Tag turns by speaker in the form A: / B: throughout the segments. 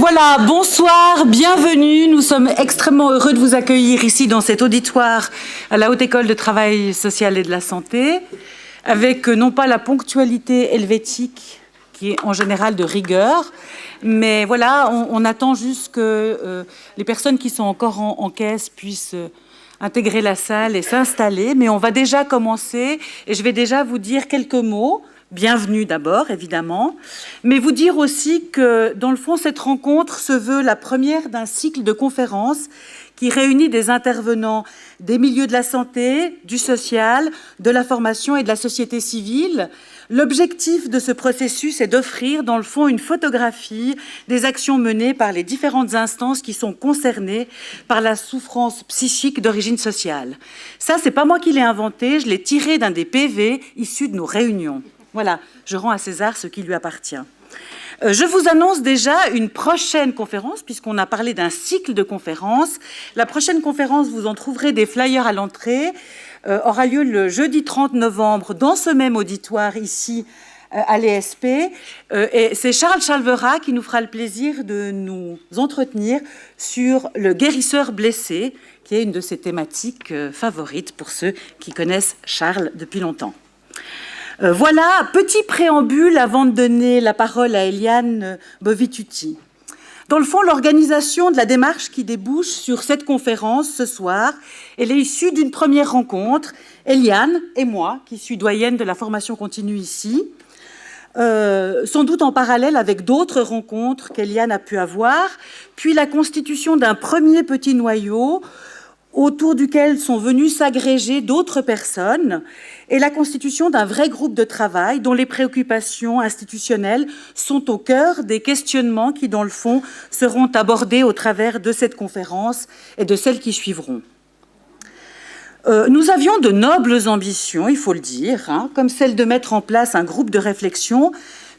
A: Voilà, bonsoir, bienvenue. Nous sommes extrêmement heureux de vous accueillir ici dans cet auditoire à la Haute École de Travail Social et de la Santé, avec non pas la ponctualité helvétique qui est en général de rigueur, mais voilà, on attend juste que les personnes qui sont encore en caisse puissent intégrer la salle et s'installer. Mais on va déjà commencer et je vais déjà vous dire quelques mots. Bienvenue d'abord, évidemment, mais vous dire aussi que, dans le fond, cette rencontre se veut la première d'un cycle de conférences qui réunit des intervenants des milieux de la santé, du social, de la formation et de la société civile. L'objectif de ce processus est d'offrir, dans le fond, une photographie des actions menées par les différentes instances qui sont concernées par la souffrance psychique d'origine sociale. Ça, c'est pas moi qui l'ai inventé, je l'ai tiré d'un des PV issus de nos réunions. Voilà, je rends à César ce qui lui appartient. Je vous annonce déjà une prochaine conférence, puisqu'on a parlé d'un cycle de conférences. La prochaine conférence, vous en trouverez des flyers à l'entrée, aura lieu le jeudi 30 novembre dans ce même auditoire ici à l'ESP. Et c'est Charles Chalvera qui nous fera le plaisir de nous entretenir sur le guérisseur blessé, qui est une de ses thématiques favorites pour ceux qui connaissent Charles depuis longtemps. Voilà, petit préambule avant de donner la parole à Eliane Bovituti. Dans le fond, l'organisation de la démarche qui débouche sur cette conférence ce soir, elle est issue d'une première rencontre. Eliane et moi, qui suis doyenne de la formation continue ici, sans doute en parallèle avec d'autres rencontres qu'Eliane a pu avoir, puis la constitution d'un premier petit noyau autour duquel sont venus s'agréger d'autres personnes, et la constitution d'un vrai groupe de travail dont les préoccupations institutionnelles sont au cœur des questionnements qui, dans le fond, seront abordés au travers de cette conférence et de celles qui suivront. Nous avions de nobles ambitions, il faut le dire, comme celle de mettre en place un groupe de réflexion.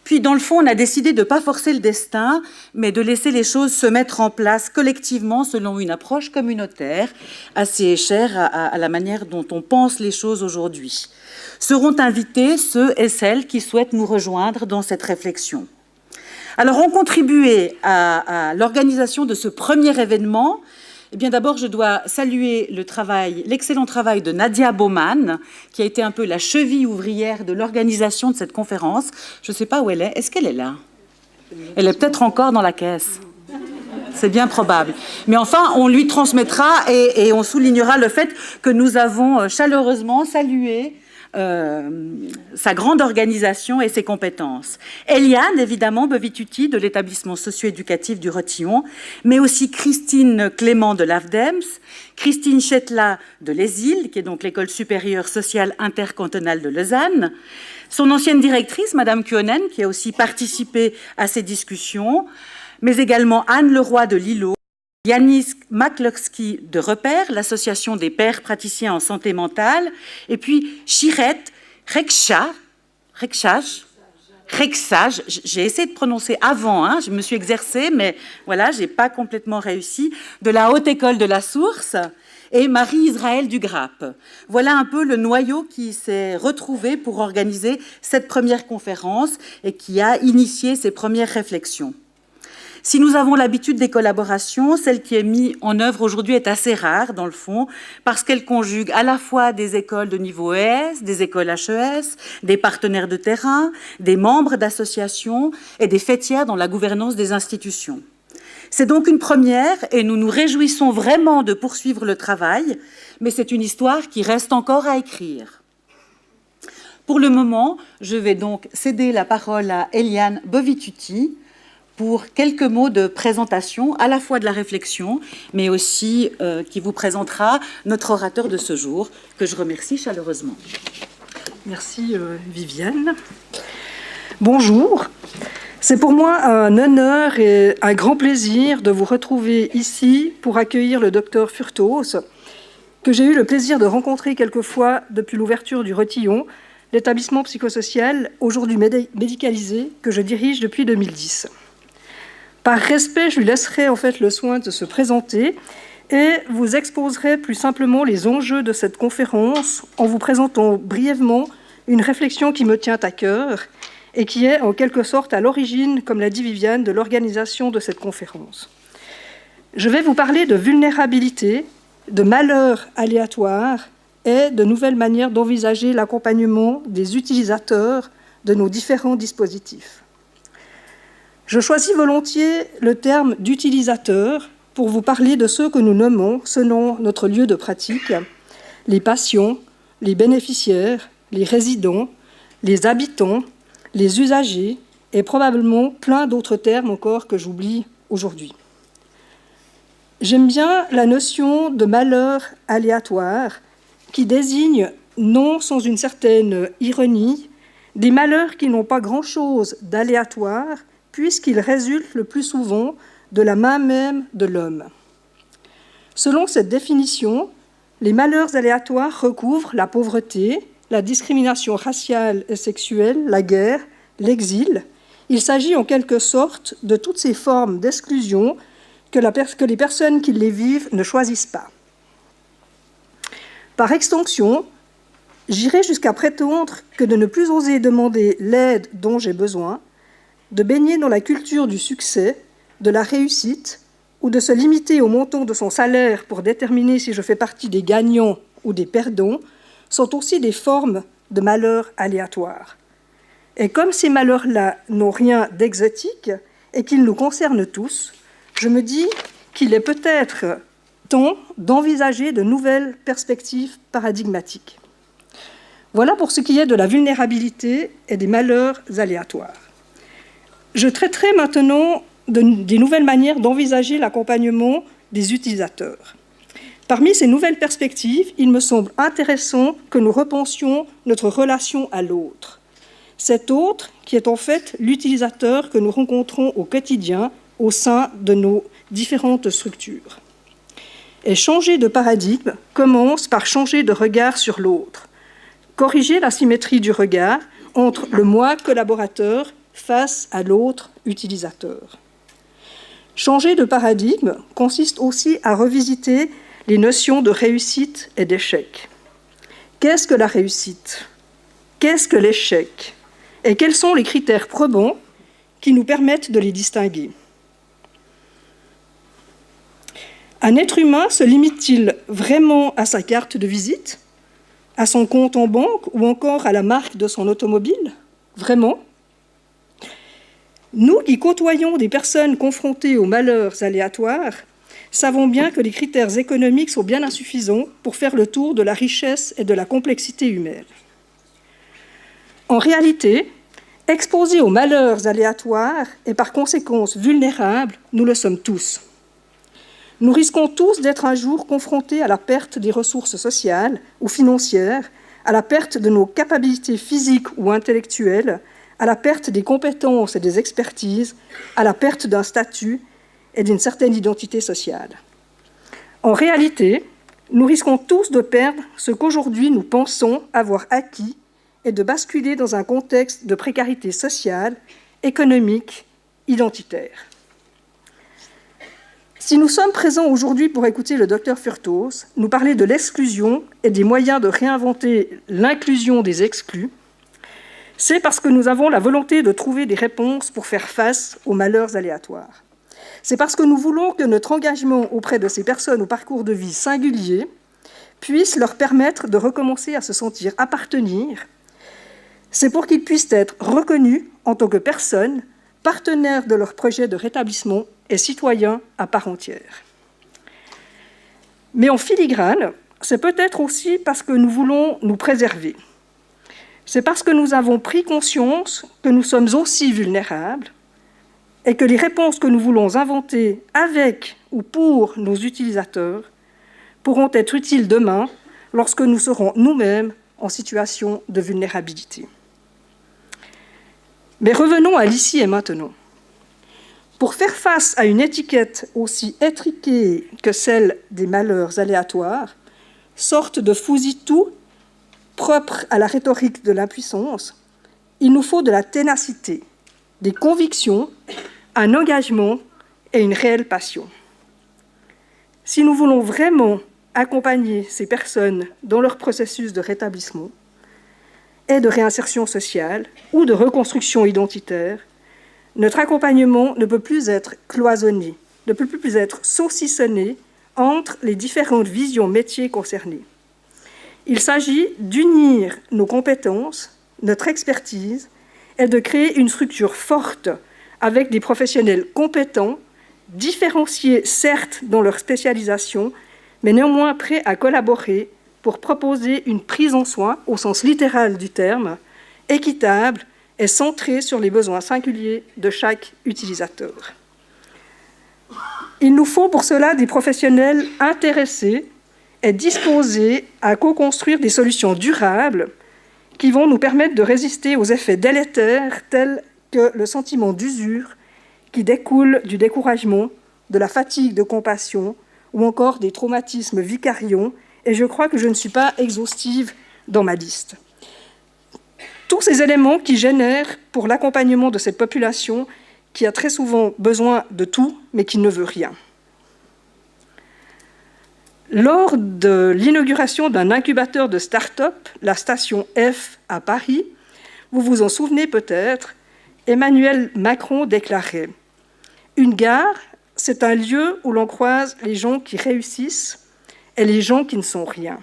A: Puis, dans le fond, on a décidé de ne pas forcer le destin, mais de laisser les choses se mettre en place collectivement selon une approche communautaire, assez chère à la manière dont on pense les choses aujourd'hui. Seront invités ceux et celles qui souhaitent nous rejoindre dans cette réflexion. Alors, ont contribué à l'organisation de ce premier événement. Eh bien, d'abord, je dois saluer l'excellent travail de Nadia Baumann, qui a été un peu la cheville ouvrière de l'organisation de cette conférence. Je ne sais pas où elle est. Est-ce qu'elle est là? Elle est peut-être encore dans la caisse. C'est bien probable. Mais enfin, on lui transmettra et on soulignera le fait que nous avons chaleureusement salué sa grande organisation et ses compétences. Eliane, évidemment, Bovituti de l'établissement socio-éducatif du Rotillon, mais aussi Christine Clément de l'AFDEMS, Christine Chetla de l'ESIL, qui est donc l'École supérieure sociale intercantonale de Lausanne, son ancienne directrice, Madame Kuonen, qui a aussi participé à ces discussions, mais également Anne Leroy de Lilo, Yanis Maklowski de Repère, l'association des pères praticiens en santé mentale, et puis Shiret Reksaj, j'ai essayé de prononcer avant, je me suis exercée, mais voilà, je n'ai pas complètement réussi, de la Haute École de la Source, et Marie-Israël Dugrappe. Voilà un peu le noyau qui s'est retrouvé pour organiser cette première conférence et qui a initié ces premières réflexions. Si nous avons l'habitude des collaborations, celle qui est mise en œuvre aujourd'hui est assez rare, dans le fond, parce qu'elle conjugue à la fois des écoles de niveau ES, des écoles HES, des partenaires de terrain, des membres d'associations et des fêtières dans la gouvernance des institutions. C'est donc une première et nous nous réjouissons vraiment de poursuivre le travail, mais c'est une histoire qui reste encore à écrire. Pour le moment, je vais donc céder la parole à Eliane Bovituti, pour quelques mots de présentation, à la fois de la réflexion, mais aussi qui vous présentera notre orateur de ce jour, que je remercie chaleureusement.
B: Merci Viviane. Bonjour. C'est pour moi un honneur et un grand plaisir de vous retrouver ici pour accueillir le docteur Furtos, que j'ai eu le plaisir de rencontrer quelquefois depuis l'ouverture du Rotillon, l'établissement psychosocial, aujourd'hui médicalisé, que je dirige depuis 2010. Par respect, je lui laisserai en fait le soin de se présenter et vous exposerai plus simplement les enjeux de cette conférence en vous présentant brièvement une réflexion qui me tient à cœur et qui est en quelque sorte à l'origine, comme l'a dit Viviane, de l'organisation de cette conférence. Je vais vous parler de vulnérabilité, de malheurs aléatoires et de nouvelles manières d'envisager l'accompagnement des utilisateurs de nos différents dispositifs. Je choisis volontiers le terme d'utilisateur pour vous parler de ceux que nous nommons, selon notre lieu de pratique, les patients, les bénéficiaires, les résidents, les habitants, les usagers et probablement plein d'autres termes encore que j'oublie aujourd'hui. J'aime bien la notion de malheur aléatoire qui désigne, non sans une certaine ironie, des malheurs qui n'ont pas grand-chose d'aléatoire puisqu'ils résultent le plus souvent de la main même de l'homme. Selon cette définition, les malheurs aléatoires recouvrent la pauvreté, la discrimination raciale et sexuelle, la guerre, l'exil. Il s'agit en quelque sorte de toutes ces formes d'exclusion que les personnes qui les vivent ne choisissent pas. Par extension, j'irai jusqu'à prétendre que de ne plus oser demander l'aide dont j'ai besoin, de baigner dans la culture du succès, de la réussite, ou de se limiter au montant de son salaire pour déterminer si je fais partie des gagnants ou des perdants, sont aussi des formes de malheurs aléatoires. Et comme ces malheurs-là n'ont rien d'exotique et qu'ils nous concernent tous, je me dis qu'il est peut-être temps d'envisager de nouvelles perspectives paradigmatiques. Voilà pour ce qui est de la vulnérabilité et des malheurs aléatoires. Je traiterai maintenant des nouvelles manières d'envisager l'accompagnement des utilisateurs. Parmi ces nouvelles perspectives, il me semble intéressant que nous repensions notre relation à l'autre. Cet autre qui est en fait l'utilisateur que nous rencontrons au quotidien au sein de nos différentes structures. Et changer de paradigme commence par changer de regard sur l'autre, corriger la symétrie du regard entre le moi collaborateur face à l'autre utilisateur. Changer de paradigme consiste aussi à revisiter les notions de réussite et d'échec. Qu'est-ce que la réussite? Qu'est-ce que l'échec? Et quels sont les critères probants qui nous permettent de les distinguer? Un être humain se limite-t-il vraiment à sa carte de visite, à son compte en banque ou encore à la marque de son automobile? Vraiment? Nous qui côtoyons des personnes confrontées aux malheurs aléatoires, savons bien que les critères économiques sont bien insuffisants pour faire le tour de la richesse et de la complexité humaine. En réalité, exposés aux malheurs aléatoires et par conséquence vulnérables, nous le sommes tous. Nous risquons tous d'être un jour confrontés à la perte des ressources sociales ou financières, à la perte de nos capacités physiques ou intellectuelles, à la perte des compétences et des expertises, à la perte d'un statut et d'une certaine identité sociale. En réalité, nous risquons tous de perdre ce qu'aujourd'hui nous pensons avoir acquis et de basculer dans un contexte de précarité sociale, économique, identitaire. Si nous sommes présents aujourd'hui pour écouter le Dr Furtos nous parler de l'exclusion et des moyens de réinventer l'inclusion des exclus, c'est parce que nous avons la volonté de trouver des réponses pour faire face aux malheurs aléatoires. C'est parce que nous voulons que notre engagement auprès de ces personnes au parcours de vie singulier puisse leur permettre de recommencer à se sentir appartenir. C'est pour qu'ils puissent être reconnus en tant que personnes, partenaires de leur projet de rétablissement et citoyens à part entière. Mais en filigrane, c'est peut-être aussi parce que nous voulons nous préserver. C'est parce que nous avons pris conscience que nous sommes aussi vulnérables et que les réponses que nous voulons inventer avec ou pour nos utilisateurs pourront être utiles demain lorsque nous serons nous-mêmes en situation de vulnérabilité. Mais revenons à l'ici et maintenant. Pour faire face à une étiquette aussi étriquée que celle des malheurs aléatoires, sorte de fousillis-tout propre à la rhétorique de l'impuissance, il nous faut de la ténacité, des convictions, un engagement et une réelle passion. Si nous voulons vraiment accompagner ces personnes dans leur processus de rétablissement, est de réinsertion sociale ou de reconstruction identitaire, notre accompagnement ne peut plus être cloisonné, ne peut plus être saucissonné entre les différentes visions métiers concernés. Il s'agit d'unir nos compétences, notre expertise, et de créer une structure forte avec des professionnels compétents, différenciés certes dans leur spécialisation, mais néanmoins prêts à collaborer pour proposer une prise en soin, au sens littéral du terme, équitable et centrée sur les besoins singuliers de chaque utilisateur. Il nous faut pour cela des professionnels intéressés et disposés à co-construire des solutions durables qui vont nous permettre de résister aux effets délétères tels que le sentiment d'usure qui découle du découragement, de la fatigue de compassion ou encore des traumatismes vicariaux, et je crois que je ne suis pas exhaustive dans ma liste. Tous ces éléments qui génèrent pour l'accompagnement de cette population qui a très souvent besoin de tout, mais qui ne veut rien. Lors de l'inauguration d'un incubateur de start-up, la station F à Paris, vous vous en souvenez peut-être, Emmanuel Macron déclarait « Une gare, c'est un lieu où l'on croise les gens qui réussissent et les gens qui ne sont rien. »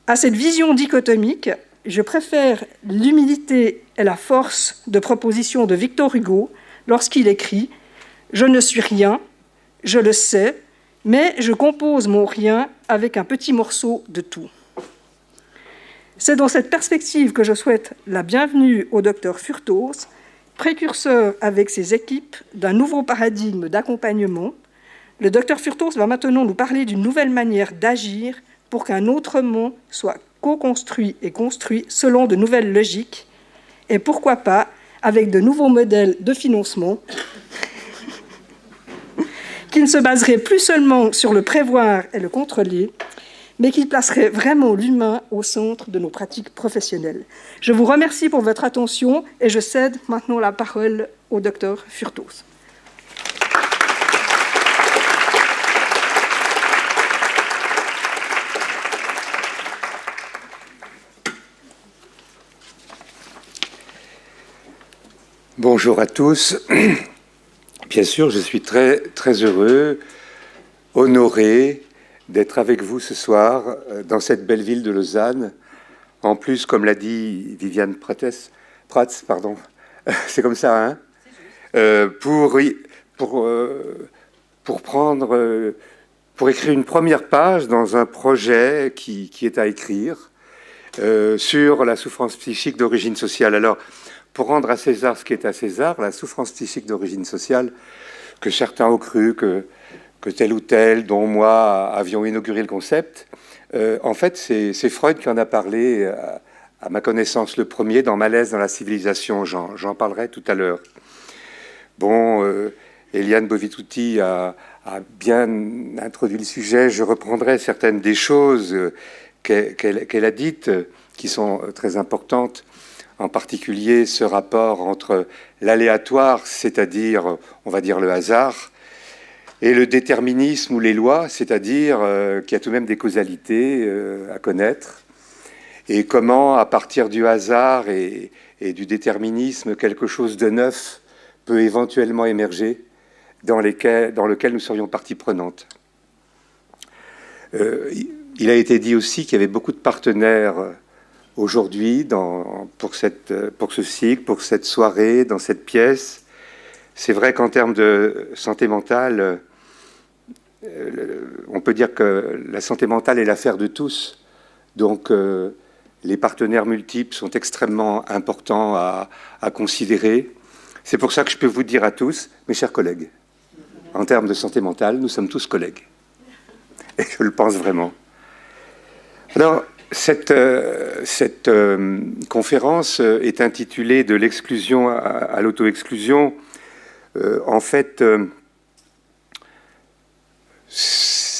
B: À cette vision dichotomique, je préfère l'humilité et la force de proposition de Victor Hugo lorsqu'il écrit « Je ne suis rien, je le sais, mais je compose mon rien avec un petit morceau de tout. » C'est dans cette perspective que je souhaite la bienvenue au Dr Furtos, précurseur avec ses équipes d'un nouveau paradigme d'accompagnement. Le Dr Furtos va maintenant nous parler d'une nouvelle manière d'agir pour qu'un autre monde soit co-construit et construit selon de nouvelles logiques, et pourquoi pas avec de nouveaux modèles de financement qui ne se baseraient plus seulement sur le prévoir et le contrôler, mais qui placeraient vraiment l'humain au centre de nos pratiques professionnelles. Je vous remercie pour votre attention et je cède maintenant la parole au Dr Furtos.
C: Bonjour à tous. Bien sûr, je suis très, très heureux, honoré d'être avec vous ce soir dans cette belle ville de Lausanne. En plus, comme l'a dit Viviane Prats, c'est comme ça, hein, pour écrire une première page dans un projet qui est à écrire sur la souffrance psychique d'origine sociale. Alors, pour rendre à César ce qui est à César, la souffrance psychique d'origine sociale, que certains ont cru que tel ou tel, dont moi, avions inauguré le concept, en fait, c'est Freud qui en a parlé, à ma connaissance, le premier, dans Malaise dans la civilisation. J'en parlerai tout à l'heure. Bon, Eliane Bovituti a bien introduit le sujet. Je reprendrai certaines des choses qu'elle a dites, qui sont très importantes. En particulier ce rapport entre l'aléatoire, c'est-à-dire, on va dire, le hasard, et le déterminisme ou les lois, c'est-à-dire qu'il y a tout de même des causalités à connaître, et comment, à partir du hasard et du déterminisme, quelque chose de neuf peut éventuellement émerger dans lequel nous serions partie prenante. Il a été dit aussi qu'il y avait beaucoup de partenaires aujourd'hui, pour ce cycle, pour cette soirée, dans cette pièce. C'est vrai qu'en termes de santé mentale, on peut dire que la santé mentale est l'affaire de tous. Donc, les partenaires multiples sont extrêmement importants à considérer. C'est pour ça que je peux vous dire à tous, mes chers collègues, en termes de santé mentale, nous sommes tous collègues. Et je le pense vraiment. Alors, cette conférence est intitulée « De l'exclusion à l'auto-exclusion ». En fait,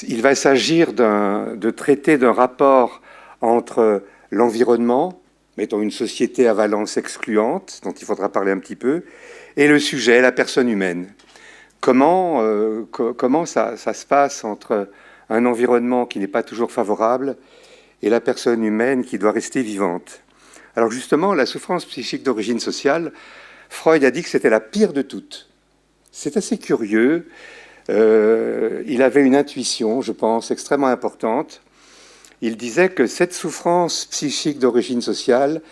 C: il va s'agir de traiter d'un rapport entre l'environnement, mettons une société à valence excluante, dont il faudra parler un petit peu, et le sujet, la personne humaine. Comment ça se passe entre un environnement qui n'est pas toujours favorable et la personne humaine qui doit rester vivante. Alors justement, la souffrance psychique d'origine sociale, Freud a dit que c'était la pire de toutes. C'est assez curieux. Il avait une intuition, je pense, extrêmement importante. Il disait que cette souffrance psychique d'origine sociale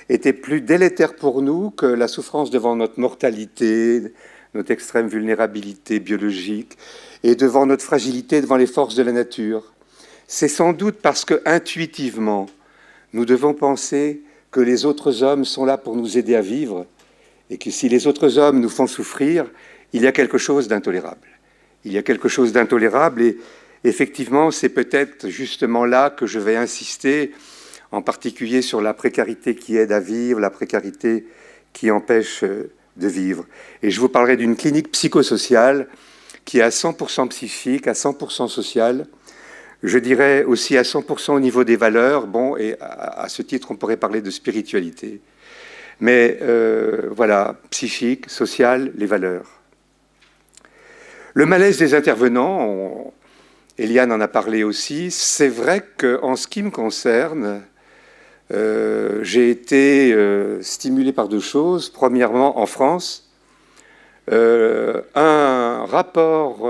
C: était plus délétère pour nous que la souffrance devant notre mortalité, notre extrême vulnérabilité biologique et devant notre fragilité devant les forces de la nature. C'est sans doute parce que, intuitivement, nous devons penser que les autres hommes sont là pour nous aider à vivre et que si les autres hommes nous font souffrir, il y a quelque chose d'intolérable. Il y a quelque chose d'intolérable et effectivement, c'est peut-être justement là que je vais insister, en particulier sur la précarité qui aide à vivre, la précarité qui empêche de vivre. Et je vous parlerai d'une clinique psychosociale qui est à 100% psychique, à 100% sociale, je dirais aussi à 100% au niveau des valeurs. Bon, et à ce titre, on pourrait parler de spiritualité. Mais voilà, psychique, social, les valeurs. Le malaise des intervenants, Eliane en a parlé aussi. C'est vrai qu'en ce qui me concerne, j'ai été stimulé par deux choses. Premièrement, en France, un rapport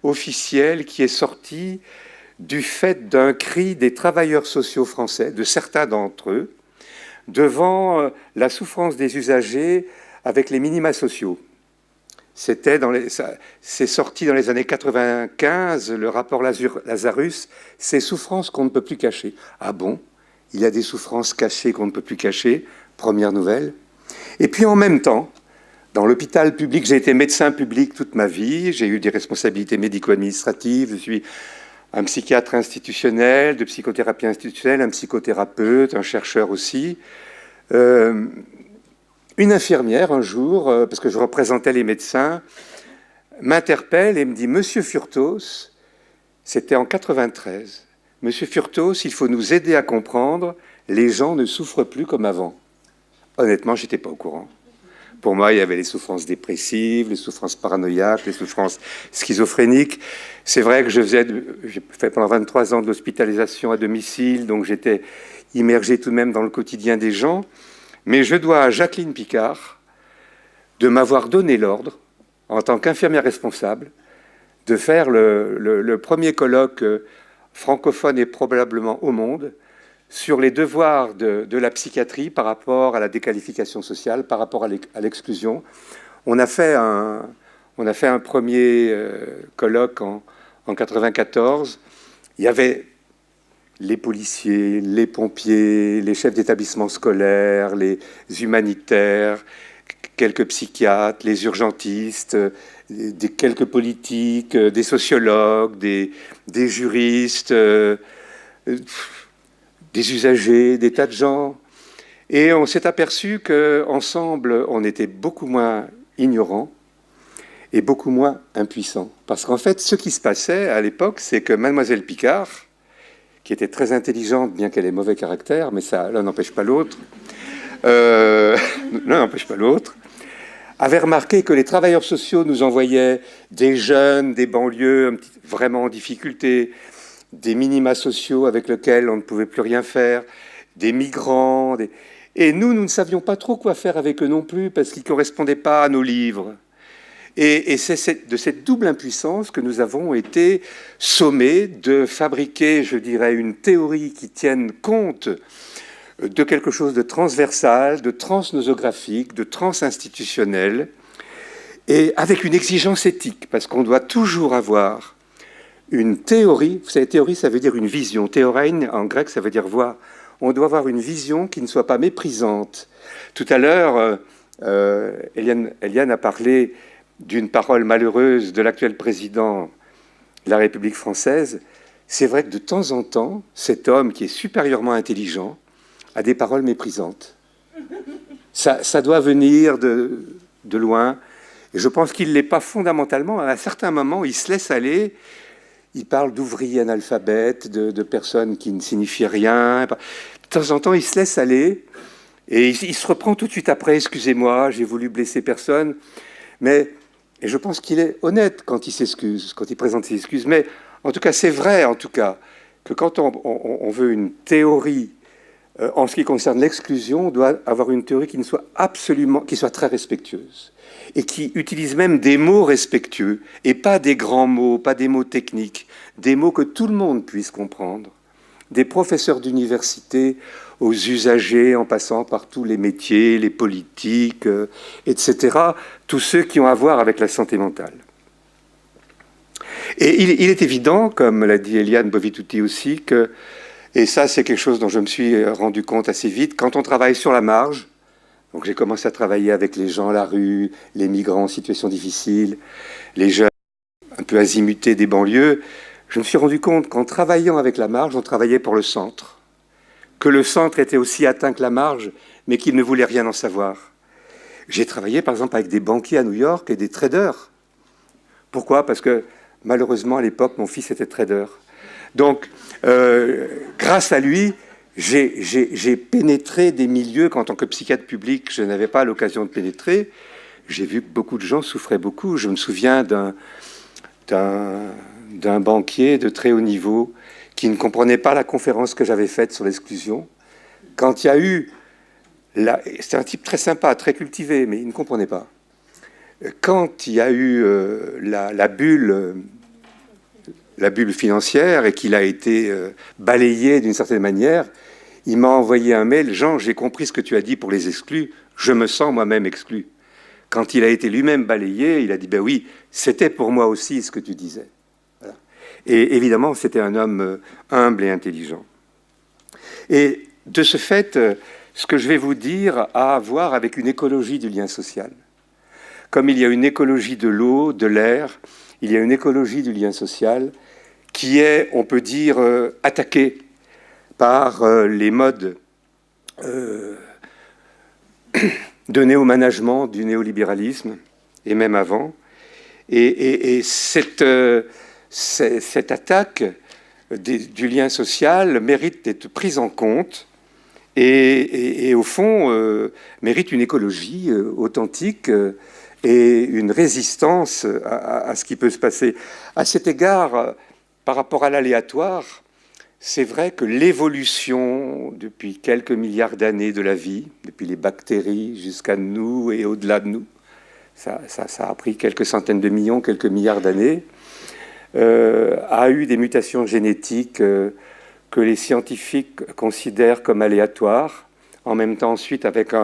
C: officiel qui est sorti du fait d'un cri des travailleurs sociaux français, de certains d'entre eux, devant la souffrance des usagers avec les minima sociaux. C'est sorti dans les années 95, le rapport Lazarus, ces souffrances qu'on ne peut plus cacher. Ah bon? Il y a des souffrances cachées qu'on ne peut plus cacher, première nouvelle. Et puis en même temps, dans l'hôpital public, j'ai été médecin public toute ma vie, j'ai eu des responsabilités médico-administratives, je suis un psychiatre institutionnel, de psychothérapie institutionnelle, un psychothérapeute, un chercheur aussi. Une infirmière, un jour, parce que je représentais les médecins, m'interpelle et me dit « Monsieur Furtos », c'était en 93, « Monsieur Furtos, il faut nous aider à comprendre, les gens ne souffrent plus comme avant. » Honnêtement, je n'étais pas au courant. Pour moi, il y avait les souffrances dépressives, les souffrances paranoïaques, les souffrances schizophréniques. C'est vrai que j'ai fait pendant 23 ans de l'hospitalisation à domicile, donc j'étais immergé tout de même dans le quotidien des gens. Mais je dois à Jacqueline Picard de m'avoir donné l'ordre, en tant qu'infirmière responsable, de faire le premier colloque francophone et probablement au monde sur les devoirs de la psychiatrie par rapport à la déqualification sociale, par rapport à l'exclusion. On a fait un premier colloque en 1994. Il y avait les policiers, les pompiers, les chefs d'établissement scolaire, les humanitaires, quelques psychiatres, les urgentistes, quelques politiques, des sociologues, des juristes, des usagers, des tas de gens. Et on s'est aperçu qu'ensemble, on était beaucoup moins ignorants et beaucoup moins impuissants. Parce qu'en fait, ce qui se passait à l'époque, c'est que Mademoiselle Picard, qui était très intelligente, bien qu'elle ait mauvais caractère, mais ça, l'un n'empêche pas l'autre, avait remarqué que les travailleurs sociaux nous envoyaient des jeunes, des banlieues vraiment en difficulté, des minima sociaux avec lesquels on ne pouvait plus rien faire, des migrants. Et nous ne savions pas trop quoi faire avec eux non plus, parce qu'ils ne correspondaient pas à nos livres. Et c'est de cette double impuissance que nous avons été sommés de fabriquer, je dirais, une théorie qui tienne compte de quelque chose de transversal, de transnosographique, de transinstitutionnel, et avec une exigence éthique, parce qu'on doit toujours avoir une théorie. Vous savez, théorie, ça veut dire une vision. Théorein, en grec, ça veut dire voir. On doit avoir une vision qui ne soit pas méprisante. Tout à l'heure, Eliane a parlé d'une parole malheureuse de l'actuel président de la République française. C'est vrai que de temps en temps, cet homme qui est supérieurement intelligent a des paroles méprisantes. Ça doit venir de loin. Et je pense qu'il ne l'est pas fondamentalement. À un certain moment, il se laisse aller. Il parle d'ouvriers analphabètes, de personnes qui ne signifient rien. De temps en temps, il se laisse aller. Et il se reprend tout de suite après. Excusez-moi, j'ai voulu blesser personne. Et je pense qu'il est honnête quand il s'excuse, quand il présente ses excuses. Mais en tout cas, c'est vrai, en tout cas, que quand on veut une théorie en ce qui concerne l'exclusion, on doit avoir une théorie qui soit très respectueuse et qui utilise même des mots respectueux et pas des grands mots, pas des mots techniques, des mots que tout le monde puisse comprendre. Des professeurs d'université aux usagers, en passant par tous les métiers, les politiques, etc., tous ceux qui ont à voir avec la santé mentale. Et il est évident, comme l'a dit Eliane Bovituti aussi, que, et ça c'est quelque chose dont je me suis rendu compte assez vite, quand on travaille sur la marge, donc j'ai commencé à travailler avec les gens à la rue, les migrants en situation difficile, les jeunes un peu azimutés des banlieues, je me suis rendu compte qu'en travaillant avec la marge, on travaillait pour le centre, que le centre était aussi atteint que la marge, mais qu'il ne voulait rien en savoir. J'ai travaillé par exemple avec des banquiers à New York et des traders. Pourquoi? Parce que malheureusement à l'époque, mon fils était trader. Donc, grâce à lui, j'ai pénétré des milieux qu'en tant que psychiatre public, je n'avais pas l'occasion de pénétrer. J'ai vu que beaucoup de gens souffraient beaucoup. Je me souviens d'un banquier de très haut niveau qui ne comprenait pas la conférence que j'avais faite sur l'exclusion. Quand il y a eu... C'était un type très sympa, très cultivé, mais il ne comprenait pas. Quand il y a eu la bulle financière et qu'il a été balayé d'une certaine manière, il m'a envoyé un mail. « Jean, j'ai compris ce que tu as dit pour les exclus. Je me sens moi-même exclu. » Quand il a été lui-même balayé, il a dit « Ben oui, c'était pour moi aussi ce que tu disais. » Voilà. Et évidemment, c'était un homme humble et intelligent. Et de ce fait, ce que je vais vous dire a à voir avec une écologie du lien social. Comme il y a une écologie de l'eau, de l'air, il y a une écologie du lien social qui est, on peut dire, attaquée par les modes de néo-management, du néolibéralisme, et même avant. Et cette attaque du lien social mérite d'être prise en compte et au fond, mérite une écologie authentique et une résistance à ce qui peut se passer. À cet égard, par rapport à l'aléatoire, c'est vrai que l'évolution depuis quelques milliards d'années de la vie, depuis les bactéries jusqu'à nous et au-delà de nous, ça a pris quelques centaines de millions, quelques milliards d'années, a eu des mutations génétiques que les scientifiques considèrent comme aléatoires, en même temps ensuite avec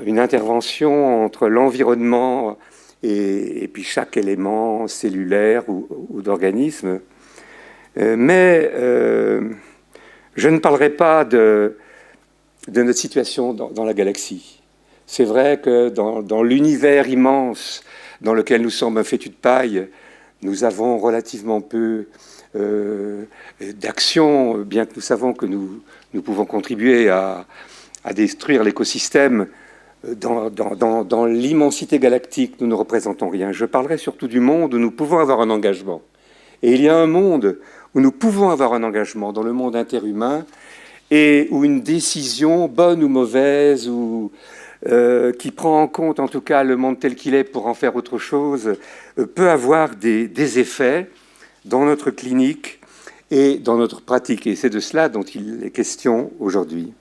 C: une intervention entre l'environnement et puis chaque élément cellulaire ou d'organisme. Mais je ne parlerai pas de notre situation dans la galaxie. C'est vrai que dans l'univers immense dans lequel nous sommes un fétu de paille, nous avons relativement peu d'action, bien que nous savons que nous pouvons contribuer à détruire l'écosystème. Dans l'immensité galactique, nous ne représentons rien. Je parlerai surtout du monde où nous pouvons avoir un engagement. Et il y a un monde où nous pouvons avoir un engagement, dans le monde interhumain, et où une décision, bonne ou mauvaise, ou qui prend en compte en tout cas le monde tel qu'il est pour en faire autre chose, peut avoir des effets dans notre clinique et dans notre pratique. Et c'est de cela dont il est question aujourd'hui.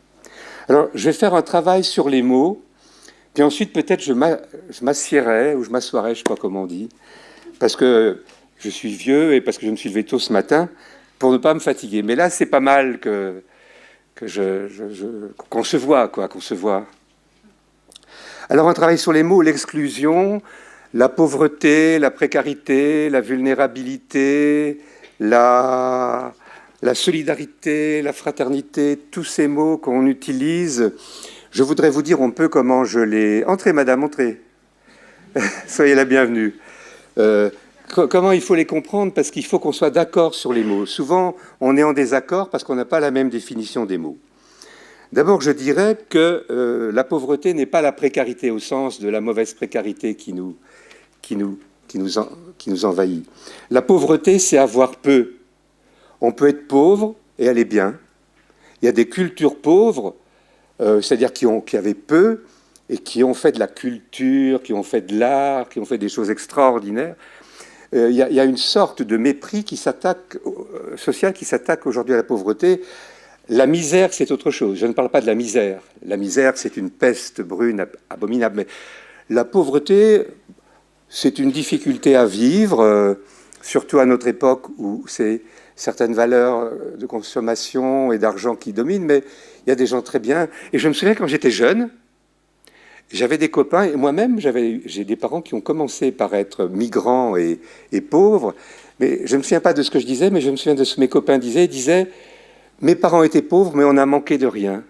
C: Alors, je vais faire un travail sur les mots, puis ensuite peut-être je m'assierai, ou je m'assoirai, je ne sais pas comment on dit, parce que je suis vieux et parce que je me suis levé tôt ce matin, pour ne pas me fatiguer. Mais là, c'est pas mal qu'on se voit, quoi, qu'on se voit. Alors, un travail sur les mots, l'exclusion, la pauvreté, la précarité, la vulnérabilité, la solidarité, la fraternité, tous ces mots qu'on utilise. Je voudrais vous dire un peu comment je les... Entrez, madame, entrez. Soyez la bienvenue. Comment il faut les comprendre, parce qu'il faut qu'on soit d'accord sur les mots. Souvent, on est en désaccord parce qu'on n'a pas la même définition des mots. D'abord, je dirais que la pauvreté n'est pas la précarité au sens de la mauvaise précarité qui nous envahit. La pauvreté, c'est avoir peu. On peut être pauvre et aller bien. Il y a des cultures pauvres, c'est-à-dire qui avaient peu et qui ont fait de la culture, qui ont fait de l'art, qui ont fait des choses extraordinaires. Il y a une sorte de mépris social qui s'attaque aujourd'hui à la pauvreté, La misère, c'est autre chose. Je ne parle pas de la misère. La misère, c'est une peste brune abominable. Mais la pauvreté, c'est une difficulté à vivre, surtout à notre époque où c'est certaines valeurs de consommation et d'argent qui dominent. Mais il y a des gens très bien. Et je me souviens quand j'étais jeune, j'avais des copains, et moi-même, j'ai des parents qui ont commencé par être migrants et pauvres. Mais je ne me souviens pas de ce que je disais, mais je me souviens de ce que mes copains disaient. Ils disaient, mes parents étaient pauvres, mais on a manqué de rien.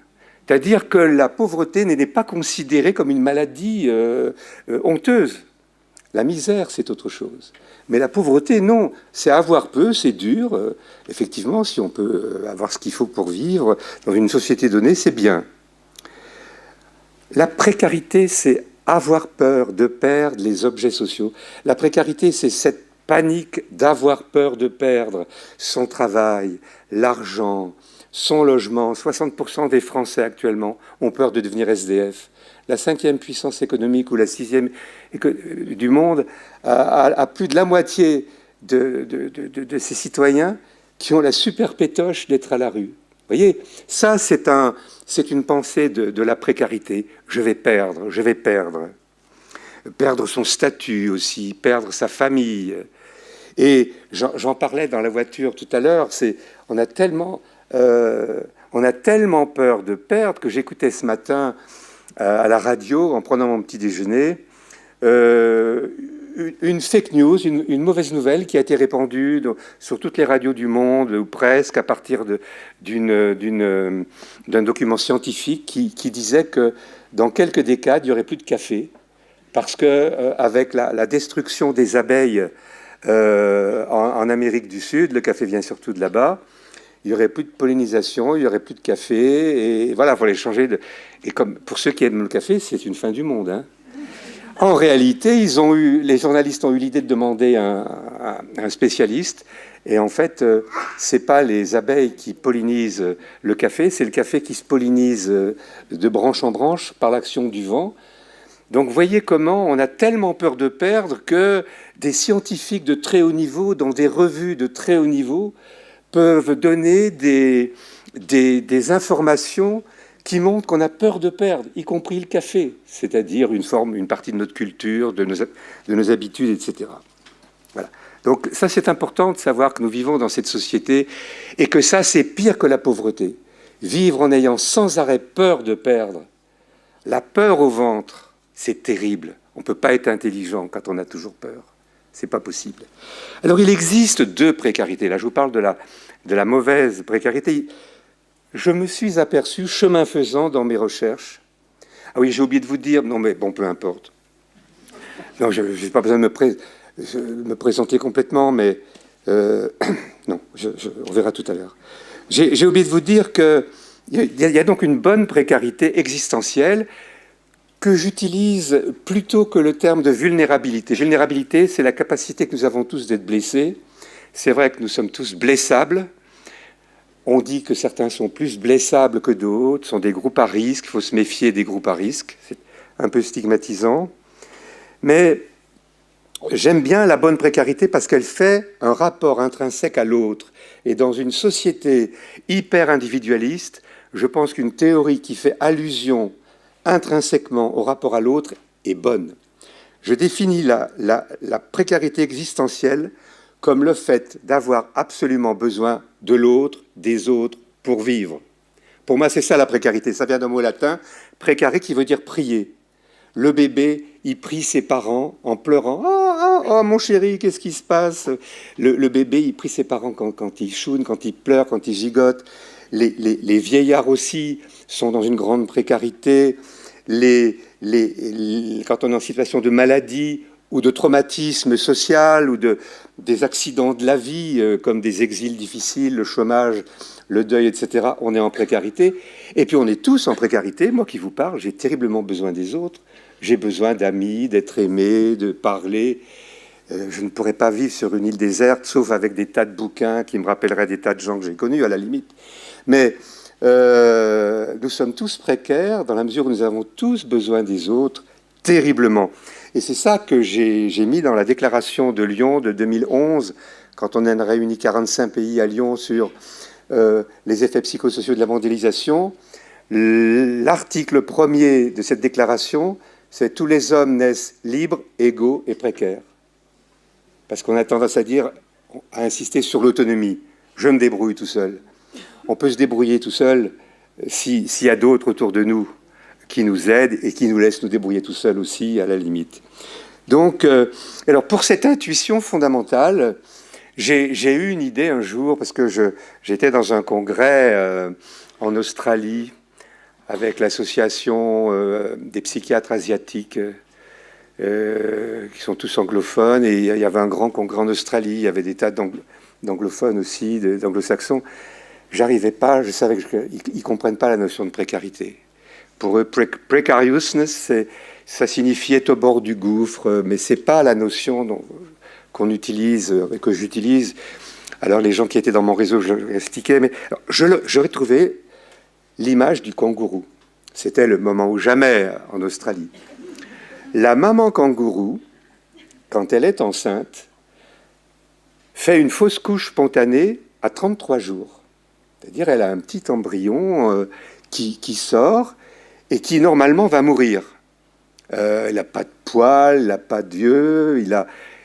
C: C'est-à-dire que la pauvreté n'est pas considérée comme une maladie honteuse. La misère, c'est autre chose. Mais la pauvreté, non. C'est avoir peu, c'est dur. Effectivement, si on peut avoir ce qu'il faut pour vivre dans une société donnée, c'est bien. La précarité, c'est avoir peur de perdre les objets sociaux. La précarité, c'est cette panique d'avoir peur de perdre son travail, l'argent, son logement. 60% des Français actuellement ont peur de devenir SDF. La 5e puissance économique ou la 6e du monde a plus de la moitié de ses citoyens qui ont la super pétoche d'être à la rue. Vous voyez, ça c'est une pensée de la précarité. Je vais perdre. Perdre son statut aussi, perdre sa famille. Et j'en parlais dans la voiture tout à l'heure, on a tellement peur de perdre que j'écoutais ce matin à la radio, en prenant mon petit déjeuner, une fake news, une mauvaise nouvelle qui a été répandue sur toutes les radios du monde, ou presque, à partir d'un document scientifique qui disait que dans quelques décades, il n'y aurait plus de café, parce qu'avec la destruction des abeilles en Amérique du Sud, le café vient surtout de là-bas, il n'y aurait plus de pollinisation, il n'y aurait plus de café, et voilà, il fallait changer Et comme pour ceux qui aiment le café, c'est une fin du monde, hein. En réalité, les journalistes ont eu l'idée de demander un spécialiste. Et en fait, ce n'est pas les abeilles qui pollinisent le café, c'est le café qui se pollinise de branche en branche par l'action du vent. Donc vous voyez comment on a tellement peur de perdre que des scientifiques de très haut niveau, dans des revues de très haut niveau, peuvent donner des informations qui montrent qu'on a peur de perdre, y compris le café, c'est-à-dire une partie de notre culture, de nos habitudes, etc. Voilà. Donc ça, c'est important de savoir que nous vivons dans cette société et que ça, c'est pire que la pauvreté. Vivre en ayant sans arrêt peur de perdre, la peur au ventre, c'est terrible. On ne peut pas être intelligent quand on a toujours peur. C'est pas possible. Alors il existe deux précarités. Là, je vous parle de la mauvaise précarité. Je me suis aperçu, chemin faisant, dans mes recherches. Ah oui, j'ai oublié de vous dire, non mais bon, peu importe. Non, je n'ai pas besoin de me présenter complètement, mais non, on verra tout à l'heure. J'ai oublié de vous dire qu'il y a donc une bonne précarité existentielle que j'utilise plutôt que le terme de vulnérabilité. Vulnérabilité, c'est la capacité que nous avons tous d'être blessés. C'est vrai que nous sommes tous blessables. On dit que certains sont plus blessables que d'autres, sont des groupes à risque, il faut se méfier des groupes à risque, c'est un peu stigmatisant. Mais j'aime bien la bonne précarité parce qu'elle fait un rapport intrinsèque à l'autre. Et dans une société hyper individualiste, je pense qu'une théorie qui fait allusion intrinsèquement au rapport à l'autre est bonne. Je définis la précarité existentielle comme le fait d'avoir absolument besoin de l'autre, des autres, pour vivre. Pour moi, c'est ça la précarité. Ça vient d'un mot latin, précaré, qui veut dire prier. Le bébé, il prie ses parents en pleurant. « Oh, mon chéri, qu'est-ce qui se passe ?» Le bébé, il prie ses parents quand il choune, quand il pleure, quand il gigote. Les vieillards aussi sont dans une grande précarité. Quand on est en situation de maladie ou de traumatisme social ou des accidents de la vie, comme des exils difficiles, le chômage, le deuil, etc., on est en précarité. Et puis on est tous en précarité. Moi qui vous parle, j'ai terriblement besoin des autres. J'ai besoin d'amis, d'être aimé, de parler. Je ne pourrais pas vivre sur une île déserte, sauf avec des tas de bouquins qui me rappelleraient des tas de gens que j'ai connus, à la limite. Mais nous sommes tous précaires dans la mesure où nous avons tous besoin des autres, terriblement. Et c'est ça que j'ai mis dans la déclaration de Lyon de 2011, quand on a réuni 45 pays à Lyon sur les effets psychosociaux de la mondialisation. L'article premier de cette déclaration, c'est « Tous les hommes naissent libres, égaux et précaires ». Parce qu'on a tendance à dire, à insister sur l'autonomie. Je me débrouille tout seul. On peut se débrouiller tout seul s'il y a d'autres autour de nous qui nous aident et qui nous laissent nous débrouiller tout seul aussi, à la limite. Donc, alors pour cette intuition fondamentale, j'ai eu une idée un jour, parce que j'étais dans un congrès en Australie avec l'association des psychiatres asiatiques, qui sont tous anglophones, et il y avait un grand congrès en Australie, il y avait des tas d'anglophones aussi, d'anglo-saxons. J'arrivais pas, je savais qu'ils ne comprennent pas la notion de précarité. Pour eux, precariousness, ça signifie être au bord du gouffre, mais ce n'est pas la notion qu'on utilise, que j'utilise. Alors les gens qui étaient dans mon réseau, je leur expliquais, mais j'aurais trouvé l'image du kangourou. C'était le moment ou jamais en Australie. La maman kangourou, quand elle est enceinte, fait une fausse couche spontanée à 33 jours. C'est-à-dire elle a un petit embryon qui sort et qui normalement va mourir. Il n'a pas de poils, il n'a pas d'yeux,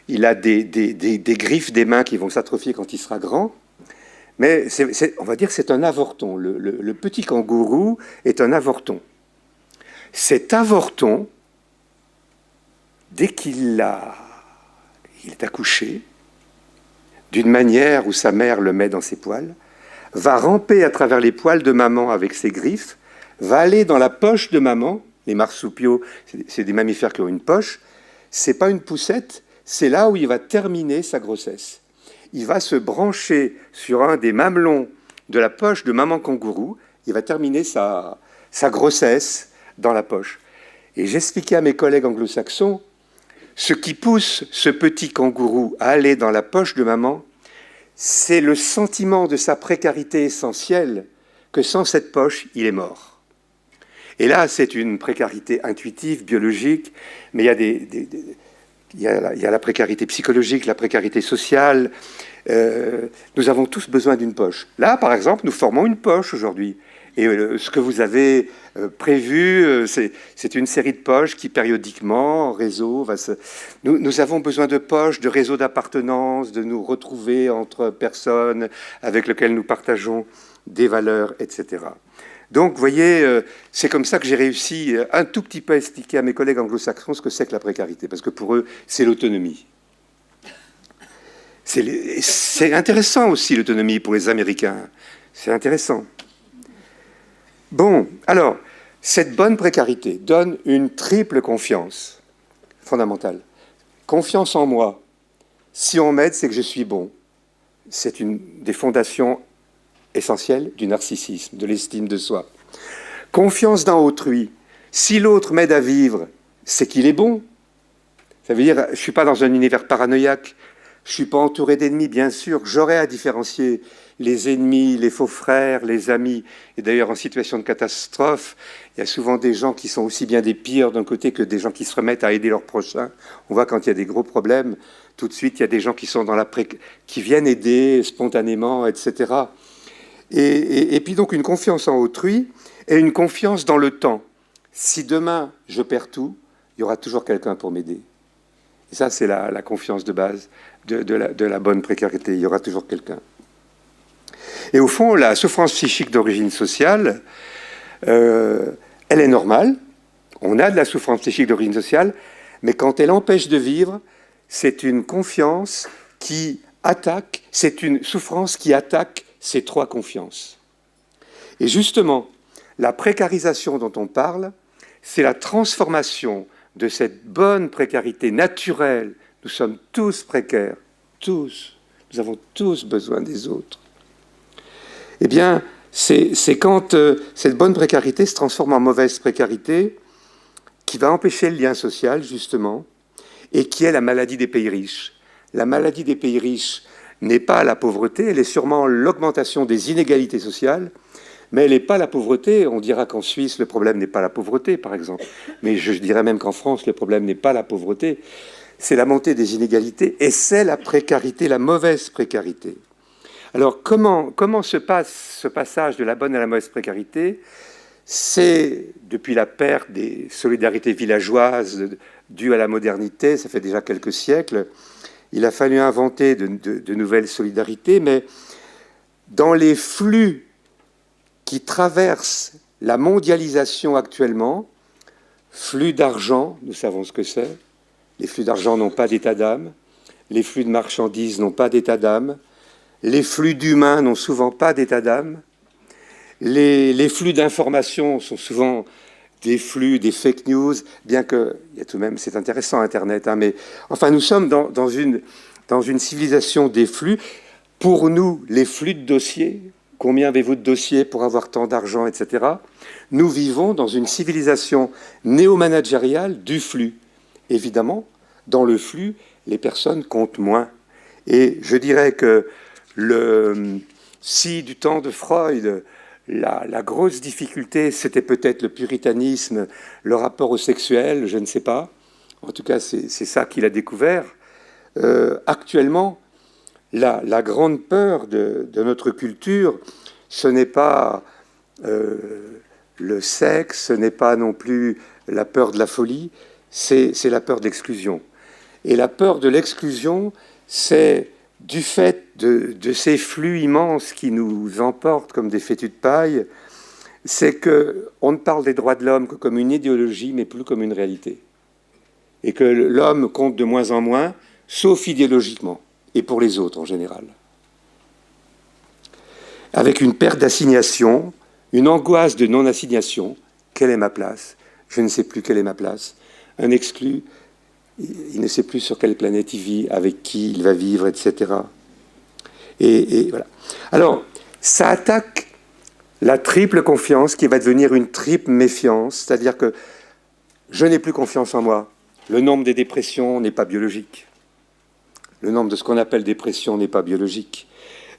C: il a des griffes des mains qui vont s'atrophier quand il sera grand. Mais on va dire que c'est un avorton. Le petit kangourou est un avorton. Cet avorton, dès qu'il est accouché, d'une manière où sa mère le met dans ses poils, va ramper à travers les poils de maman avec ses griffes, va aller dans la poche de maman. Les marsupiaux, c'est des mammifères qui ont une poche. C'est pas une poussette, c'est là où il va terminer sa grossesse. Il va se brancher sur un des mamelons de la poche de maman kangourou. Il va terminer sa grossesse dans la poche. Et j'expliquais à mes collègues anglo-saxons, ce qui pousse ce petit kangourou à aller dans la poche de maman, c'est le sentiment de sa précarité essentielle, que sans cette poche, il est mort. Et là, c'est une précarité intuitive, biologique, mais il y a la précarité psychologique, la précarité sociale. Nous avons tous besoin d'une poche. Là, par exemple, nous formons une poche aujourd'hui. Et ce que vous avez prévu, c'est une série de poches qui, périodiquement, en réseau, Nous avons besoin de poches, de réseaux d'appartenance, de nous retrouver entre personnes avec lesquelles nous partageons des valeurs, etc. Donc, vous voyez, c'est comme ça que j'ai réussi un tout petit peu à expliquer à mes collègues anglo-saxons ce que c'est que la précarité, parce que pour eux, c'est l'autonomie. C'est intéressant aussi, l'autonomie, pour les Américains. C'est intéressant. Bon, alors, cette bonne précarité donne une triple confiance fondamentale. Confiance en moi. Si on m'aide, c'est que je suis bon. C'est une des fondations essentielles du narcissisme, de l'estime de soi. Confiance dans autrui. Si l'autre m'aide à vivre, c'est qu'il est bon. Ça veut dire, je ne suis pas dans un univers paranoïaque, je ne suis pas entouré d'ennemis, bien sûr. J'aurai à différencier les ennemis, les faux frères, les amis. Et d'ailleurs, en situation de catastrophe, il y a souvent des gens qui sont aussi bien des pires d'un côté que des gens qui se remettent à aider leurs prochains. On voit quand il y a des gros problèmes, tout de suite, il y a des gens qui sont qui viennent aider spontanément, etc. Et puis donc une confiance en autrui et une confiance dans le temps. Si demain, je perds tout, il y aura toujours quelqu'un pour m'aider. Et ça, c'est la confiance de base de la bonne précarité. Il y aura toujours quelqu'un. Et au fond, la souffrance psychique d'origine sociale, elle est normale. On a de la souffrance psychique d'origine sociale, mais quand elle empêche de vivre, c'est une confiance qui attaque, c'est une souffrance qui attaque ces trois confiances. Et justement, la précarisation dont on parle, c'est la transformation de cette bonne précarité naturelle. Nous sommes tous précaires, tous. Nous avons tous besoin des autres. Eh bien, c'est quand cette bonne précarité se transforme en mauvaise précarité qui va empêcher le lien social, justement, et qui est la maladie des pays riches. La maladie des pays riches n'est pas la pauvreté, elle est sûrement l'augmentation des inégalités sociales, mais elle n'est pas la pauvreté. On dira qu'en Suisse, le problème n'est pas la pauvreté, par exemple. Mais je dirais même qu'en France, le problème n'est pas la pauvreté. C'est la montée des inégalités et c'est la précarité, la mauvaise précarité. Alors, comment se passe ce passage de la bonne à la mauvaise précarité? C'est, depuis la perte des solidarités villageoises dues à la modernité, ça fait déjà quelques siècles, il a fallu inventer de nouvelles solidarités, mais dans les flux qui traversent la mondialisation actuellement, flux d'argent, nous savons ce que c'est, les flux d'argent n'ont pas d'état d'âme, les flux de marchandises n'ont pas d'état d'âme, les flux d'humains n'ont souvent pas d'état d'âme, les flux d'informations sont souvent des flux, des fake news, bien que, il y a tout de même, c'est intéressant Internet, hein, mais enfin nous sommes dans une civilisation des flux. Pour nous, les flux de dossiers, combien avez-vous de dossiers pour avoir tant d'argent, etc. Nous vivons dans une civilisation néo-managériale du flux. Évidemment, dans le flux, les personnes comptent moins. Et je dirais que si du temps de Freud, la grosse difficulté, c'était peut-être le puritanisme, le rapport au sexuel, je ne sais pas. En tout cas, c'est ça qu'il a découvert. Actuellement, la grande peur de notre culture, ce n'est pas le sexe, ce n'est pas non plus la peur de la folie, c'est la peur de l'exclusion. Et la peur de l'exclusion, c'est du fait de ces flux immenses qui nous emportent comme des fétus de paille, c'est qu'on ne parle des droits de l'homme que comme une idéologie, mais plus comme une réalité. Et que l'homme compte de moins en moins, sauf idéologiquement, et pour les autres en général. Avec une perte d'assignation, une angoisse de non-assignation. Quelle est ma place? Je ne sais plus quelle est ma place. Un exclu, il ne sait plus sur quelle planète il vit, avec qui il va vivre, etc. Et voilà. Alors, ça attaque la triple confiance qui va devenir une triple méfiance, c'est-à-dire que je n'ai plus confiance en moi. Le nombre des dépressions n'est pas biologique. Le nombre de ce qu'on appelle dépression n'est pas biologique.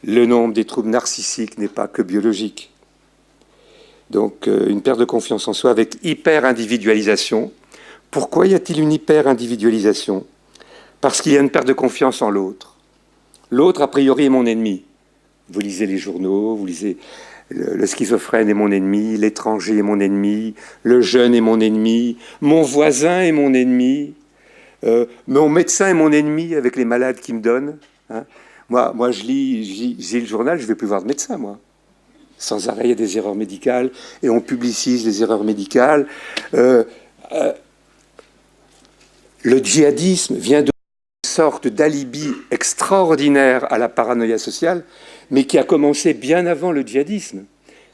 C: Le nombre des troubles narcissiques n'est pas que biologique. Donc, une perte de confiance en soi avec hyper-individualisation. Pourquoi y a-t-il une hyper-individualisation? Parce qu'il y a une perte de confiance en l'autre. L'autre, a priori, est mon ennemi. Vous lisez les journaux, vous lisez le schizophrène est mon ennemi, l'étranger est mon ennemi, le jeune est mon ennemi, mon voisin est mon ennemi, mon médecin est mon ennemi avec les malades qu'il me donne. Hein. Moi, je lis le journal, je ne vais plus voir de médecin, moi. Sans arrêt, il y a des erreurs médicales, et on publicise les erreurs médicales. Le djihadisme vient de une sorte d'alibi extraordinaire à la paranoïa sociale, mais qui a commencé bien avant le djihadisme.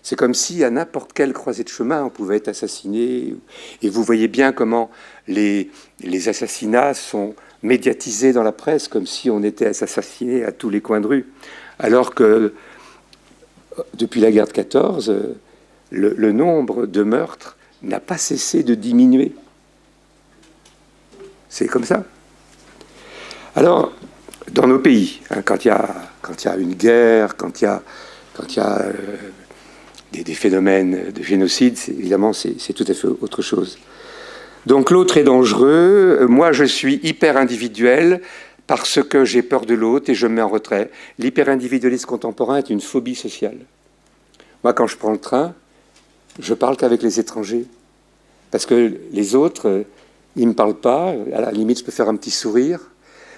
C: C'est comme si à n'importe quelle croisée de chemin, on pouvait être assassiné. Et vous voyez bien comment les assassinats sont médiatisés dans la presse, comme si on était assassiné à tous les coins de rue. Alors que, depuis la guerre de 14, le nombre de meurtres n'a pas cessé de diminuer. C'est comme ça. Alors, dans nos pays, hein, quand il y a une guerre, quand il y a des phénomènes de génocide, évidemment, c'est tout à fait autre chose. Donc l'autre est dangereux. Moi, je suis hyper individuel parce que j'ai peur de l'autre et je me mets en retrait. L'hyper-individualisme contemporain est une phobie sociale. Moi, quand je prends le train, je parle qu'avec les étrangers. Parce que les autres, ils ne me parlent pas. À la limite, je peux faire un petit sourire.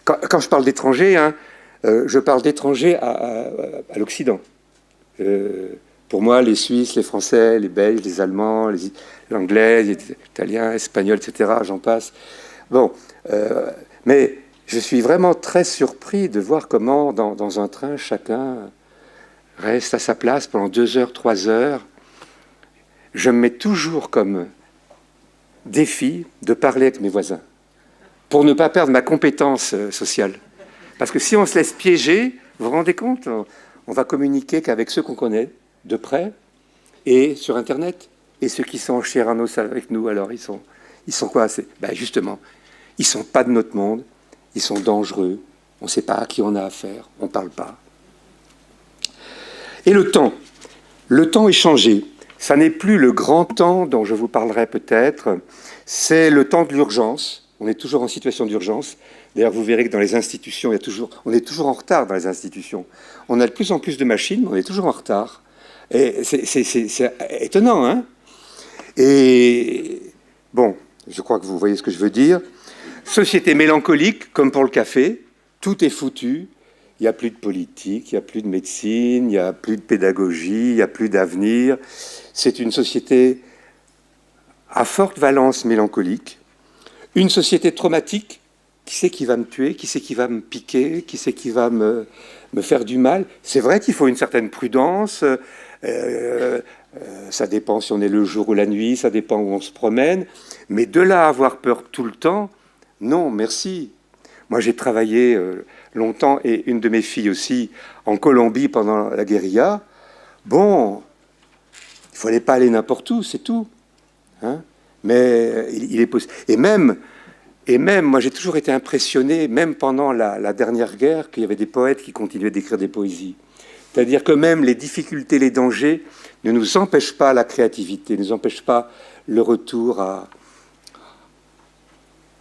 C: Quand je parle d'étrangers, hein, je parle d'étrangers à l'Occident. Pour moi, les Suisses, les Français, les Belges, les Allemands, les Anglais, les Italiens, les Espagnols, etc., j'en passe. Bon, mais je suis vraiment très surpris de voir comment, dans un train, chacun reste à sa place pendant 2 heures, 3 heures. Je me mets toujours comme défi de parler avec mes voisins, pour ne pas perdre ma compétence sociale. Parce que si on se laisse piéger, vous vous rendez compte, on va communiquer qu'avec ceux qu'on connaît, de près, et sur Internet. Et ceux qui sont en chair en os avec nous, alors ils sont quoi? Justement, ils ne sont pas de notre monde, ils sont dangereux, on ne sait pas à qui on a affaire, on ne parle pas. Et le temps est changé. Ça n'est plus le grand temps dont je vous parlerai peut-être, c'est le temps de l'urgence. On est toujours en situation d'urgence. D'ailleurs, vous verrez que dans les institutions, on est toujours en retard dans les institutions. On a de plus en plus de machines, mais on est toujours en retard. Et c'est étonnant, hein? Et bon, je crois que vous voyez ce que je veux dire. Société mélancolique, comme pour le café, tout est foutu. Il n'y a plus de politique, il n'y a plus de médecine, il n'y a plus de pédagogie, il n'y a plus d'avenir. C'est une société à forte valence mélancolique. Une société traumatique, qui c'est qui va me tuer, qui c'est qui va me piquer, qui c'est qui va me faire du mal. C'est vrai qu'il faut une certaine prudence, ça dépend si on est le jour ou la nuit, ça dépend où on se promène, mais de là à avoir peur tout le temps, non, merci. Moi j'ai travaillé longtemps, et une de mes filles aussi, en Colombie pendant la guérilla. Bon, il ne fallait pas aller n'importe où, c'est tout. Hein, mais il est possible. Et même, moi j'ai toujours été impressionné, même pendant la dernière guerre, qu'il y avait des poètes qui continuaient d'écrire des poésies. C'est-à-dire que même les difficultés, les dangers ne nous empêchent pas la créativité, ne nous empêchent pas le retour à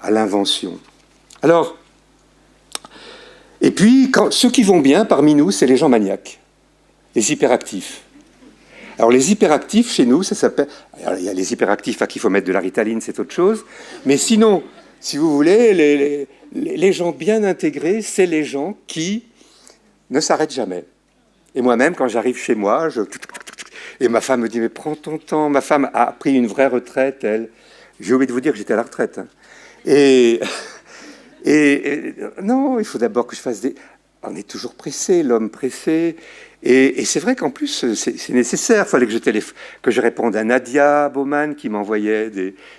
C: l'invention. Alors, et puis, ceux qui vont bien parmi nous, c'est les gens maniaques, les hyperactifs. Alors les hyperactifs, chez nous, ça s'appelle... Alors, il y a les hyperactifs à qui il faut mettre de la Ritaline, c'est autre chose. Mais sinon, si vous voulez, les gens bien intégrés, c'est les gens qui ne s'arrêtent jamais. Et moi-même, quand j'arrive chez moi, et ma femme me dit, mais prends ton temps. Ma femme a pris une vraie retraite, elle. J'ai oublié de vous dire que j'étais à la retraite. Hein. Et non, il faut d'abord que je fasse des... On est toujours pressé, l'homme pressé. Et c'est vrai qu'en plus, c'est nécessaire. Il fallait que je réponde à Nadia Baumann qui m'envoyait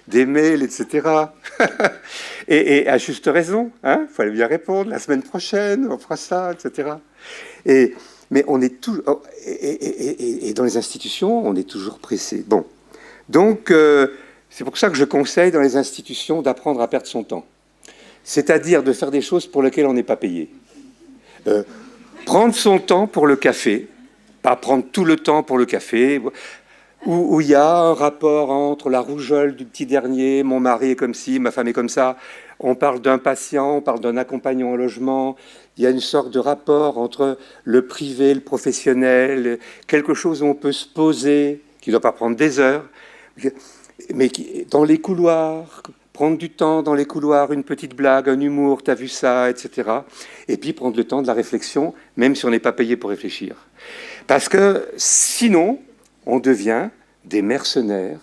C: des mails, etc. et à juste raison. Il fallait bien répondre. La semaine prochaine, on fera ça, etc. Mais on est tout... Et dans les institutions, on est toujours pressé. Bon. Donc, c'est pour ça que je conseille dans les institutions d'apprendre à perdre son temps. C'est-à-dire de faire des choses pour lesquelles on n'est pas payé. Prendre son temps pour le café, pas prendre tout le temps pour le café, où il y a un rapport entre la rougeole du petit dernier, mon mari est comme ci, ma femme est comme ça, on parle d'un patient, on parle d'un accompagnant au logement, il y a une sorte de rapport entre le privé, le professionnel, quelque chose où on peut se poser, qui ne doit pas prendre des heures, mais dans les couloirs... Prendre du temps dans les couloirs, une petite blague, un humour, t'as vu ça, etc. Et puis prendre le temps de la réflexion, même si on n'est pas payé pour réfléchir. Parce que sinon, on devient des mercenaires,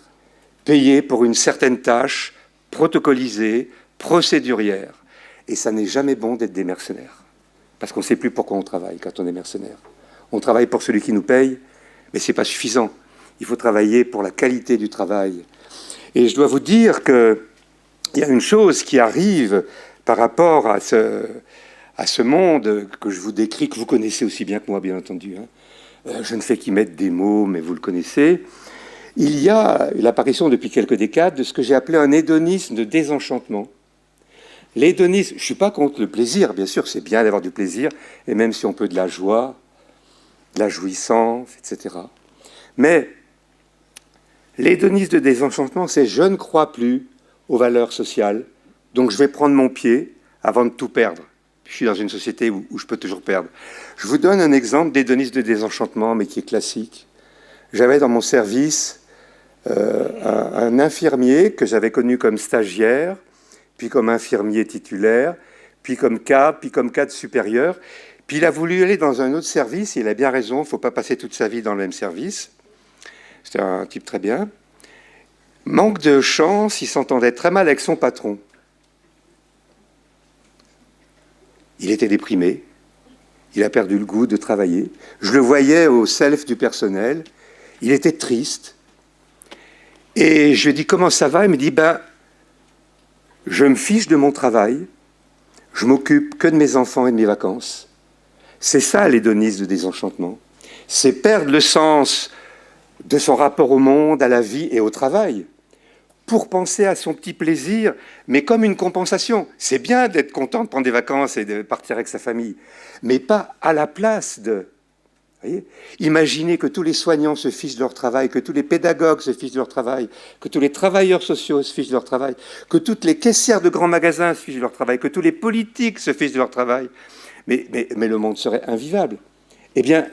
C: payés pour une certaine tâche, protocolisée, procédurière. Et ça n'est jamais bon d'être des mercenaires. Parce qu'on ne sait plus pourquoi on travaille quand on est mercenaire. On travaille pour celui qui nous paye, mais ce n'est pas suffisant. Il faut travailler pour la qualité du travail. Et je dois vous dire que il y a une chose qui arrive par rapport à ce monde que je vous décris, que vous connaissez aussi bien que moi, bien entendu. Hein. Je ne fais qu'y mettre des mots, mais vous le connaissez. Il y a l'apparition depuis quelques décades de ce que j'ai appelé un hédonisme de désenchantement. L'hédonisme, je ne suis pas contre le plaisir, bien sûr, c'est bien d'avoir du plaisir, et même si on peut de la joie, de la jouissance, etc. Mais l'hédonisme de désenchantement, c'est « je ne crois plus » aux valeurs sociales, donc je vais prendre mon pied avant de tout perdre. Je suis dans une société où je peux toujours perdre. Je vous donne un exemple d'hédonisme de désenchantement, mais qui est classique. J'avais dans mon service un infirmier que j'avais connu comme stagiaire, puis comme infirmier titulaire, puis comme cadre supérieur. Puis il a voulu aller dans un autre service, et il a bien raison, il ne faut pas passer toute sa vie dans le même service. C'était un type très bien. Manque de chance, il s'entendait très mal avec son patron. Il était déprimé, il a perdu le goût de travailler. Je le voyais au self du personnel, il était triste. Et je lui ai dit, comment ça va? Il me dit, je me fiche de mon travail, je m'occupe que de mes enfants et de mes vacances. C'est ça l'hédonisme de désenchantement. C'est perdre le sens de son rapport au monde, à la vie et au travail, pour penser à son petit plaisir, mais comme une compensation. C'est bien d'être content de prendre des vacances et de partir avec sa famille, mais pas à la place de... Voyez, imaginez que tous les soignants se fichent de leur travail, que tous les pédagogues se fichent de leur travail, que tous les travailleurs sociaux se fichent de leur travail, que toutes les caissières de grands magasins se fichent de leur travail, que tous les politiques se fichent de leur travail. Mais le monde serait invivable. Eh bien,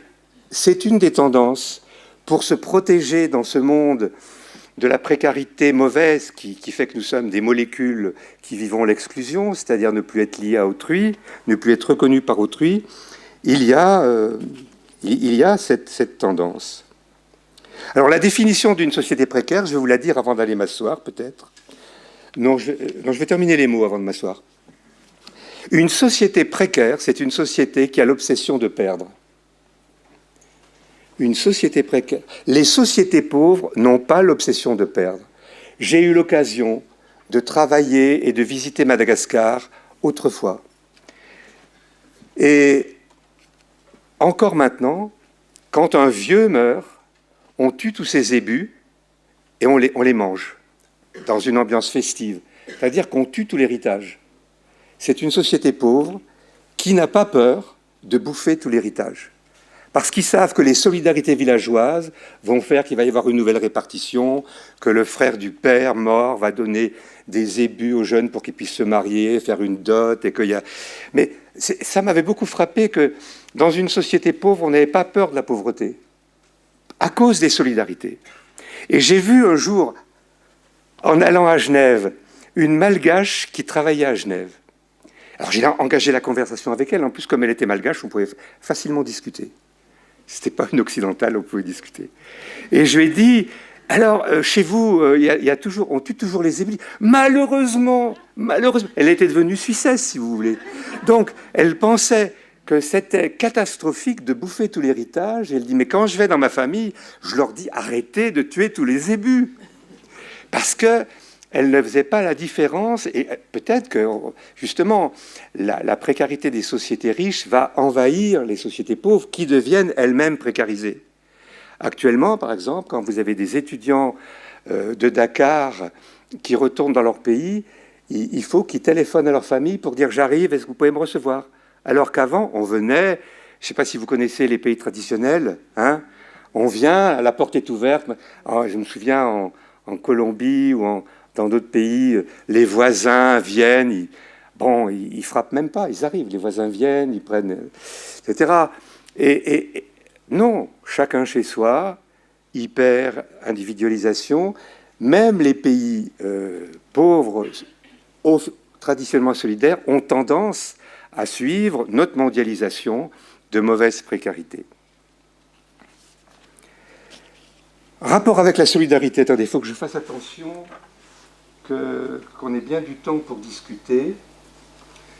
C: c'est une des tendances pour se protéger dans ce monde de la précarité mauvaise qui fait que nous sommes des molécules qui vivons l'exclusion, c'est-à-dire ne plus être liés à autrui, ne plus être reconnus par autrui. Il y a cette tendance. Alors la définition d'une société précaire, je vais vous la dire avant d'aller m'asseoir, peut-être. Non, je vais terminer les mots avant de m'asseoir. Une société précaire, c'est une société qui a l'obsession de perdre. Une société précaire. Les sociétés pauvres n'ont pas l'obsession de perdre. J'ai eu l'occasion de travailler et de visiter Madagascar autrefois. Et encore maintenant, quand un vieux meurt, on tue tous ses ébus et on les mange dans une ambiance festive. C'est-à-dire qu'on tue tout l'héritage. C'est une société pauvre qui n'a pas peur de bouffer tout l'héritage. Parce qu'ils savent que les solidarités villageoises vont faire qu'il va y avoir une nouvelle répartition, que le frère du père mort va donner des ébus aux jeunes pour qu'ils puissent se marier, faire une dot, et qu'il y a... Mais ça m'avait beaucoup frappé que dans une société pauvre, on n'avait pas peur de la pauvreté, à cause des solidarités. Et j'ai vu un jour, en allant à Genève, une malgache qui travaillait à Genève. Alors j'ai engagé la conversation avec elle. En plus, comme elle était malgache, on pouvait facilement discuter. C'était pas une occidentale, on pouvait discuter. Et je lui ai dit, alors, chez vous, on tue toujours les éblis. Malheureusement, elle était devenue Suissesse, si vous voulez. Donc, elle pensait que c'était catastrophique de bouffer tout l'héritage. Et elle dit, mais quand je vais dans ma famille, je leur dis, arrêtez de tuer tous les ébus. Parce que elle ne faisait pas la différence, et peut-être que, justement, la précarité des sociétés riches va envahir les sociétés pauvres qui deviennent elles-mêmes précarisées. Actuellement, par exemple, quand vous avez des étudiants de Dakar qui retournent dans leur pays, il faut qu'ils téléphonent à leur famille pour dire « j'arrive, est-ce que vous pouvez me recevoir ?» Alors qu'avant, on venait, je ne sais pas si vous connaissez les pays traditionnels, hein, on vient, la porte est ouverte. Alors, je me souviens en Colombie ou dans d'autres pays, les voisins viennent, ils frappent même pas, ils arrivent, les voisins viennent, ils prennent, etc. Et non, chacun chez soi, hyper individualisation. Même les pays pauvres, traditionnellement solidaires, ont tendance à suivre notre mondialisation de mauvaise précarité. Rapport avec la solidarité. Attendez, il faut que je fasse attention qu'on ait bien du temps pour discuter.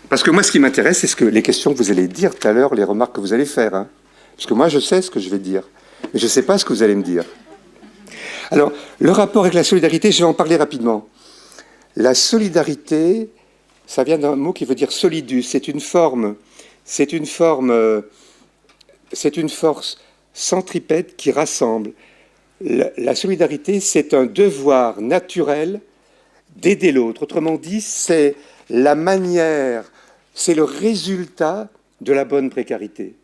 C: Parce que moi, ce qui m'intéresse, c'est les questions que vous allez dire tout à l'heure, les remarques que vous allez faire. Hein. Parce que moi, je sais ce que je vais dire. Mais je ne sais pas ce que vous allez me dire. Alors, le rapport avec la solidarité, je vais en parler rapidement. La solidarité, ça vient d'un mot qui veut dire solidus. C'est une force centripète qui rassemble. La solidarité, c'est un devoir naturel d'aider l'autre. Autrement dit, c'est la manière, c'est le résultat de la bonne précarité.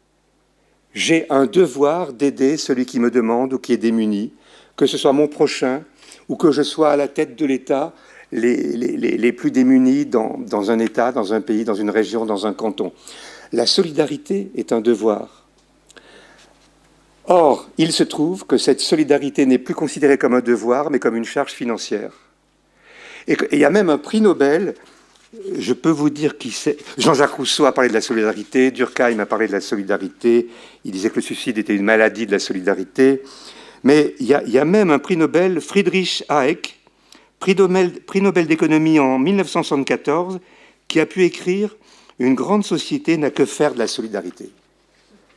C: J'ai un devoir d'aider celui qui me demande ou qui est démuni, que ce soit mon prochain ou que je sois à la tête de l'État, les plus démunis dans un État, dans un pays, dans une région, dans un canton. La solidarité est un devoir. Or, il se trouve que cette solidarité n'est plus considérée comme un devoir, mais comme une charge financière. Et il y a même un prix Nobel, je peux vous dire qui c'est. Jean-Jacques Rousseau a parlé de la solidarité, Durkheim a parlé de la solidarité, il disait que le suicide était une maladie de la solidarité. Mais il y a même un prix Nobel, Friedrich Hayek, prix Nobel d'économie en 1974, qui a pu écrire « Une grande société n'a que faire de la solidarité ».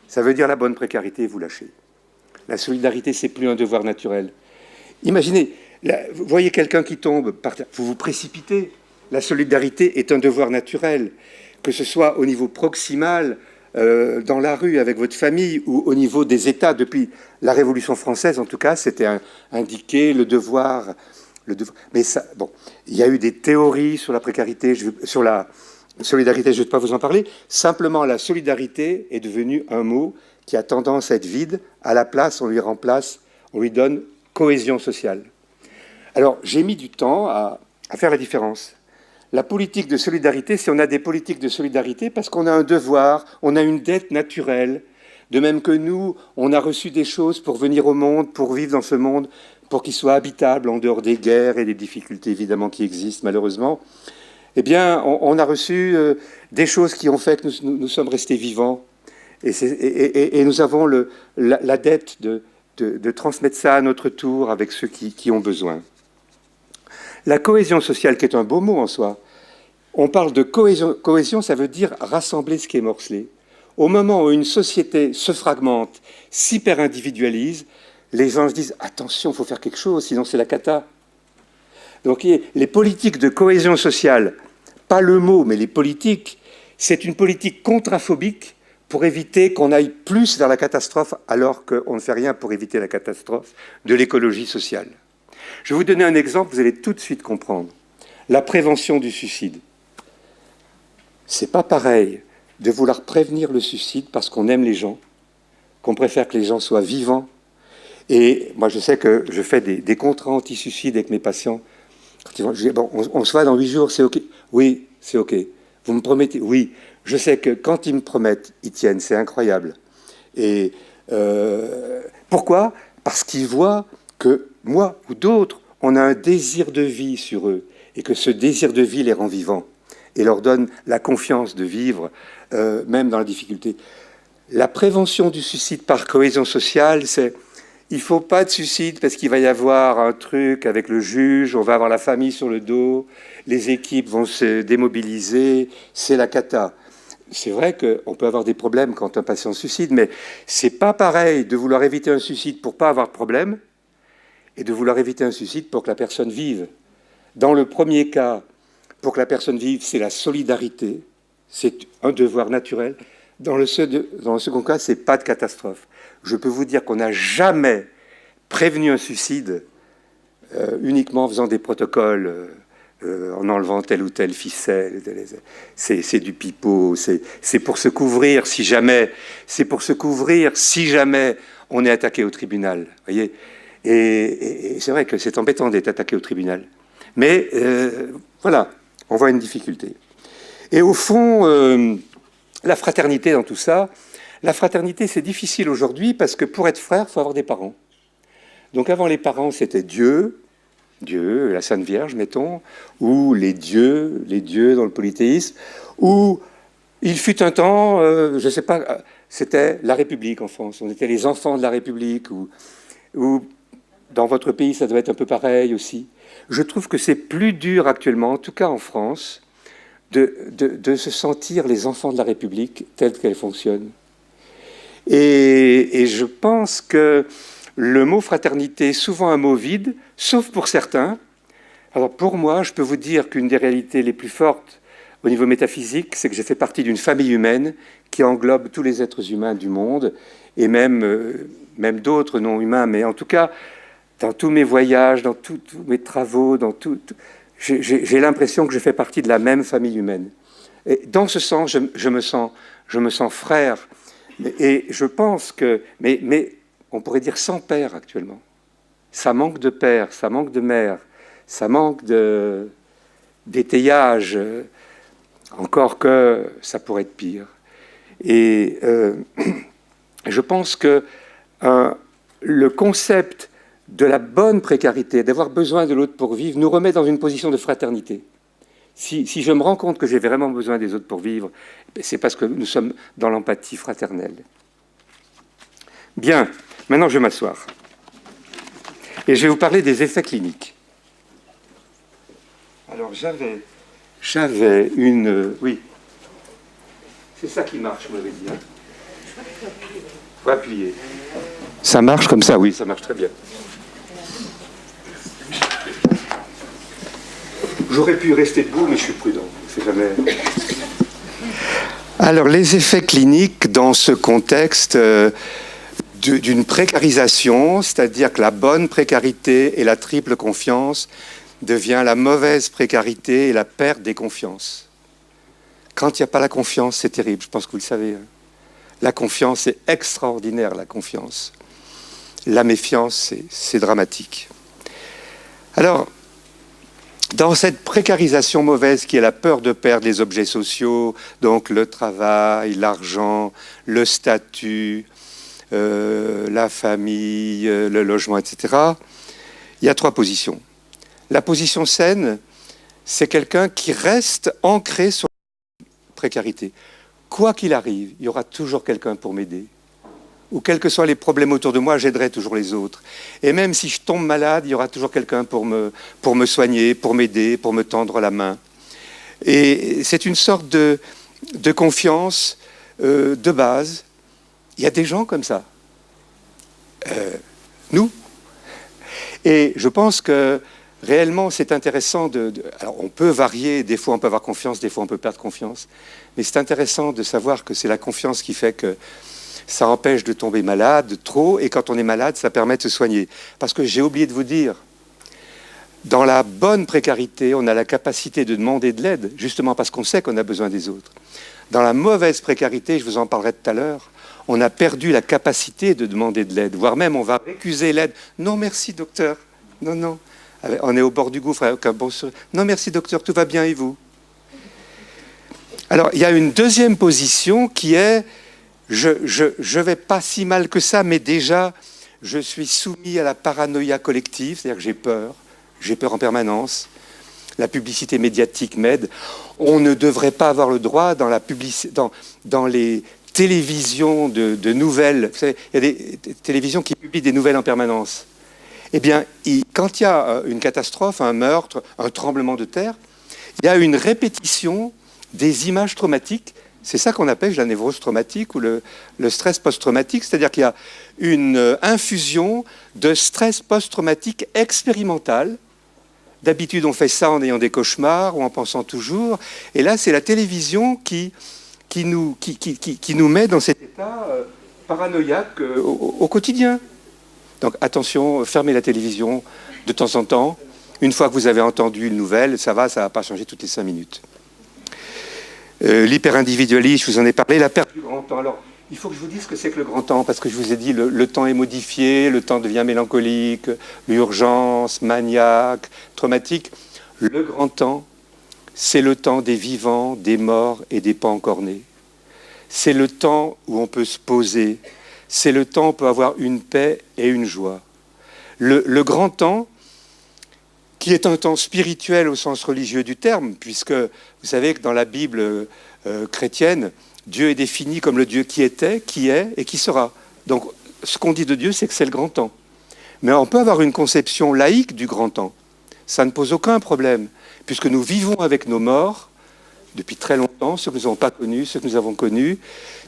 C: Ça veut dire la bonne précarité, vous lâchez. La solidarité, c'est plus un devoir naturel. Imaginez, vous voyez quelqu'un qui tombe par terre, vous vous précipitez. La solidarité est un devoir naturel, que ce soit au niveau proximal, dans la rue avec votre famille, ou au niveau des États. Depuis la Révolution française, en tout cas, c'était indiqué le devoir. Mais ça, bon, il y a eu des théories sur la précarité, sur la solidarité, je ne vais pas vous en parler. Simplement, la solidarité est devenue un mot qui a tendance à être vide. À la place, on lui donne cohésion sociale. Alors, j'ai mis du temps à faire la différence. La politique de solidarité, c'est on a des politiques de solidarité parce qu'on a un devoir, on a une dette naturelle. De même que nous, on a reçu des choses pour venir au monde, pour vivre dans ce monde, pour qu'il soit habitable en dehors des guerres et des difficultés évidemment qui existent malheureusement. Eh bien, on a reçu des choses qui ont fait que nous sommes restés vivants. Et nous avons la dette de transmettre ça à notre tour avec ceux qui ont besoin. La cohésion sociale, qui est un beau mot en soi, on parle de cohésion. Cohésion, ça veut dire rassembler ce qui est morcelé. Au moment où une société se fragmente, s'hyper-individualise, les gens se disent « Attention, il faut faire quelque chose, sinon c'est la cata ». Donc les politiques de cohésion sociale, pas le mot, mais les politiques, c'est une politique contraphobique pour éviter qu'on aille plus vers la catastrophe alors qu'on ne fait rien pour éviter la catastrophe de l'écologie sociale. Je vais vous donner un exemple, vous allez tout de suite comprendre. La prévention du suicide. C'est pas pareil de vouloir prévenir le suicide parce qu'on aime les gens, qu'on préfère que les gens soient vivants. Et moi, je sais que je fais des contrats anti-suicide avec mes patients. Quand ils vont, je dis, bon, on se voit dans 8 jours, c'est OK. Oui, c'est OK. Vous me promettez? Oui. Je sais que quand ils me promettent, ils tiennent. C'est incroyable. Et pourquoi? Parce qu'ils voient que moi ou d'autres, on a un désir de vie sur eux et que ce désir de vie les rend vivants et leur donne la confiance de vivre, même dans la difficulté. La prévention du suicide par cohésion sociale, c'est il ne faut pas de suicide parce qu'il va y avoir un truc avec le juge, on va avoir la famille sur le dos, les équipes vont se démobiliser, c'est la cata. C'est vrai qu'on peut avoir des problèmes quand un patient se suicide, mais c'est pas pareil de vouloir éviter un suicide pour pas avoir de problème et de vouloir éviter un suicide pour que la personne vive. Dans le premier cas, pour que la personne vive, c'est la solidarité, c'est un devoir naturel. Dans le second cas, c'est pas de catastrophe. Je peux vous dire qu'on n'a jamais prévenu un suicide uniquement en faisant des protocoles, en enlevant telle ou telle ficelle. C'est du pipeau. C'est pour se couvrir si jamais. C'est pour se couvrir si jamais on est attaqué au tribunal. Voyez. Et c'est vrai que c'est embêtant d'être attaqué au tribunal. Mais voilà, on voit une difficulté. Et au fond, la fraternité dans tout ça. La fraternité, c'est difficile aujourd'hui parce que pour être frère, il faut avoir des parents. Donc avant, les parents, c'était Dieu, la Sainte Vierge, mettons, ou les dieux dans le polythéisme, ou il fut un temps, je ne sais pas, c'était la République en France. On était les enfants de la République, ou dans votre pays, ça doit être un peu pareil aussi. Je trouve que c'est plus dur actuellement, en tout cas en France, de se sentir les enfants de la République telle qu'elle fonctionne. Et je pense que le mot fraternité est souvent un mot vide, sauf pour certains. Alors pour moi, je peux vous dire qu'une des réalités les plus fortes au niveau métaphysique, c'est que j'ai fait partie d'une famille humaine qui englobe tous les êtres humains du monde, et même d'autres non humains. Mais en tout cas, dans tous mes voyages, dans tous mes travaux, j'ai l'impression que je fais partie de la même famille humaine. Et dans ce sens, je me sens frère. Et je pense que, mais on pourrait dire sans père actuellement. Ça manque de père, ça manque de mère, ça manque d'étayage, encore que ça pourrait être pire. Et je pense que le concept de la bonne précarité, d'avoir besoin de l'autre pour vivre, nous remet dans une position de fraternité. Si je me rends compte que j'ai vraiment besoin des autres pour vivre, c'est parce que nous sommes dans l'empathie fraternelle. Bien, maintenant je vais m'asseoir. Et je vais vous parler des effets cliniques. Alors j'avais une... Oui, c'est ça qui marche, vous m'avez dit. Hein. Faut appuyer. Ça marche comme ça, oui, ça marche très bien. J'aurais pu rester debout, mais je suis prudent. C'est jamais... Alors, les effets cliniques dans ce contexte d'une précarisation, c'est-à-dire que la bonne précarité et la triple confiance devient la mauvaise précarité et la perte des confiances. Quand il n'y a pas la confiance, c'est terrible, je pense que vous le savez. La confiance est extraordinaire, la confiance. La méfiance, c'est dramatique. Alors, dans cette précarisation mauvaise qui est la peur de perdre les objets sociaux, donc le travail, l'argent, le statut, la famille, le logement, etc., il y a 3 positions. La position saine, c'est quelqu'un qui reste ancré sur la précarité. Quoi qu'il arrive, il y aura toujours quelqu'un pour m'aider. Ou quels que soient les problèmes autour de moi, j'aiderai toujours les autres. Et même si je tombe malade, il y aura toujours quelqu'un pour me soigner, pour m'aider, pour me tendre la main. Et c'est une sorte de confiance de base. Il y a des gens comme ça. Nous. Et je pense que réellement, c'est intéressant alors, on peut varier, des fois on peut avoir confiance, des fois on peut perdre confiance. Mais c'est intéressant de savoir que c'est la confiance qui fait que ça empêche de tomber malade trop, et quand on est malade, ça permet de se soigner. Parce que j'ai oublié de vous dire, dans la bonne précarité, on a la capacité de demander de l'aide, justement parce qu'on sait qu'on a besoin des autres. Dans la mauvaise précarité, je vous en parlerai tout à l'heure, on a perdu la capacité de demander de l'aide, voire même on va récuser l'aide. Non, merci, docteur. Non, non. On est au bord du gouffre avec un bon sourire. Non, merci, docteur, tout va bien, et vous? Alors, il y a une deuxième position qui est je vais pas si mal que ça, mais déjà, je suis soumis à la paranoïa collective, c'est-à-dire que j'ai peur en permanence. La publicité médiatique m'aide. On ne devrait pas avoir le droit dans les télévisions de nouvelles. Vous savez, il y a des télévisions qui publient des nouvelles en permanence. Eh bien, quand il y a une catastrophe, un meurtre, un tremblement de terre, il y a une répétition des images traumatiques. C'est ça qu'on appelle la névrose traumatique ou le stress post-traumatique, c'est-à-dire qu'il y a une infusion de stress post-traumatique expérimental. D'habitude, on fait ça en ayant des cauchemars ou en pensant toujours. Et là, c'est la télévision qui nous met dans cet état paranoïaque au quotidien. Donc attention, fermez la télévision de temps en temps. Une fois que vous avez entendu une nouvelle, ça va pas changer toutes les 5 minutes. L'hyper-individualisme, je vous en ai parlé, la perte du grand temps. Alors, il faut que je vous dise ce que c'est que le grand temps, parce que je vous ai dit, le temps est modifié, le temps devient mélancolique, l'urgence, maniaque, traumatique. Le grand temps, c'est le temps des vivants, des morts et des pas encore nés. C'est le temps où on peut se poser. C'est le temps où on peut avoir une paix et une joie. Le grand temps, qui est un temps spirituel au sens religieux du terme, puisque vous savez que dans la Bible chrétienne, Dieu est défini comme le Dieu qui était, qui est et qui sera. Donc, ce qu'on dit de Dieu, c'est que c'est le grand temps. Mais on peut avoir une conception laïque du grand temps. Ça ne pose aucun problème, puisque nous vivons avec nos morts depuis très longtemps, ceux que nous n'avons pas connus, ceux que nous avons connus.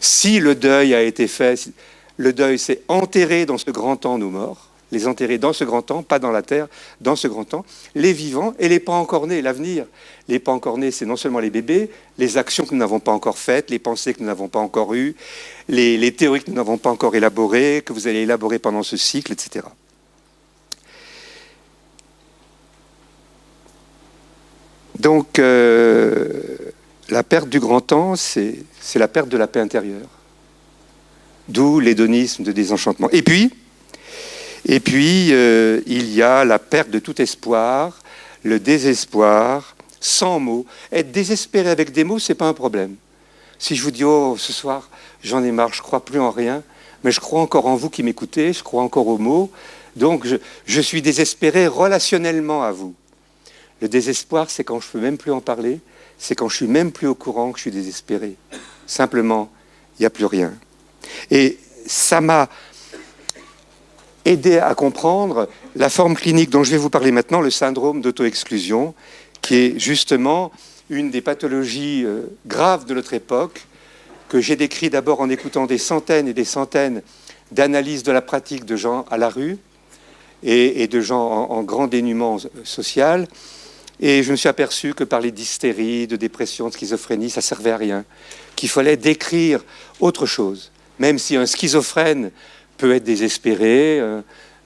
C: Si le deuil a été fait, le deuil, c'est enterrer dans ce grand temps nos morts, les enterrer dans ce grand temps, pas dans la terre, dans ce grand temps, les vivants et les pas encore nés, l'avenir. Les pas encore nés, c'est non seulement les bébés, les actions que nous n'avons pas encore faites, les pensées que nous n'avons pas encore eues, les théories que nous n'avons pas encore élaborées, que vous allez élaborer pendant ce cycle, etc. Donc, la perte du grand temps, c'est la perte de la paix intérieure. D'où l'hédonisme de désenchantement. Et puis, il y a la perte de tout espoir, le désespoir, sans mots. Être désespéré avec des mots, c'est pas un problème. Si je vous dis, oh, ce soir, j'en ai marre, je crois plus en rien, mais je crois encore en vous qui m'écoutez, je crois encore aux mots, donc je suis désespéré relationnellement à vous. Le désespoir, c'est quand je peux même plus en parler, c'est quand je suis même plus au courant que je suis désespéré. Simplement, il n'y a plus rien. Et ça m'a aidé à comprendre la forme clinique dont je vais vous parler maintenant, le syndrome d'auto-exclusion, qui est justement une des pathologies graves de notre époque, que j'ai décrit d'abord en écoutant des centaines et des centaines d'analyses de la pratique de gens à la rue et de gens en grand dénuement social. Et je me suis aperçu que parler d'hystérie, de dépression, de schizophrénie, ça ne servait à rien, qu'il fallait décrire autre chose. Même si un schizophrène peut être désespéré,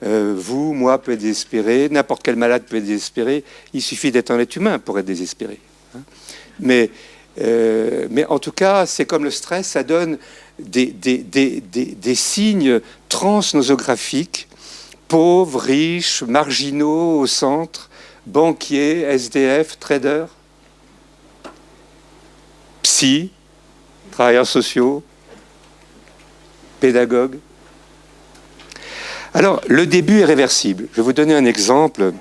C: vous, moi, peut être désespéré, n'importe quel malade peut être désespéré, il suffit d'être un être humain pour être désespéré. Mais Mais en tout cas, c'est comme le stress, ça donne des signes transnosographiques, pauvres, riches, marginaux au centre, banquiers, SDF, traders, psy, travailleurs sociaux, pédagogues. Alors, le début est réversible. Je vais vous donner un exemple.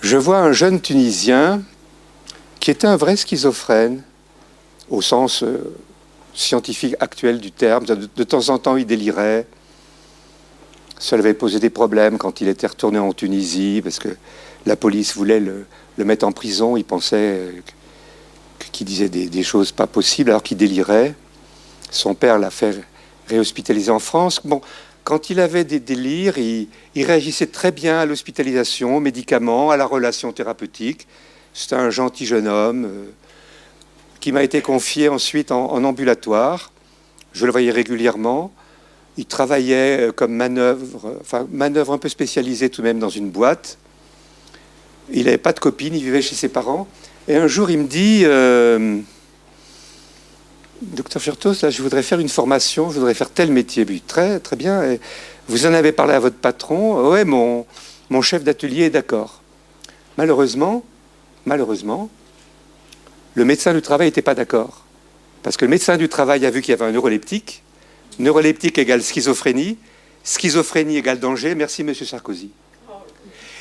C: Je vois un jeune Tunisien qui était un vrai schizophrène, au sens scientifique actuel du terme. De temps en temps, il délirait. Ça lui avait posé des problèmes quand il était retourné en Tunisie, parce que la police voulait le mettre en prison. Il pensait qu'il disait des choses pas possibles, alors qu'il délirait. Son père l'a fait réhospitaliser en France. Bon, quand il avait des délires, il réagissait très bien à l'hospitalisation, aux médicaments, à la relation thérapeutique. C'était un gentil jeune homme qui m'a été confié ensuite en ambulatoire. Je le voyais régulièrement. Il travaillait comme manœuvre un peu spécialisée tout de même dans une boîte. Il n'avait pas de copine, il vivait chez ses parents. Et un jour, il me dit, Docteur Furtos, là, je voudrais faire une formation, je voudrais faire tel métier. Puis, très, très bien. Et vous en avez parlé à votre patron? Ouais, mon chef d'atelier est d'accord. Malheureusement, le médecin du travail n'était pas d'accord. Parce que le médecin du travail a vu qu'il y avait un neuroleptique. Neuroleptique égale schizophrénie. Schizophrénie égale danger. Merci, Monsieur Sarkozy.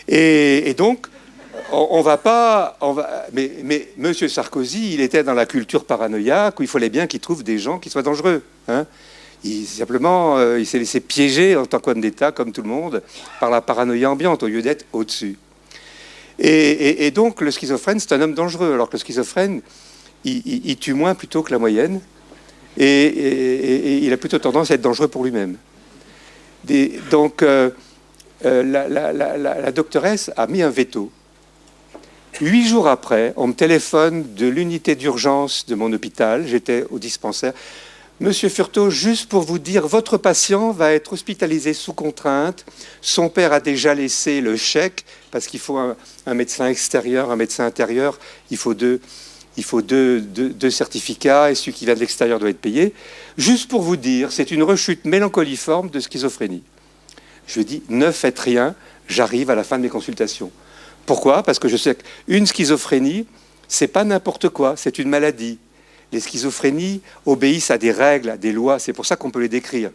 C: Et donc, mais Monsieur Sarkozy, il était dans la culture paranoïaque où il fallait bien qu'il trouve des gens qui soient dangereux. Hein. Il s'est laissé piéger en tant qu'homme d'État, comme tout le monde, par la paranoïa ambiante, au lieu d'être au-dessus. Et donc, le schizophrène, c'est un homme dangereux, alors que le schizophrène, il tue moins plutôt que la moyenne, et il a plutôt tendance à être dangereux pour lui-même. Donc, la doctoresse a mis un veto. 8 jours après, on me téléphone de l'unité d'urgence de mon hôpital, j'étais au dispensaire. Monsieur Furtos, juste pour vous dire, votre patient va être hospitalisé sous contrainte. Son père a déjà laissé le chèque, parce qu'il faut un médecin extérieur, un médecin intérieur. Il faut deux certificats, et celui qui vient de l'extérieur doit être payé. Juste pour vous dire, c'est une rechute mélancoliforme de schizophrénie. Je lui dis, ne faites rien, j'arrive à la fin de mes consultations. Pourquoi? Parce que je sais qu'une schizophrénie, c'est pas n'importe quoi, c'est une maladie. Les schizophrénies obéissent à des règles, à des lois, c'est pour ça qu'on peut les décrire.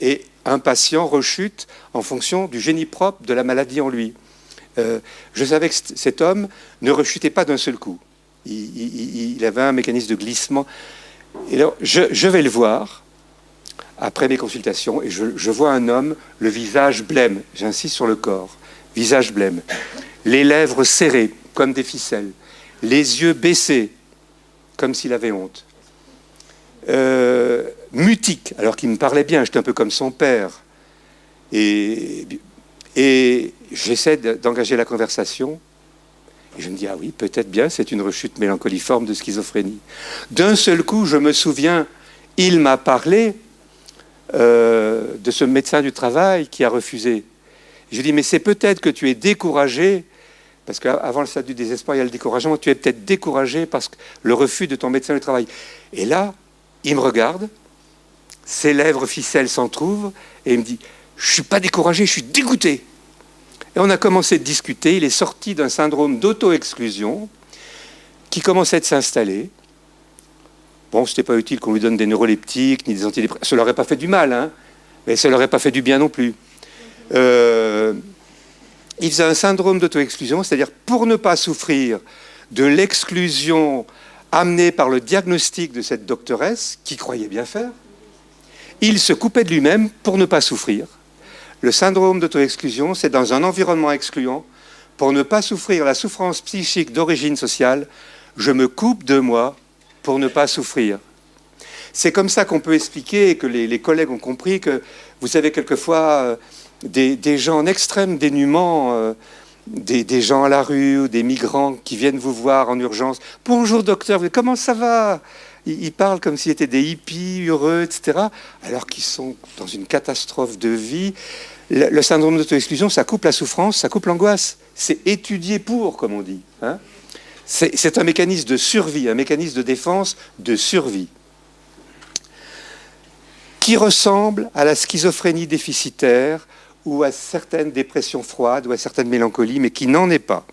C: Et un patient rechute en fonction du génie propre de la maladie en lui. Je savais que cet homme ne rechutait pas d'un seul coup. Il avait un mécanisme de glissement. Et alors, je vais le voir après mes consultations et je vois un homme, le visage blême, j'insiste sur le corps, visage blême, les lèvres serrées comme des ficelles, les yeux baissés comme s'il avait honte, mutique alors qu'il me parlait bien, j'étais un peu comme son père, et j'essaie d'engager la conversation. Et je me dis, ah oui, peut-être bien, c'est une rechute mélancoliforme de schizophrénie. D'un seul coup, je me souviens, il m'a parlé de ce médecin du travail qui a refusé. Je lui dis, mais c'est peut-être que tu es découragé, parce qu'avant le stade du désespoir, il y a le découragement, tu es peut-être découragé parce que le refus de ton médecin du travail. Et là, il me regarde, ses lèvres ficelles s'entr'ouvrent, et il me dit, je ne suis pas découragé, je suis dégoûté. Et on a commencé de discuter. Il est sorti d'un syndrome d'auto-exclusion qui commençait à s'installer. Bon, ce n'était pas utile qu'on lui donne des neuroleptiques ni des antidépresseurs. Ça ne leur aurait pas fait du mal, hein, mais ça ne leur aurait pas fait du bien non plus. Il faisait un syndrome d'auto-exclusion, c'est-à-dire pour ne pas souffrir de l'exclusion amenée par le diagnostic de cette doctoresse, qui croyait bien faire, il se coupait de lui-même pour ne pas souffrir. Le syndrome d'auto-exclusion, c'est dans un environnement excluant, pour ne pas souffrir la souffrance psychique d'origine sociale, je me coupe de moi pour ne pas souffrir. C'est comme ça qu'on peut expliquer, et que les collègues ont compris, que vous avez quelquefois des gens en extrême dénuement, des gens à la rue, ou des migrants qui viennent vous voir en urgence. « Bonjour docteur, comment ça va ?» Ils parlent comme s'ils étaient des hippies, heureux, etc., alors qu'ils sont dans une catastrophe de vie. Le syndrome d'auto-exclusion, ça coupe la souffrance, ça coupe l'angoisse. C'est étudié pour, comme on dit. Hein. C'est un mécanisme de survie, un mécanisme de défense de survie, qui ressemble à la schizophrénie déficitaire ou à certaines dépressions froides ou à certaines mélancolies, mais qui n'en est pas.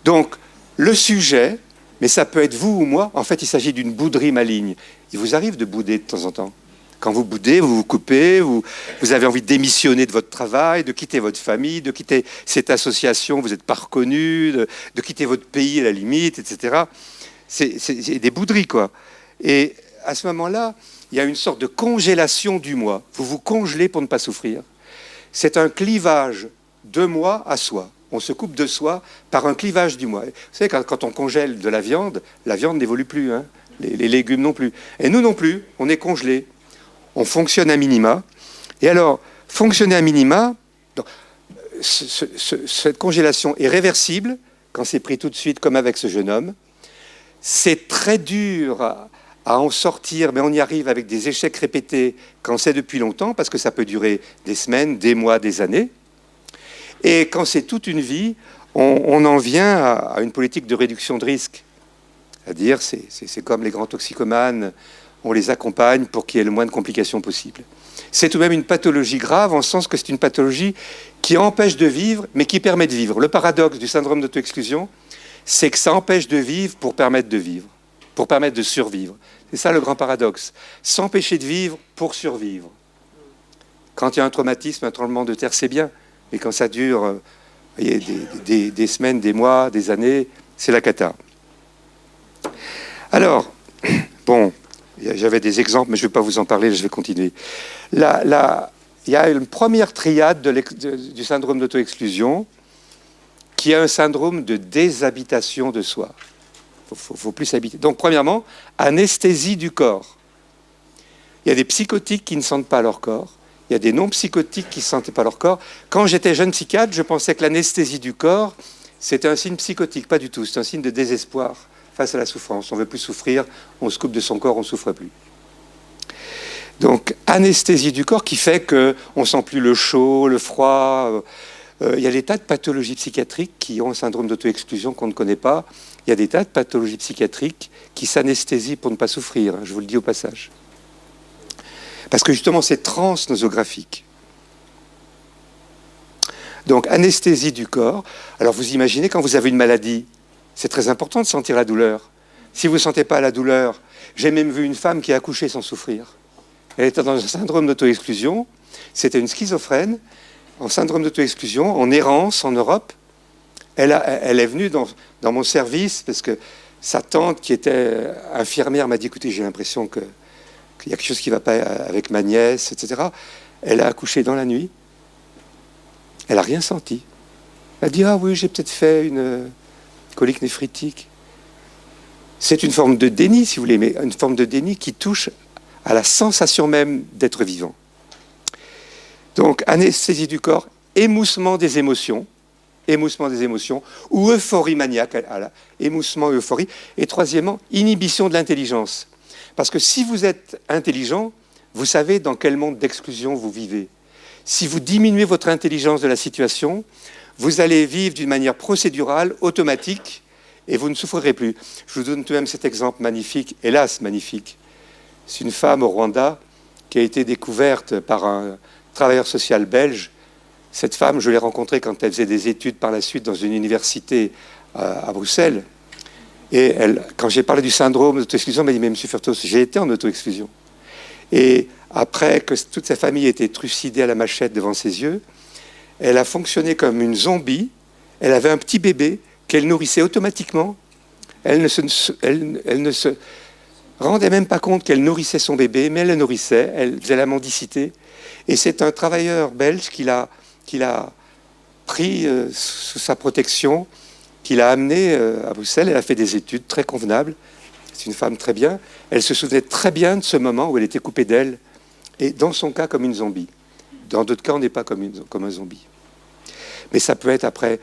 C: Donc, le sujet, mais ça peut être vous ou moi, en fait, il s'agit d'une bouderie maligne. Il vous arrive de bouder de temps en temps. Quand vous boudez, vous vous coupez, vous avez envie de démissionner de votre travail, de quitter votre famille, de quitter cette association, vous n'êtes pas reconnu, de quitter votre pays à la limite, etc. C'est des bouderies, quoi. Et à ce moment-là, il y a une sorte de congélation du moi. Vous vous congelez pour ne pas souffrir. C'est un clivage de moi à soi. On se coupe de soi par un clivage du moi. Vous savez, quand on congèle de la viande n'évolue plus, hein, les légumes non plus. Et nous non plus, on est congelés. On fonctionne à minima. Et alors, fonctionner à minima, donc, cette congélation est réversible quand c'est pris tout de suite, comme avec ce jeune homme. C'est très dur à en sortir, mais on y arrive avec des échecs répétés quand c'est depuis longtemps, parce que ça peut durer des semaines, des mois, des années. Et quand c'est toute une vie, on en vient à une politique de réduction de risque. C'est-à-dire, c'est comme les grands toxicomanes, on les accompagne pour qu'il y ait le moins de complications possible. C'est tout de même une pathologie grave, en ce sens que c'est une pathologie qui empêche de vivre, mais qui permet de vivre. Le paradoxe du syndrome d'auto-exclusion, c'est que ça empêche de vivre pour permettre de vivre, pour permettre de survivre. C'est ça le grand paradoxe. S'empêcher de vivre pour survivre. Quand il y a un traumatisme, un tremblement de terre, c'est bien. Mais quand ça dure des semaines, des mois, des années, c'est la cata. Alors, bon, j'avais des exemples, mais je ne vais pas vous en parler, je vais continuer. Il y a une première triade du syndrome d'auto-exclusion, qui est un syndrome de déshabitation de soi. Il ne faut plus s'habiter. Donc, premièrement, anesthésie du corps. Il y a des psychotiques qui ne sentent pas leur corps. Il y a des non-psychotiques qui ne sentaient pas leur corps. Quand j'étais jeune psychiatre, je pensais que l'anesthésie du corps, c'était un signe psychotique. Pas du tout. C'est un signe de désespoir face à la souffrance. On ne veut plus souffrir, on se coupe de son corps, on ne souffre plus. Donc, anesthésie du corps qui fait qu'on ne sent plus le chaud, le froid. Il y a des tas de pathologies psychiatriques qui ont un syndrome d'auto-exclusion qu'on ne connaît pas. Il y a des tas de pathologies psychiatriques qui s'anesthésient pour ne pas souffrir. Je vous le dis au passage. Parce que justement, c'est transnosographique. Donc, anesthésie du corps. Alors, vous imaginez, quand vous avez une maladie, c'est très important de sentir la douleur. Si vous ne sentez pas la douleur, j'ai même vu une femme qui a accouché sans souffrir. Elle était dans un syndrome d'auto-exclusion. C'était une schizophrène, en syndrome d'auto-exclusion, en errance en Europe. Elle est venue dans mon service parce que sa tante, qui était infirmière, m'a dit « Écoutez, j'ai l'impression qu'il y a quelque chose qui ne va pas avec ma nièce, etc. » Elle a accouché dans la nuit. Elle n'a rien senti. Elle a dit « Ah oui, j'ai peut-être fait une colique néphritique. » C'est une forme de déni, si vous voulez, mais une forme de déni qui touche à la sensation même d'être vivant. Donc, anesthésie du corps, émoussement des émotions, ou euphorie maniaque, émoussement, euphorie. Et troisièmement, inhibition de l'intelligence. Parce que si vous êtes intelligent, vous savez dans quel monde d'exclusion vous vivez. Si vous diminuez votre intelligence de la situation, vous allez vivre d'une manière procédurale, automatique, et vous ne souffrirez plus. Je vous donne tout de même cet exemple magnifique, hélas magnifique. C'est une femme au Rwanda qui a été découverte par un travailleur social belge. Cette femme, je l'ai rencontrée quand elle faisait des études par la suite dans une université à Bruxelles. Et quand j'ai parlé du syndrome d'auto-exclusion, elle m'a dit « Mais M. Furtos, j'ai été en auto-exclusion. » Et après que toute sa famille ait été trucidée à la machette devant ses yeux, elle a fonctionné comme une zombie. Elle avait un petit bébé qu'elle nourrissait automatiquement. Elle ne se rendait même pas compte qu'elle nourrissait son bébé, mais elle le nourrissait, elle faisait la mendicité. Et c'est un travailleur belge qui l'a pris sous sa protection, qui l'a amené à Bruxelles. Elle a fait des études très convenables. C'est une femme très bien. Elle se souvenait très bien de ce moment où elle était coupée d'elle. Et dans son cas, comme une zombie. Dans d'autres cas, on n'est pas comme un zombie. Mais ça peut être après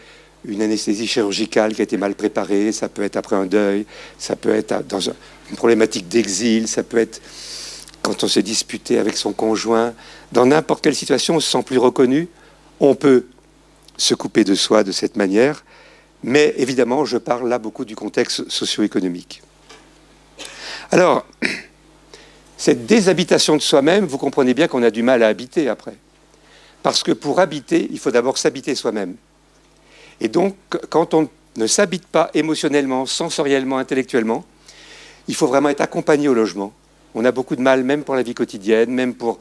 C: une anesthésie chirurgicale qui a été mal préparée, ça peut être après un deuil, ça peut être dans une problématique d'exil, ça peut être quand on s'est disputé avec son conjoint. Dans n'importe quelle situation, on ne se sent plus reconnu. On peut se couper de soi de cette manière. Mais évidemment, je parle là beaucoup du contexte socio-économique. Alors, cette déshabitation de soi-même, vous comprenez bien qu'on a du mal à habiter après. Parce que pour habiter, il faut d'abord s'habiter soi-même. Et donc, quand on ne s'habite pas émotionnellement, sensoriellement, intellectuellement, il faut vraiment être accompagné au logement. On a beaucoup de mal, même pour la vie quotidienne, même pour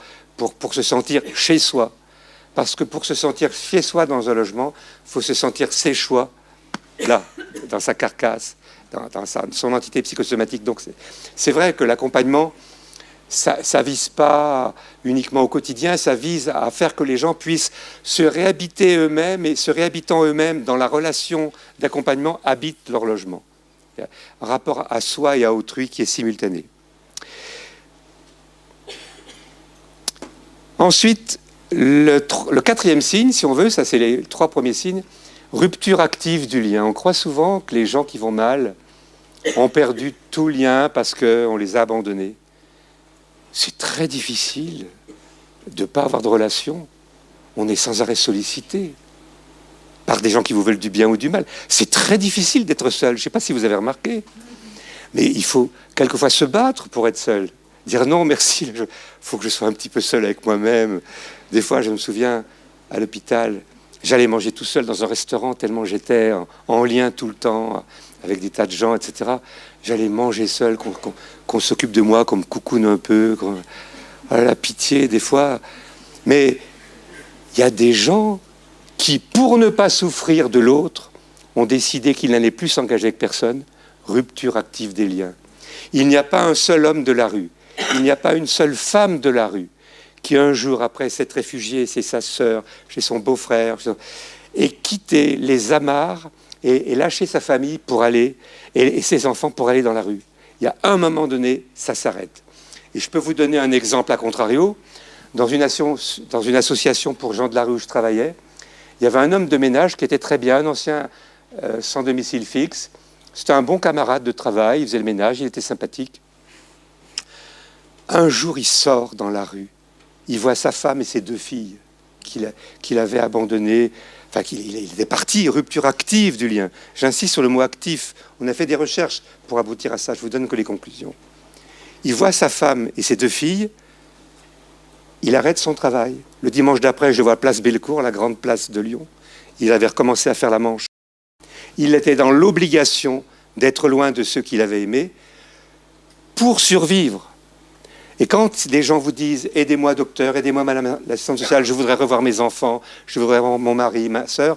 C: se sentir chez soi. Parce que pour se sentir chez soi dans un logement, il faut se sentir chez soi, là, dans sa carcasse, dans son entité psychosomatique. Donc c'est vrai que l'accompagnement, ça ne vise pas uniquement au quotidien, ça vise à faire que les gens puissent se réhabiter eux-mêmes et se réhabitant eux-mêmes dans la relation d'accompagnement, habitent leur logement. Il y a un rapport à soi et à autrui qui est simultané. Ensuite, le quatrième signe, si on veut, ça c'est les 3 premiers signes, rupture active du lien. On croit souvent que les gens qui vont mal ont perdu tout lien parce qu'on les a abandonnés. C'est très difficile de ne pas avoir de relation. On est sans arrêt sollicité par des gens qui vous veulent du bien ou du mal. C'est très difficile d'être seul. Je ne sais pas si vous avez remarqué. Mais il faut quelquefois se battre pour être seul. Dire non, merci, il faut que je sois un petit peu seul avec moi-même. Des fois, je me souviens, à l'hôpital, j'allais manger tout seul dans un restaurant tellement j'étais en lien tout le temps avec des tas de gens, etc. J'allais manger seul, qu'on s'occupe de moi, qu'on me coucoune un peu, la pitié des fois. Mais il y a des gens qui, pour ne pas souffrir de l'autre, ont décidé qu'ils n'allaient plus s'engager avec personne. Rupture active des liens. Il n'y a pas un seul homme de la rue, il n'y a pas une seule femme de la rue qui un jour, après s'être réfugiée chez sa sœur, chez son beau-frère, ait quitté les amarres et lâché sa famille pour aller, et ses enfants pour aller dans la rue. Il y a un moment donné, ça s'arrête. Et je peux vous donner un exemple à contrario. Dans une association pour gens de la rue où je travaillais, il y avait un homme de ménage qui était très bien, un ancien sans domicile fixe. C'était un bon camarade de travail, il faisait le ménage, il était sympathique. Un jour, il sort dans la rue. Il voit sa femme et ses 2 filles qu'il avait abandonnées. Enfin, il était parti, rupture active du lien. J'insiste sur le mot actif. On a fait des recherches pour aboutir à ça. Je vous donne que les conclusions. Il voit sa femme et ses 2 filles. Il arrête son travail. Le dimanche d'après, je le vois à Place Bellecour, la grande place de Lyon. Il avait recommencé à faire la manche. Il était dans l'obligation d'être loin de ceux qu'il avait aimés pour survivre. Et quand des gens vous disent « Aidez-moi, docteur, aidez-moi, madame l'assistante sociale, je voudrais revoir mes enfants, je voudrais revoir mon mari, ma sœur »,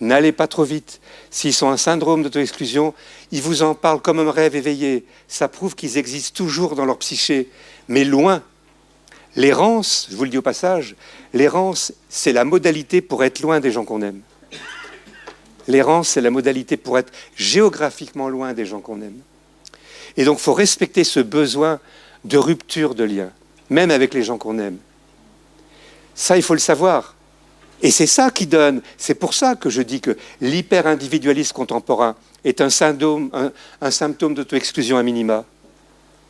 C: n'allez pas trop vite. S'ils ont un syndrome d'auto-exclusion, ils vous en parlent comme un rêve éveillé. Ça prouve qu'ils existent toujours dans leur psyché, mais loin. L'errance, je vous le dis au passage, l'errance, c'est la modalité pour être loin des gens qu'on aime. L'errance, c'est la modalité pour être géographiquement loin des gens qu'on aime. Et donc, il faut respecter ce besoin de rupture de lien, même avec les gens qu'on aime. Ça, il faut le savoir. Et c'est ça qui donne. C'est pour ça que je dis que l'hyper-individualisme contemporain est un symptôme d'auto-exclusion à minima,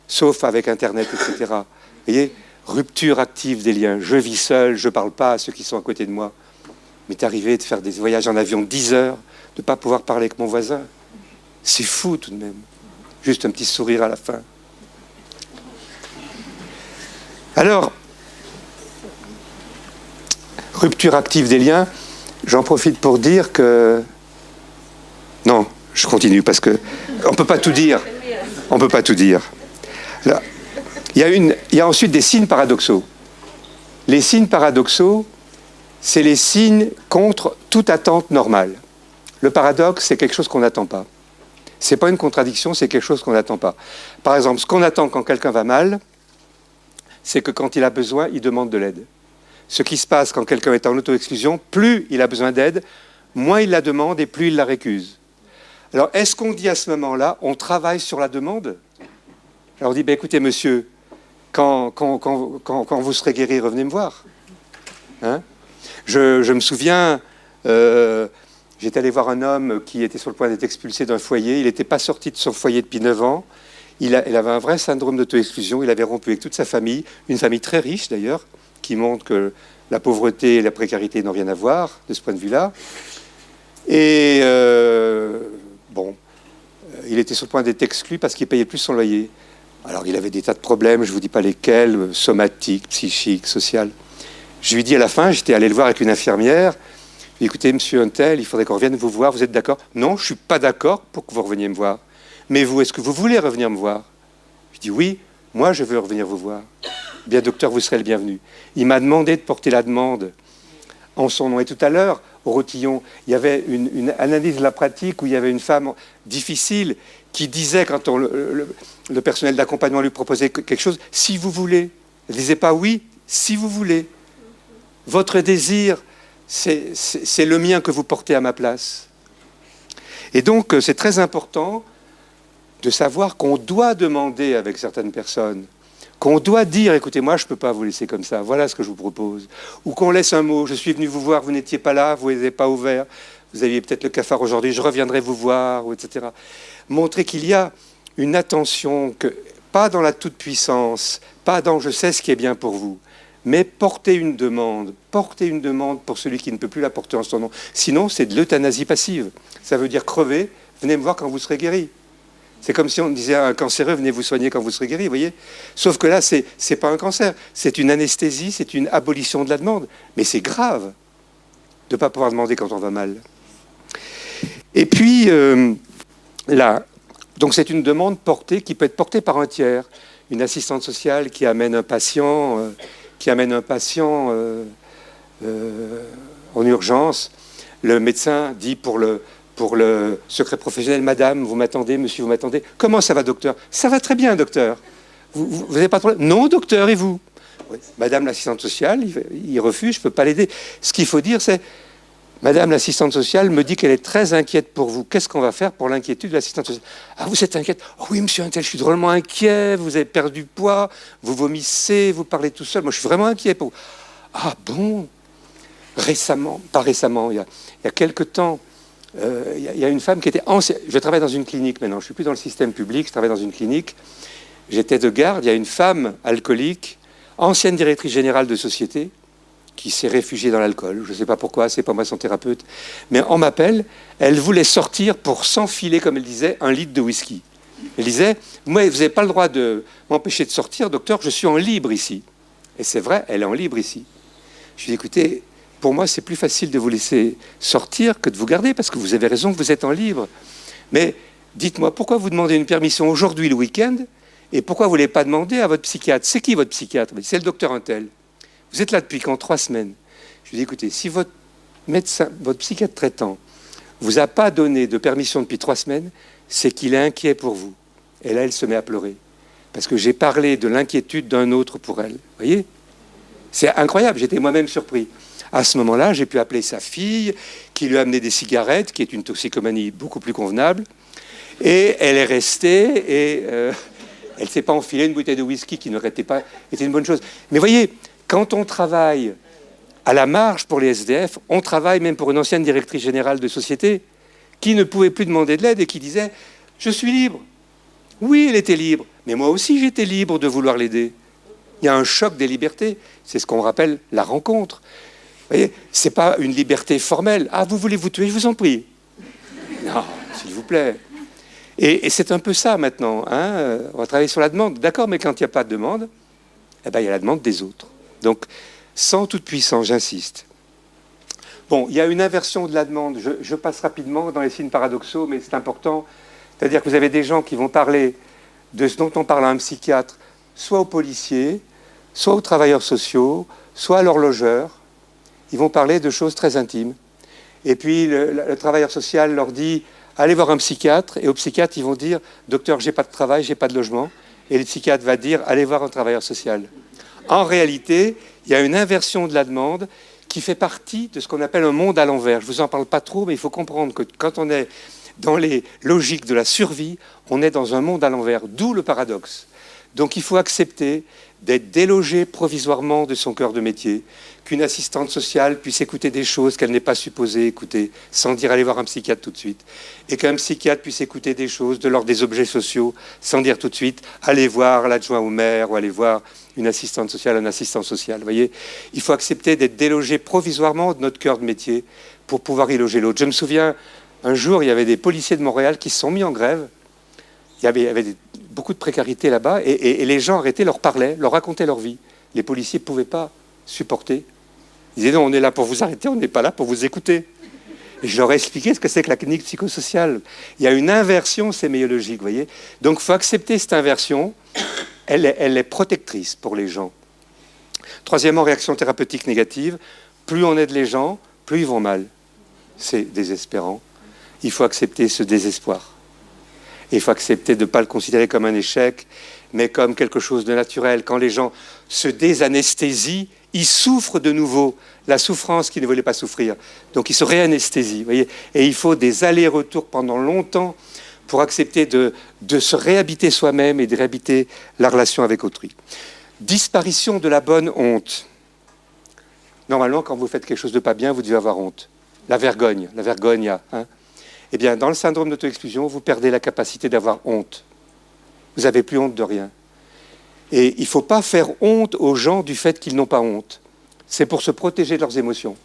C: sauf avec Internet, etc. Vous voyez, rupture active des liens. Je vis seul, je ne parle pas à ceux qui sont à côté de moi. Il m'est arrivé de faire des voyages en avion 10 heures, de ne pas pouvoir parler avec mon voisin. C'est fou tout de même. Juste un petit sourire à la fin. Alors, rupture active des liens, j'en profite pour dire que... Non, je continue parce que on ne peut pas tout dire. On ne peut pas tout dire. Là, il y a ensuite des signes paradoxaux. Les signes paradoxaux, c'est les signes contre toute attente normale. Le paradoxe, c'est quelque chose qu'on n'attend pas. Ce n'est pas une contradiction, c'est quelque chose qu'on n'attend pas. Par exemple, ce qu'on attend quand quelqu'un va mal, c'est que quand il a besoin, il demande de l'aide. Ce qui se passe quand quelqu'un est en auto-exclusion, plus il a besoin d'aide, moins il la demande et plus il la récuse. Alors, est-ce qu'on dit à ce moment-là, on travaille sur la demande ? Alors on dit, écoutez, monsieur, quand vous serez guéri, revenez me voir. Hein ? Je me souviens, j'étais allé voir un homme qui était sur le point d'être expulsé d'un foyer. Il n'était pas sorti de son foyer depuis 9 ans. Il avait un vrai syndrome d'auto-exclusion. Il avait rompu avec toute sa famille, une famille très riche d'ailleurs, qui montre que la pauvreté et la précarité n'ont rien à voir de ce point de vue-là. Et bon, il était sur le point d'être exclu parce qu'il payait plus son loyer. Alors il avait des tas de problèmes, je ne vous dis pas lesquels, somatiques, psychiques, sociaux. Je lui dis à la fin, j'étais allé le voir avec une infirmière. Je lui ai dit, écoutez, monsieur Untel, il faudrait qu'on revienne vous voir, vous êtes d'accord? Non, je ne suis pas d'accord pour que vous reveniez me voir. Mais vous, est-ce que vous voulez revenir me voir? Je dis oui, moi je veux revenir vous voir. Bien docteur, vous serez le bienvenu. Il m'a demandé de porter la demande en son nom. Et tout à l'heure, au Rotillon, il y avait une analyse de la pratique où il y avait une femme difficile qui disait, quand le personnel d'accompagnement lui proposait quelque chose, si vous voulez. Elle ne disait pas oui, si vous voulez. Votre désir, c'est le mien que vous portez à ma place. Et donc, c'est très important de savoir qu'on doit demander avec certaines personnes, qu'on doit dire, écoutez, moi, je ne peux pas vous laisser comme ça, voilà ce que je vous propose. Ou qu'on laisse un mot, je suis venu vous voir, vous n'étiez pas là, vous n'avez pas ouvert, vous aviez peut-être le cafard aujourd'hui, je reviendrai vous voir, etc. Montrer qu'il y a une attention, pas dans la toute-puissance, pas dans je sais ce qui est bien pour vous, mais porter une demande pour celui qui ne peut plus la porter en son nom. Sinon, c'est de l'euthanasie passive. Ça veut dire crever, venez me voir quand vous serez guéri. C'est comme si on disait à un cancéreux, venez vous soigner quand vous serez guéri, vous voyez. Sauf que là, c'est pas un cancer, c'est une anesthésie, c'est une abolition de la demande. Mais c'est grave de ne pas pouvoir demander quand on va mal. Et puis, là, donc c'est une demande portée, qui peut être portée par un tiers. Une assistante sociale qui amène un patient, en urgence. Le médecin dit pour le secret professionnel, madame, vous m'attendez, monsieur, vous m'attendez. Comment ça va, docteur? Ça va très bien, docteur. Vous n'avez pas de problème? Non, docteur, et vous? Oui. Madame l'assistante sociale, il refuse, je ne peux pas l'aider. Ce qu'il faut dire, c'est, madame l'assistante sociale me dit qu'elle est très inquiète pour vous. Qu'est-ce qu'on va faire pour l'inquiétude de l'assistante sociale? Ah, vous êtes inquiète? Oh oui, monsieur Untel, je suis drôlement inquiet, vous avez perdu du poids, vous vomissez, vous parlez tout seul. Moi, je suis vraiment inquiet pour vous. Ah bon? Récemment, pas récemment, il y a quelque temps, il y a une femme qui était ancienne. Je travaille dans une clinique maintenant, je ne suis plus dans le système public, je travaille dans une clinique. J'étais de garde, il y a une femme alcoolique, ancienne directrice générale de société, qui s'est réfugiée dans l'alcool. Je ne sais pas pourquoi, c'est pas moi son thérapeute. Mais on m'appelle, elle voulait sortir pour s'enfiler, comme elle disait, 1 litre de whisky. Elle disait, moi, vous n'avez pas le droit de m'empêcher de sortir, docteur, je suis en libre ici. Et c'est vrai, elle est en libre ici. Je lui ai dit, écoutez, pour moi, c'est plus facile de vous laisser sortir que de vous garder, parce que vous avez raison, vous êtes en libre. Mais dites-moi, pourquoi vous demandez une permission aujourd'hui, le week-end, et pourquoi vous ne voulez pas demander à votre psychiatre? C'est qui votre psychiatre? C'est le docteur Untel. Vous êtes là depuis quand? 3 semaines. Je lui ai dit, écoutez, si votre médecin, votre psychiatre traitant, vous a pas donné de permission depuis 3 semaines, c'est qu'il est inquiet pour vous. Et là, elle se met à pleurer. Parce que j'ai parlé de l'inquiétude d'un autre pour elle. Vous voyez? C'est incroyable, j'étais moi-même surpris. À ce moment-là, j'ai pu appeler sa fille, qui lui a amené des cigarettes, qui est une toxicomanie beaucoup plus convenable. Et elle est restée, et elle ne s'est pas enfilée une bouteille de whisky qui n'aurait été une bonne chose. Mais voyez, quand on travaille à la marge pour les SDF, on travaille même pour une ancienne directrice générale de société, qui ne pouvait plus demander de l'aide et qui disait « Je suis libre ». Oui, elle était libre, mais moi aussi j'étais libre de vouloir l'aider. Il y a un choc des libertés, c'est ce qu'on rappelle la rencontre. Vous voyez, ce n'est pas une liberté formelle. Ah, vous voulez vous tuer, je vous en prie. Non, s'il vous plaît. Et c'est un peu ça maintenant. Hein, on va travailler sur la demande. D'accord, mais quand il n'y a pas de demande, eh ben, il y a la demande des autres. Donc, sans toute puissance, j'insiste. Bon, il y a une inversion de la demande. Je passe rapidement dans les signes paradoxaux, mais c'est important. C'est-à-dire que vous avez des gens qui vont parler de ce dont on parle à un psychiatre, soit aux policiers, soit aux travailleurs sociaux, soit à l'horlogeur. Ils vont parler de choses très intimes. Et puis, le travailleur social leur dit « Allez voir un psychiatre ». Et au psychiatre, ils vont dire « Docteur, j'ai pas de travail, j'ai pas de logement ». Et le psychiatre va dire « Allez voir un travailleur social ». En réalité, il y a une inversion de la demande qui fait partie de ce qu'on appelle un monde à l'envers. Je ne vous en parle pas trop, mais il faut comprendre que quand on est dans les logiques de la survie, on est dans un monde à l'envers. D'où le paradoxe. Donc il faut accepter d'être délogé provisoirement de son cœur de métier, qu'une assistante sociale puisse écouter des choses qu'elle n'est pas supposée écouter, sans dire aller voir un psychiatre tout de suite, et qu'un psychiatre puisse écouter des choses de l'ordre des objets sociaux, sans dire tout de suite aller voir l'adjoint au maire ou aller voir une assistante sociale, un assistant social. Vous voyez, il faut accepter d'être délogé provisoirement de notre cœur de métier pour pouvoir y loger l'autre. Je me souviens, un jour, il y avait des policiers de Montréal qui se sont mis en grève. Il y avait beaucoup de précarité là-bas, et les gens arrêtaient, leur parlaient, leur racontaient leur vie. Les policiers ne pouvaient pas supporter. Ils disaient non, on est là pour vous arrêter, on n'est pas là pour vous écouter. Et je leur ai expliqué ce que c'est que la clinique psychosociale. Il y a une inversion sémiologique, vous voyez. Donc il faut accepter cette inversion. Elle est protectrice pour les gens. Troisièmement, réaction thérapeutique négative. Plus on aide les gens, plus ils vont mal. C'est désespérant. Il faut accepter ce désespoir. Et il faut accepter de ne pas le considérer comme un échec, mais comme quelque chose de naturel. Quand les gens se désanesthésient, ils souffrent de nouveau la souffrance qu'ils ne voulaient pas souffrir. Donc ils se réanesthésient. Voyez. Et il faut des allers-retours pendant longtemps pour accepter de se réhabiter soi-même et de réhabiter la relation avec autrui. Disparition de la bonne honte. Normalement, quand vous faites quelque chose de pas bien, vous devez avoir honte. La vergogna. Hein. Eh bien, dans le syndrome d'auto-exclusion, vous perdez la capacité d'avoir honte. Vous n'avez plus honte de rien. Et il ne faut pas faire honte aux gens du fait qu'ils n'ont pas honte. C'est pour se protéger de leurs émotions.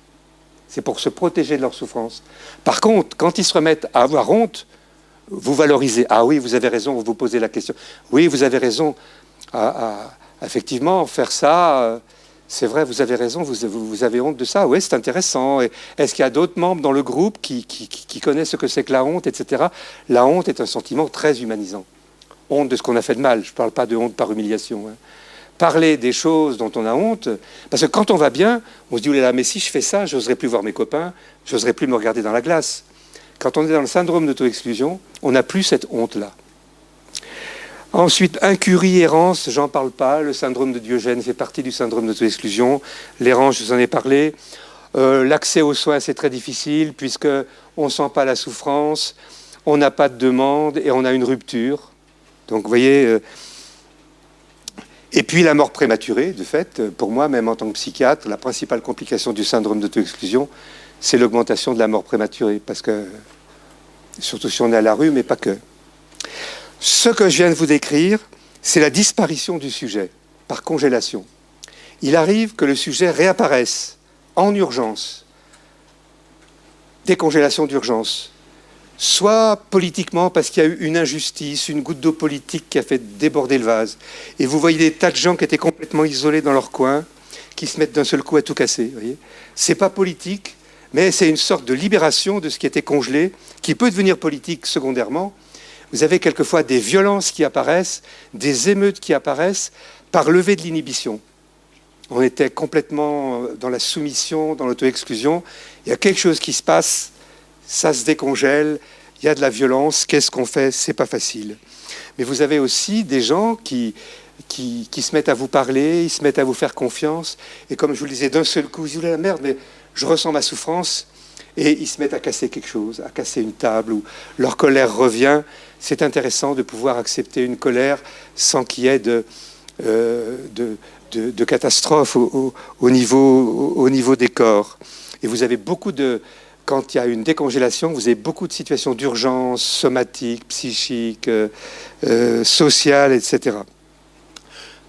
C: C'est pour se protéger de leurs souffrances. Par contre, quand ils se remettent à avoir honte, vous valorisez. Ah oui, vous avez raison, vous vous posez la question. Oui, vous avez raison. Effectivement, faire ça, c'est vrai, vous avez raison, vous avez honte de ça. Oui, c'est intéressant. Et est-ce qu'il y a d'autres membres dans le groupe qui connaissent ce que c'est que la honte, etc. La honte est un sentiment très humanisant. Honte de ce qu'on a fait de mal. Je ne parle pas de honte par humiliation. Hein. Parler des choses dont on a honte, parce que quand on va bien, on se dit, oh là là, mais si je fais ça, je n'oserais plus voir mes copains, je n'oserais plus me regarder dans la glace. Quand on est dans le syndrome d'auto-exclusion, on n'a plus cette honte-là. Ensuite, incurie, errance, j'en parle pas. Le syndrome de Diogène fait partie du syndrome d'auto-exclusion. L'errance, je vous en ai parlé. L'accès aux soins, c'est très difficile, puisqu'on ne sent pas la souffrance, on n'a pas de demande et on a une rupture. Donc, vous voyez... Et puis la mort prématurée, de fait, pour moi, même en tant que psychiatre, la principale complication du syndrome d'auto-exclusion, c'est l'augmentation de la mort prématurée, parce que, surtout si on est à la rue, mais pas que. Ce que je viens de vous décrire, c'est la disparition du sujet, par congélation. Il arrive que le sujet réapparaisse en urgence, décongélation d'urgence, soit politiquement parce qu'il y a eu une injustice, une goutte d'eau politique qui a fait déborder le vase. Et vous voyez des tas de gens qui étaient complètement isolés dans leur coin, qui se mettent d'un seul coup à tout casser. C'est pas politique, mais c'est une sorte de libération de ce qui était congelé, qui peut devenir politique secondairement. Vous avez quelquefois des violences qui apparaissent, des émeutes qui apparaissent par levée de l'inhibition. On était complètement dans la soumission, dans l'auto-exclusion. Il y a quelque chose qui se passe, ça se décongèle, il y a de la violence, qu'est-ce qu'on fait? C'est pas facile. Mais vous avez aussi des gens qui se mettent à vous parler, ils se mettent à vous faire confiance, et comme je vous le disais, d'un seul coup, ils disent, la merde, mais je ressens ma souffrance, et ils se mettent à casser quelque chose, à casser une table, ou leur colère revient. C'est intéressant de pouvoir accepter une colère sans qu'il y ait de catastrophe au niveau des corps. Et vous avez beaucoup de... Quand il y a une décongélation, vous avez beaucoup de situations d'urgence somatique, psychique, sociale, etc.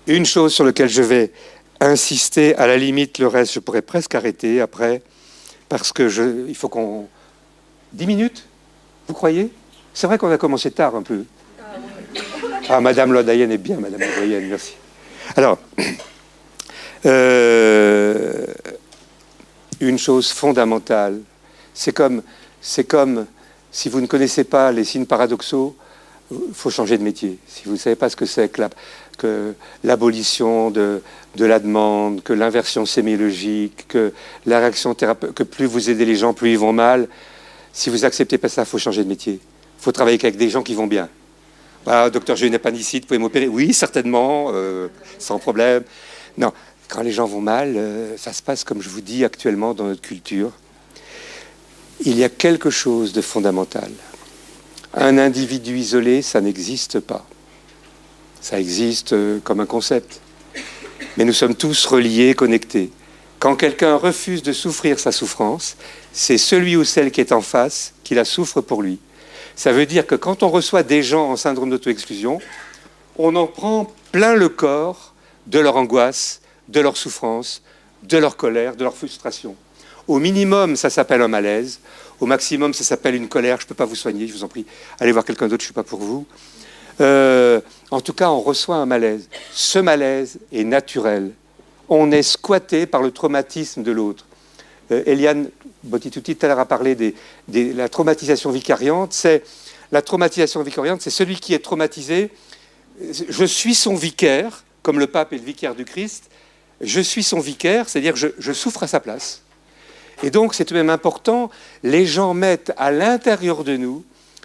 C: Une chose sur laquelle je vais insister, à la limite, le reste, je pourrais presque arrêter après, parce que il faut qu'on... 10 minutes, vous croyez? C'est vrai qu'on a commencé tard un peu. Ah, Madame Lodayen est bien, Madame Lodayen, merci. Alors, une chose fondamentale, c'est comme si vous ne connaissez pas les signes paradoxaux, il faut changer de métier. Si vous ne savez pas ce que c'est que l'abolition de la demande, que l'inversion sémiologique, que la réaction thérapeutique, que plus vous aidez les gens, plus ils vont mal, si vous n'acceptez pas ça, il faut changer de métier. Il faut travailler avec des gens qui vont bien. Ah, docteur, j'ai une appendicite, vous pouvez m'opérer? Oui, certainement, sans problème. Non, quand les gens vont mal, ça se passe comme je vous dis actuellement dans notre culture. Il y a quelque chose de fondamental. Un individu isolé, ça n'existe pas. Ça existe comme un concept. Mais nous sommes tous reliés, connectés. Quand quelqu'un refuse de souffrir sa souffrance, c'est celui ou celle qui est en face qui la souffre pour lui. Ça veut dire que quand on reçoit des gens en syndrome d'auto-exclusion, on en prend plein le corps de leur angoisse, de leur souffrance, de leur colère, de leur frustration. Au minimum, ça s'appelle un malaise. Au maximum, ça s'appelle une colère. Je ne peux pas vous soigner, je vous en prie. Allez voir quelqu'un d'autre, je ne suis pas pour vous. En tout cas, on reçoit un malaise. Ce malaise est naturel. On est squatté par le traumatisme de l'autre. Eliane Bottituti tout à l'heure a parlé de la traumatisation vicariante. La traumatisation vicariante, c'est celui qui est traumatisé. Je suis son vicaire, comme le pape est le vicaire du Christ. Je suis son vicaire, c'est-à-dire que je souffre à sa place. Et donc, c'est tout de même important. Les gens mettent à l'intérieur de nous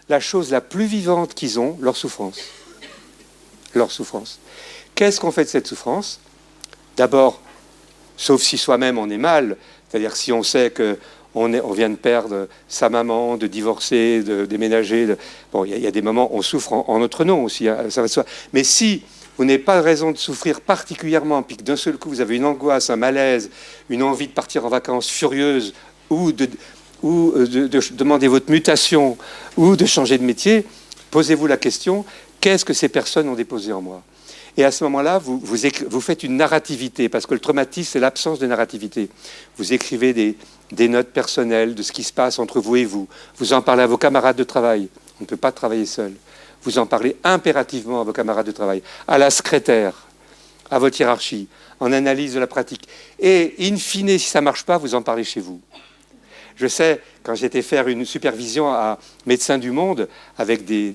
C: la chose la plus vivante qu'ils ont, leur souffrance. Leur souffrance. Qu'est-ce qu'on fait de cette souffrance ? D'abord, sauf si soi-même on est mal, c'est-à-dire si on sait qu'on vient de perdre sa maman, de divorcer, de déménager. Bon, il y a des moments où on souffre en notre nom aussi, hein, ça va de soi. Mais si vous n'avez pas de raison de souffrir particulièrement, puis que d'un seul coup vous avez une angoisse, un malaise, une envie de partir en vacances furieuse, ou de demander votre mutation, ou de changer de métier, posez-vous la question, qu'est-ce que ces personnes ont déposé en moi ? Et à ce moment-là, vous faites une narrativité, parce que le traumatisme, c'est l'absence de narrativité. Vous écrivez des notes personnelles de ce qui se passe entre vous et vous. Vous en parlez à vos camarades de travail. On ne peut pas travailler seul. Vous en parlez impérativement à vos camarades de travail, à la secrétaire, à votre hiérarchie, en analyse de la pratique. Et in fine, si ça ne marche pas, vous en parlez chez vous. Je sais, quand j'étais faire une supervision à Médecins du Monde avec des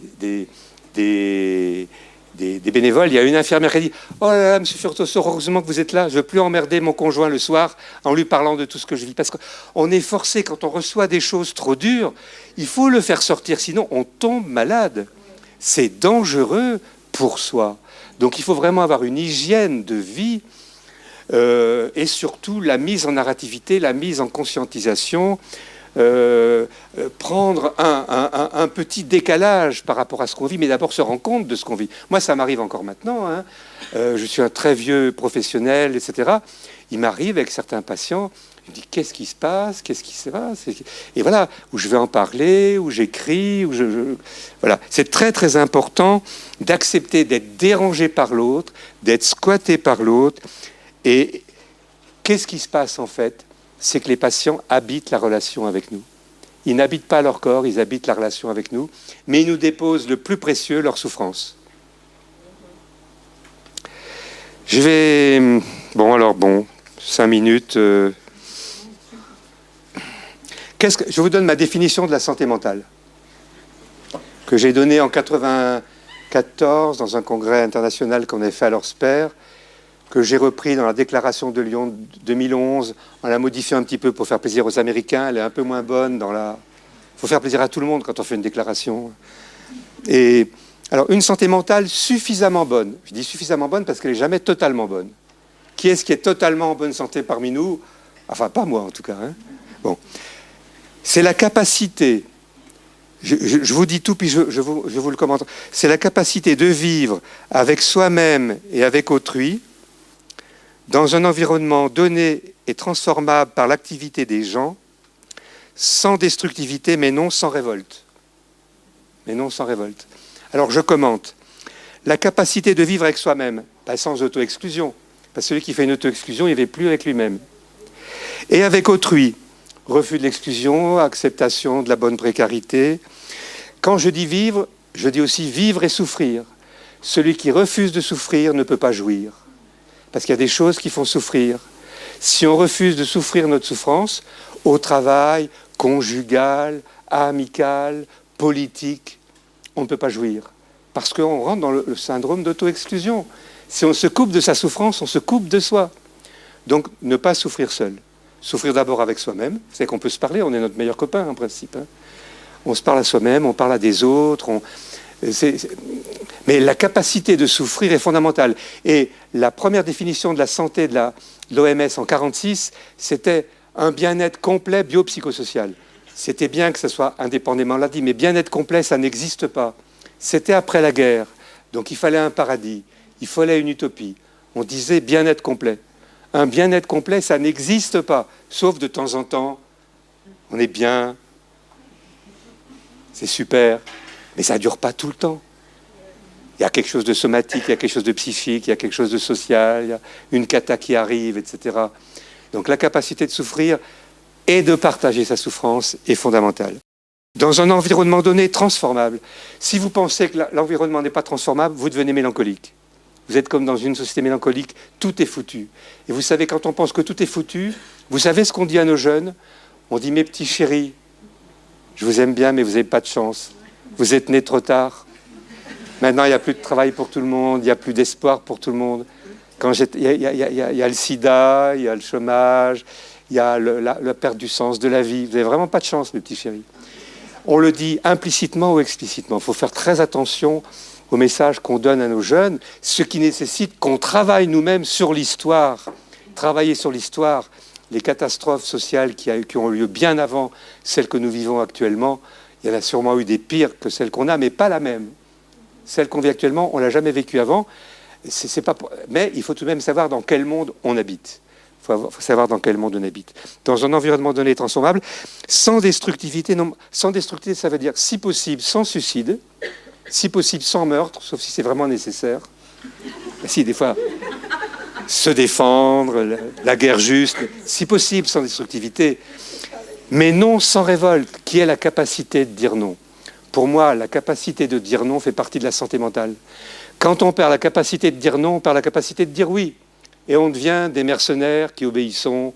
C: bénévoles, il y a une infirmière qui a dit « Oh là là, monsieur Furtoso, heureusement que vous êtes là, je ne veux plus emmerder mon conjoint le soir en lui parlant de tout ce que je vis. » Parce qu'on est forcé, quand on reçoit des choses trop dures, il faut le faire sortir, sinon on tombe malade. C'est dangereux pour soi. Donc il faut vraiment avoir une hygiène de vie et surtout la mise en narrativité, la mise en conscientisation, prendre un petit décalage par rapport à ce qu'on vit, mais d'abord se rendre compte de ce qu'on vit. Moi, ça m'arrive encore maintenant. Hein. Je suis un très vieux professionnel, etc. Il m'arrive avec certains patients, je me dis qu'est-ce qui se passe, qu'est-ce qui se passe, et voilà, où je vais en parler, où j'écris, voilà. C'est très très important d'accepter d'être dérangé par l'autre, d'être squatté par l'autre. Et qu'est-ce qui se passe en fait ? C'est que les patients habitent la relation avec nous. Ils n'habitent pas leur corps, ils habitent la relation avec nous, mais ils nous déposent le plus précieux, leur souffrance. Je vais... Bon, 5 minutes. Je vous donne ma définition de la santé mentale, que j'ai donnée en 1994 dans un congrès international qu'on avait fait à l'Orsper, que j'ai repris dans la déclaration de Lyon 2011, en la modifiant un petit peu pour faire plaisir aux Américains. Elle est un peu moins bonne dans la... Il faut faire plaisir à tout le monde quand on fait une déclaration. Et alors, une santé mentale suffisamment bonne. Je dis suffisamment bonne parce qu'elle n'est jamais totalement bonne. Qui est-ce qui est totalement en bonne santé parmi nous ? Enfin, pas moi en tout cas. Hein. Bon. C'est la capacité, je vous dis tout, puis je vous le commente, c'est la capacité de vivre avec soi-même et avec autrui, dans un environnement donné et transformable par l'activité des gens, sans destructivité, mais non sans révolte. Mais non sans révolte. Alors je commente. La capacité de vivre avec soi-même, pas sans auto-exclusion, parce que celui qui fait une auto-exclusion, il ne vit plus avec lui-même. Et avec autrui, refus de l'exclusion, acceptation de la bonne précarité. Quand je dis vivre, je dis aussi vivre et souffrir. Celui qui refuse de souffrir ne peut pas jouir. Parce qu'il y a des choses qui font souffrir. Si on refuse de souffrir notre souffrance, au travail, conjugal, amical, politique, on ne peut pas jouir. Parce qu'on rentre dans le syndrome d'auto-exclusion. Si on se coupe de sa souffrance, on se coupe de soi. Donc, ne pas souffrir seul. Souffrir d'abord avec soi-même. C'est qu'on peut se parler, on est notre meilleur copain en principe. Hein. On se parle à soi-même, on parle à des autres. Mais la capacité de souffrir est fondamentale. Et la première définition de la santé de l'OMS en 1946, c'était un bien-être complet biopsychosocial. C'était bien que ce soit indépendamment l'a dit, mais bien-être complet, ça n'existe pas. C'était après la guerre. Donc il fallait un paradis, il fallait une utopie. On disait bien-être complet. Un bien-être complet, ça n'existe pas, sauf de temps en temps, on est bien, c'est super, mais ça ne dure pas tout le temps. Il y a quelque chose de somatique, il y a quelque chose de psychique, il y a quelque chose de social, il y a une cata qui arrive, etc. Donc la capacité de souffrir et de partager sa souffrance est fondamentale. Dans un environnement donné transformable, si vous pensez que l'environnement n'est pas transformable, vous devenez mélancolique. Vous êtes comme dans une société mélancolique, tout est foutu. Et vous savez, quand on pense que tout est foutu, vous savez ce qu'on dit à nos jeunes? On dit, mes petits chéris, je vous aime bien, mais vous n'avez pas de chance. Vous êtes nés trop tard. Maintenant, il n'y a plus de travail pour tout le monde, il n'y a plus d'espoir pour tout le monde. Il y a le sida, il y a le chômage, il y a la perte du sens de la vie. Vous n'avez vraiment pas de chance, mes petits chéris. On le dit implicitement ou explicitement. Il faut faire très attention au message qu'on donne à nos jeunes, ce qui nécessite qu'on travaille nous-mêmes sur l'histoire. Travailler sur l'histoire, les catastrophes sociales qui ont eu lieu bien avant celles que nous vivons actuellement, il y en a sûrement eu des pires que celles qu'on a, mais pas la même. Celle qu'on vit actuellement, on ne l'a jamais vécue avant. Mais il faut tout de même savoir dans quel monde on habite. Il faut savoir dans quel monde on habite. Dans un environnement donné transformable, sans destructivité, ça veut dire, si possible, sans suicide, si possible, sans meurtre, sauf si c'est vraiment nécessaire. Si, des fois, se défendre, la guerre juste, si possible, sans destructivité, mais non sans révolte, qui est la capacité de dire non. Pour moi, la capacité de dire non fait partie de la santé mentale. Quand on perd la capacité de dire non, on perd la capacité de dire oui. Et on devient des mercenaires qui obéissent au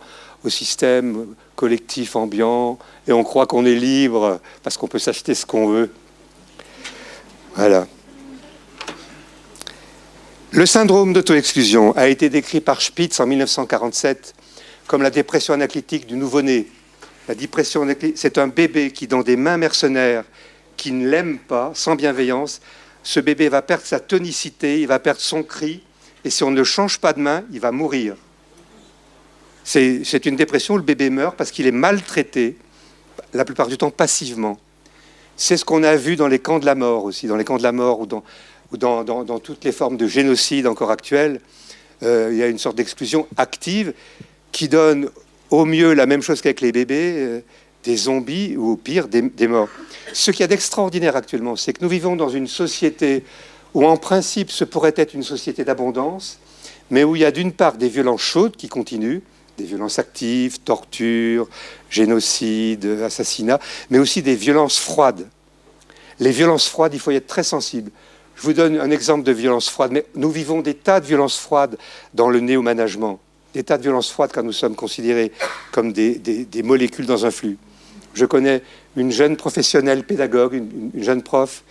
C: système collectif ambiant, et on croit qu'on est libre parce qu'on peut s'acheter ce qu'on veut. Voilà. Le syndrome d'auto-exclusion a été décrit par Spitz en 1947 comme la dépression anaclitique du nouveau-né. La dépression anaclitique, c'est un bébé qui, dans des mains mercenaires qui ne l'aiment pas, sans bienveillance, ce bébé va perdre sa tonicité, il va perdre son cri, et si on ne change pas de main, il va mourir. C'est une dépression où le bébé meurt parce qu'il est maltraité, la plupart du temps passivement. C'est ce qu'on a vu dans les camps de la mort aussi, dans les camps de la mort ou dans toutes les formes de génocide encore actuelles. Il y a une sorte d'exclusion active qui donne au mieux la même chose qu'avec les bébés, des zombies ou au pire des morts. Ce qu'il y a d'extraordinaire actuellement, c'est que nous vivons dans une société où en principe ce pourrait être une société d'abondance, mais où il y a d'une part des violences chaudes qui continuent, des violences actives, torture, génocide, assassinat, mais aussi des violences froides. Les violences froides, il faut y être très sensible. Je vous donne un exemple de violence froide, mais nous vivons des tas de violences froides dans le néo-management, des tas de violences froides quand nous sommes considérés comme des molécules dans un flux. Je connais une jeune professionnelle pédagogue, une jeune prof,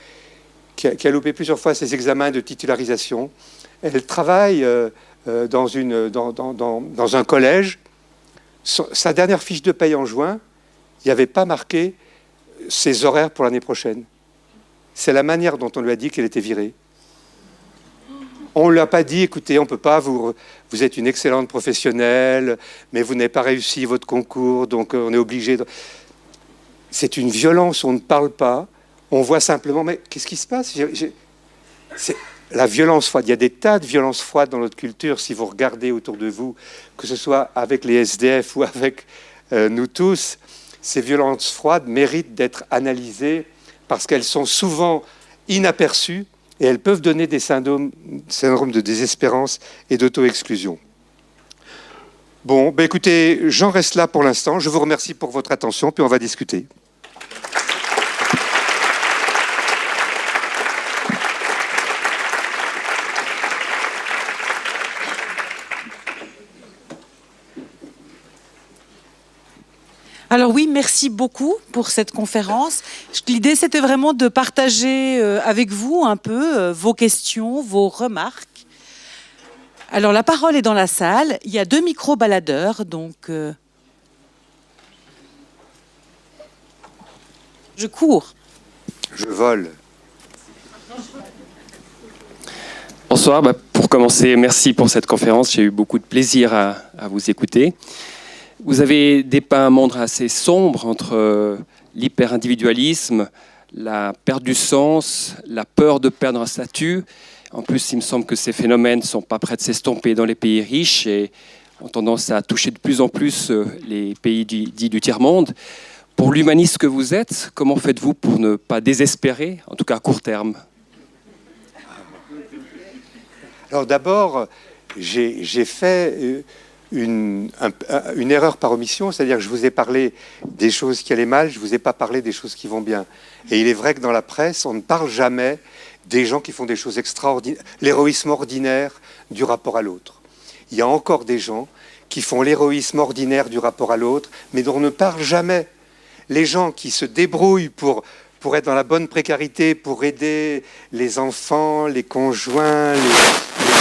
C: qui a loupé plusieurs fois ses examens de titularisation. Elle travaille dans un collège. Sa dernière fiche de paye en juin, il n'y avait pas marqué ses horaires pour l'année prochaine. C'est la manière dont on lui a dit qu'elle était virée. On ne lui a pas dit, écoutez, on ne peut pas, vous êtes une excellente professionnelle, mais vous n'avez pas réussi votre concours, donc on est obligé de... C'est une violence, on ne parle pas. On voit simplement, mais qu'est-ce qui se passe? C'est la violence froide. Il y a des tas de violences froides dans notre culture, si vous regardez autour de vous, que ce soit avec les SDF ou avec nous tous. Ces violences froides méritent d'être analysées parce qu'elles sont souvent inaperçues et elles peuvent donner des syndromes de désespérance et d'auto-exclusion. Bon, ben écoutez, j'en reste là pour l'instant. Je vous remercie pour votre attention, puis on va discuter.
A: Alors oui, merci beaucoup pour cette conférence. L'idée, c'était vraiment de partager avec vous un peu vos questions, vos remarques. Alors la parole est dans la salle. Il y a 2 micro-baladeurs, donc je cours.
C: Je vole.
D: Bonsoir. Pour commencer, merci pour cette conférence. J'ai eu beaucoup de plaisir à vous écouter. Vous avez dépeint un monde assez sombre entre l'hyper-individualisme, la perte du sens, la peur de perdre un statut. En plus, il me semble que ces phénomènes ne sont pas prêts de s'estomper dans les pays riches et ont tendance à toucher de plus en plus les pays dits du tiers-monde. Pour l'humaniste que vous êtes, comment faites-vous pour ne pas désespérer, en tout cas à court terme?
C: Alors d'abord, j'ai fait une erreur par omission, c'est-à-dire que je vous ai parlé des choses qui allaient mal, je ne vous ai pas parlé des choses qui vont bien. Et il est vrai que dans la presse, on ne parle jamais des gens qui font des choses extraordinaires, l'héroïsme ordinaire du rapport à l'autre. Il y a encore des gens qui font l'héroïsme ordinaire du rapport à l'autre, mais dont on ne parle jamais. Les gens qui se débrouillent pour être dans la bonne précarité, pour aider les enfants, les conjoints, les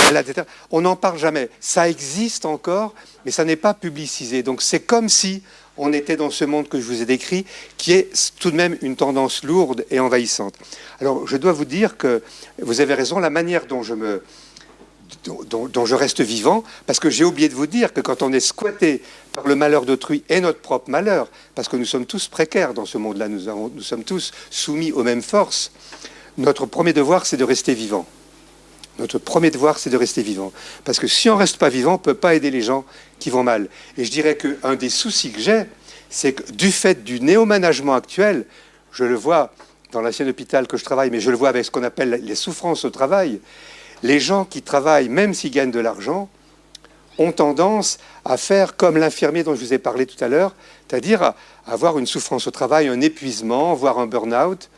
C: malades, etc. On n'en parle jamais. Ça existe encore, mais ça n'est pas publicisé. Donc c'est comme si on était dans ce monde que je vous ai décrit, qui est tout de même une tendance lourde et envahissante. Alors je dois vous dire que vous avez raison, la manière dont je reste vivant, parce que j'ai oublié de vous dire que quand on est squatté par le malheur d'autrui et notre propre malheur, parce que nous sommes tous précaires dans ce monde-là, nous sommes tous soumis aux mêmes forces, notre premier devoir, c'est de rester vivant. Notre premier devoir, c'est de rester vivant. Parce que si on ne reste pas vivant, on ne peut pas aider les gens qui vont mal. Et je dirais qu'un des soucis que j'ai, c'est que du fait du néo-management actuel, je le vois dans l'ancien hôpital que je travaille, mais je le vois avec ce qu'on appelle les souffrances au travail, les gens qui travaillent, même s'ils gagnent de l'argent, ont tendance à faire comme l'infirmier dont je vous ai parlé tout à l'heure, c'est-à-dire à avoir une souffrance au travail, un épuisement, voire un burn-out.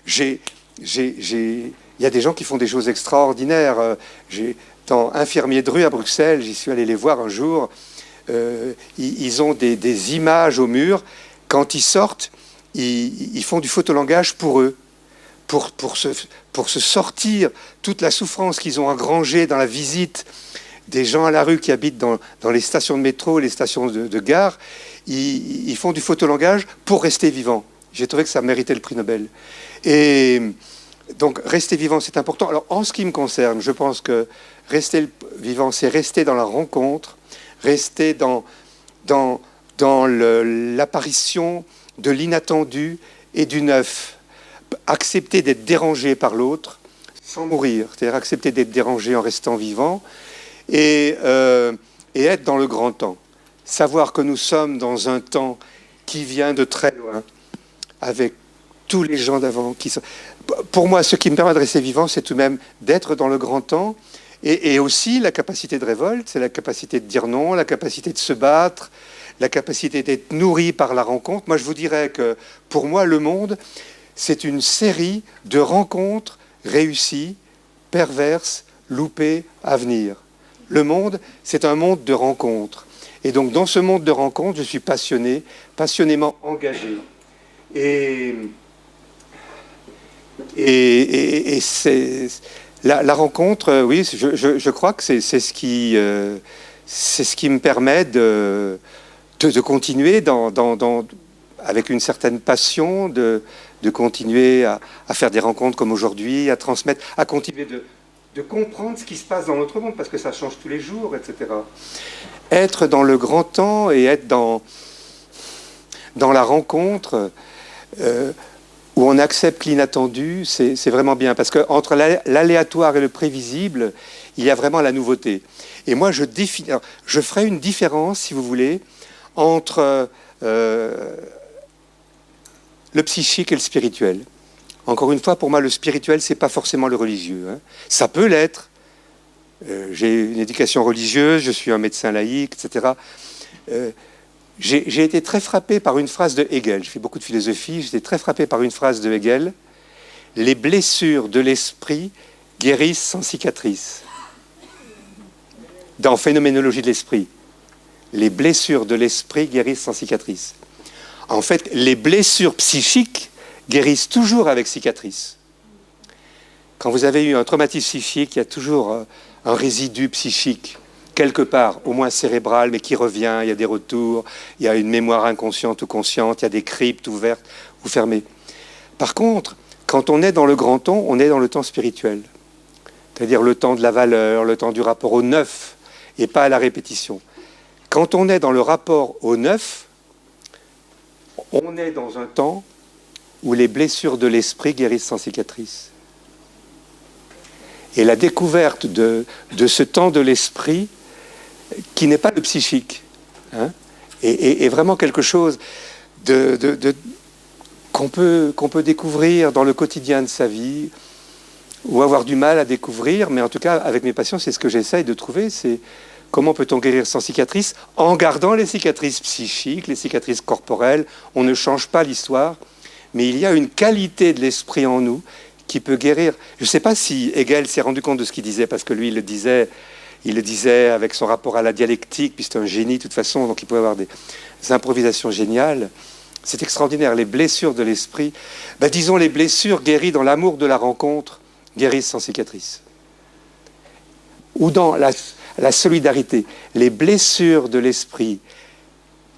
C: Il y a des gens qui font des choses extraordinaires. Dans Infirmiers de rue à Bruxelles, j'y suis allé les voir un jour. Ils ont des images au mur. Quand ils sortent, ils font du photolangage pour eux, pour se sortir toute la souffrance qu'ils ont engrangée dans la visite des gens à la rue qui habitent dans les stations de métro, les stations de gare. Ils font du photolangage pour rester vivants. J'ai trouvé que ça méritait le prix Nobel. Et donc, rester vivant, c'est important. Alors, en ce qui me concerne, je pense que rester vivant, c'est rester dans la rencontre, rester dans l'apparition de l'inattendu et du neuf. Accepter d'être dérangé par l'autre sans mourir, c'est-à-dire accepter d'être dérangé en restant vivant et être dans le grand temps. Savoir que nous sommes dans un temps qui vient de très loin, avec tous les gens d'avant qui sont... Pour moi, ce qui me permet de rester vivant, c'est tout de même d'être dans le grand temps et aussi la capacité de révolte, c'est la capacité de dire non, la capacité de se battre, la capacité d'être nourri par la rencontre. Moi, je vous dirais que pour moi, le monde, c'est une série de rencontres réussies, perverses, loupées, à venir. Le monde, c'est un monde de rencontres. Et donc, dans ce monde de rencontres, je suis passionné, passionnément engagé. Et c'est la rencontre, oui, je crois que c'est ce qui me permet de continuer avec une certaine passion, de continuer à faire des rencontres comme aujourd'hui, à transmettre, à continuer de comprendre ce qui se passe dans notre monde, parce que ça change tous les jours, etc. Être dans le grand temps et être dans la rencontre, où on accepte l'inattendu, c'est vraiment bien. Parce qu'entre l'aléatoire et le prévisible, il y a vraiment la nouveauté. Et moi, je ferai une différence, si vous voulez, entre le psychique et le spirituel. Encore une fois, pour moi, le spirituel, c'est pas forcément le religieux. Hein. Ça peut l'être. J'ai une éducation religieuse, je suis un médecin laïque, etc. J'ai été très frappé par une phrase de Hegel. Je fais beaucoup de philosophie. J'étais très frappé par une phrase de Hegel. Les blessures de l'esprit guérissent sans cicatrice. Dans Phénoménologie de l'esprit, les blessures de l'esprit guérissent sans cicatrice. En fait, les blessures psychiques guérissent toujours avec cicatrice. Quand vous avez eu un traumatisme psychique, il y a toujours un résidu psychique, quelque part, au moins cérébral, mais qui revient, il y a des retours, il y a une mémoire inconsciente ou consciente, il y a des cryptes ouvertes ou fermées. Par contre, quand on est dans le grand temps, on est dans le temps spirituel. C'est-à-dire le temps de la valeur, le temps du rapport au neuf, et pas à la répétition. Quand on est dans le rapport au neuf, on est dans un temps où les blessures de l'esprit guérissent sans cicatrice. Et la découverte de ce temps de l'esprit, qui n'est pas le psychique, hein, est vraiment quelque chose qu'on peut découvrir dans le quotidien de sa vie, ou avoir du mal à découvrir, mais en tout cas, avec mes patients, c'est ce que j'essaye de trouver, c'est comment peut-on guérir sans cicatrice, en gardant les cicatrices psychiques, les cicatrices corporelles. On ne change pas l'histoire, mais il y a une qualité de l'esprit en nous qui peut guérir. Je ne sais pas si Hegel s'est rendu compte de ce qu'il disait, parce que lui, il le disait avec son rapport à la dialectique, puis c'est un génie de toute façon, donc il pouvait avoir des improvisations géniales. C'est extraordinaire, les blessures de l'esprit. Disons, les blessures guéries dans l'amour de la rencontre guérissent sans cicatrice. Ou dans la solidarité. Les blessures de l'esprit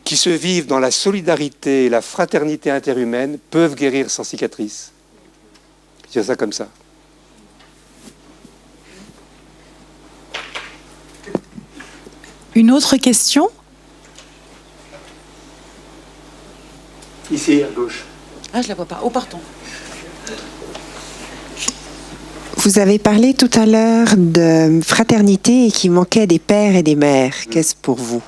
C: qui se vivent dans la solidarité et la fraternité interhumaine peuvent guérir sans cicatrice. Je dis ça comme ça.
A: Une autre question ?
C: Ici, à gauche.
A: Ah, je la vois pas. Oh, pardon.
E: Vous avez parlé tout à l'heure de fraternité et qu'il manquait des pères et des mères. Qu'est-ce pour vous ?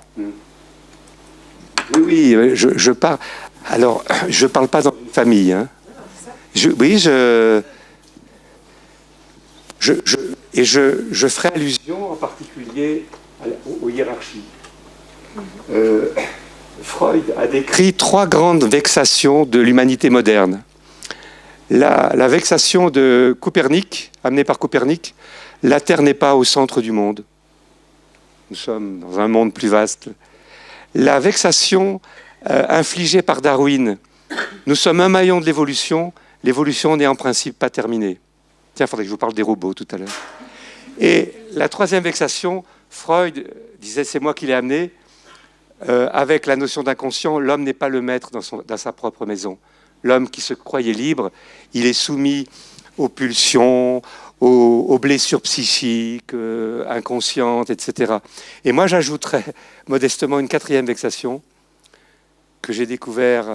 C: Oui, je parle. Alors, je parle pas dans une famille. Hein. Je ferai allusion en particulier aux hiérarchies. Freud a décrit 3 grandes vexations de l'humanité moderne. La vexation de Copernic, amenée par Copernic, la Terre n'est pas au centre du monde. Nous sommes dans un monde plus vaste. La vexation infligée par Darwin, nous sommes un maillon de l'évolution n'est en principe pas terminée. Tiens, il faudrait que je vous parle des robots tout à l'heure. Et la 3e vexation, Freud disait, c'est moi qui l'ai amené, avec la notion d'inconscient, l'homme n'est pas le maître dans sa propre maison. L'homme qui se croyait libre, il est soumis aux pulsions, aux blessures psychiques, inconscientes, etc. Et moi, j'ajouterais modestement une 4e vexation que j'ai découvert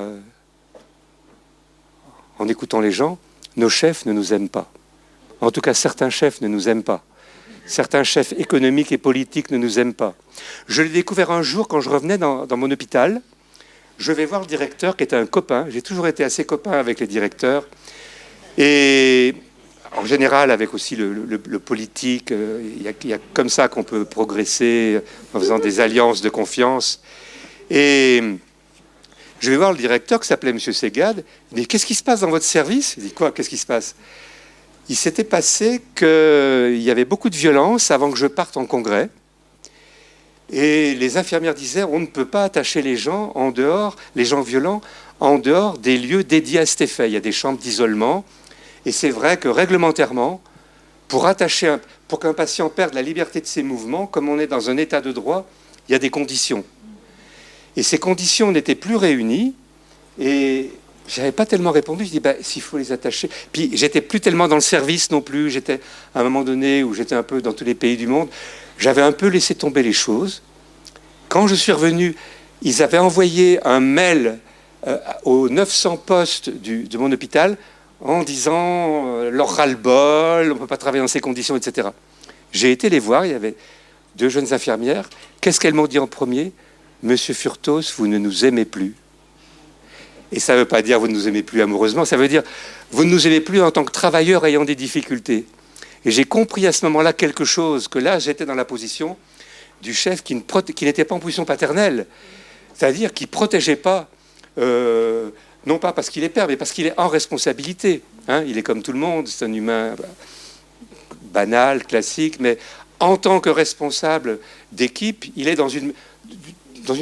C: en écoutant les gens. Nos chefs ne nous aiment pas. En tout cas, certains chefs ne nous aiment pas. Certains chefs économiques et politiques ne nous aiment pas. Je l'ai découvert un jour quand je revenais dans mon hôpital. Je vais voir le directeur qui était un copain. J'ai toujours été assez copain avec les directeurs. Et en général, avec aussi le politique, il y a comme ça qu'on peut progresser en faisant des alliances de confiance. Et je vais voir le directeur qui s'appelait M. Segad. Il dit, qu'est-ce qui se passe dans votre service ? Il dit, quoi ? Qu'est-ce qui se passe ? Il s'était passé qu'il y avait beaucoup de violence avant que je parte en congrès. Et les infirmières disaient, on ne peut pas attacher les gens violents, en dehors des lieux dédiés à cet effet. Il y a des chambres d'isolement. Et c'est vrai que réglementairement, pour qu'un patient perde la liberté de ses mouvements, comme on est dans un état de droit, il y a des conditions. Et ces conditions n'étaient plus réunies. Et je n'avais pas tellement répondu. Je dis, s'il faut les attacher. Puis j'étais plus tellement dans le service non plus. J'étais à un moment donné où j'étais un peu dans tous les pays du monde. J'avais un peu laissé tomber les choses. Quand je suis revenu, ils avaient envoyé un mail aux 900 postes de mon hôpital en disant leur ras-le-bol, on ne peut pas travailler dans ces conditions, etc. J'ai été les voir, il y avait 2 jeunes infirmières. Qu'est-ce qu'elles m'ont dit en premier ? Monsieur Furtos, vous ne nous aimez plus. Et ça ne veut pas dire vous ne nous aimez plus amoureusement, ça veut dire vous ne nous aimez plus en tant que travailleurs ayant des difficultés. Et j'ai compris à ce moment-là quelque chose, que là, j'étais dans la position du chef qui n'était pas en position paternelle, c'est-à-dire qui ne protégeait pas, non pas parce qu'il est père, mais parce qu'il est en responsabilité. Hein, il est comme tout le monde, c'est un humain banal, classique, mais en tant que responsable d'équipe, il est dans une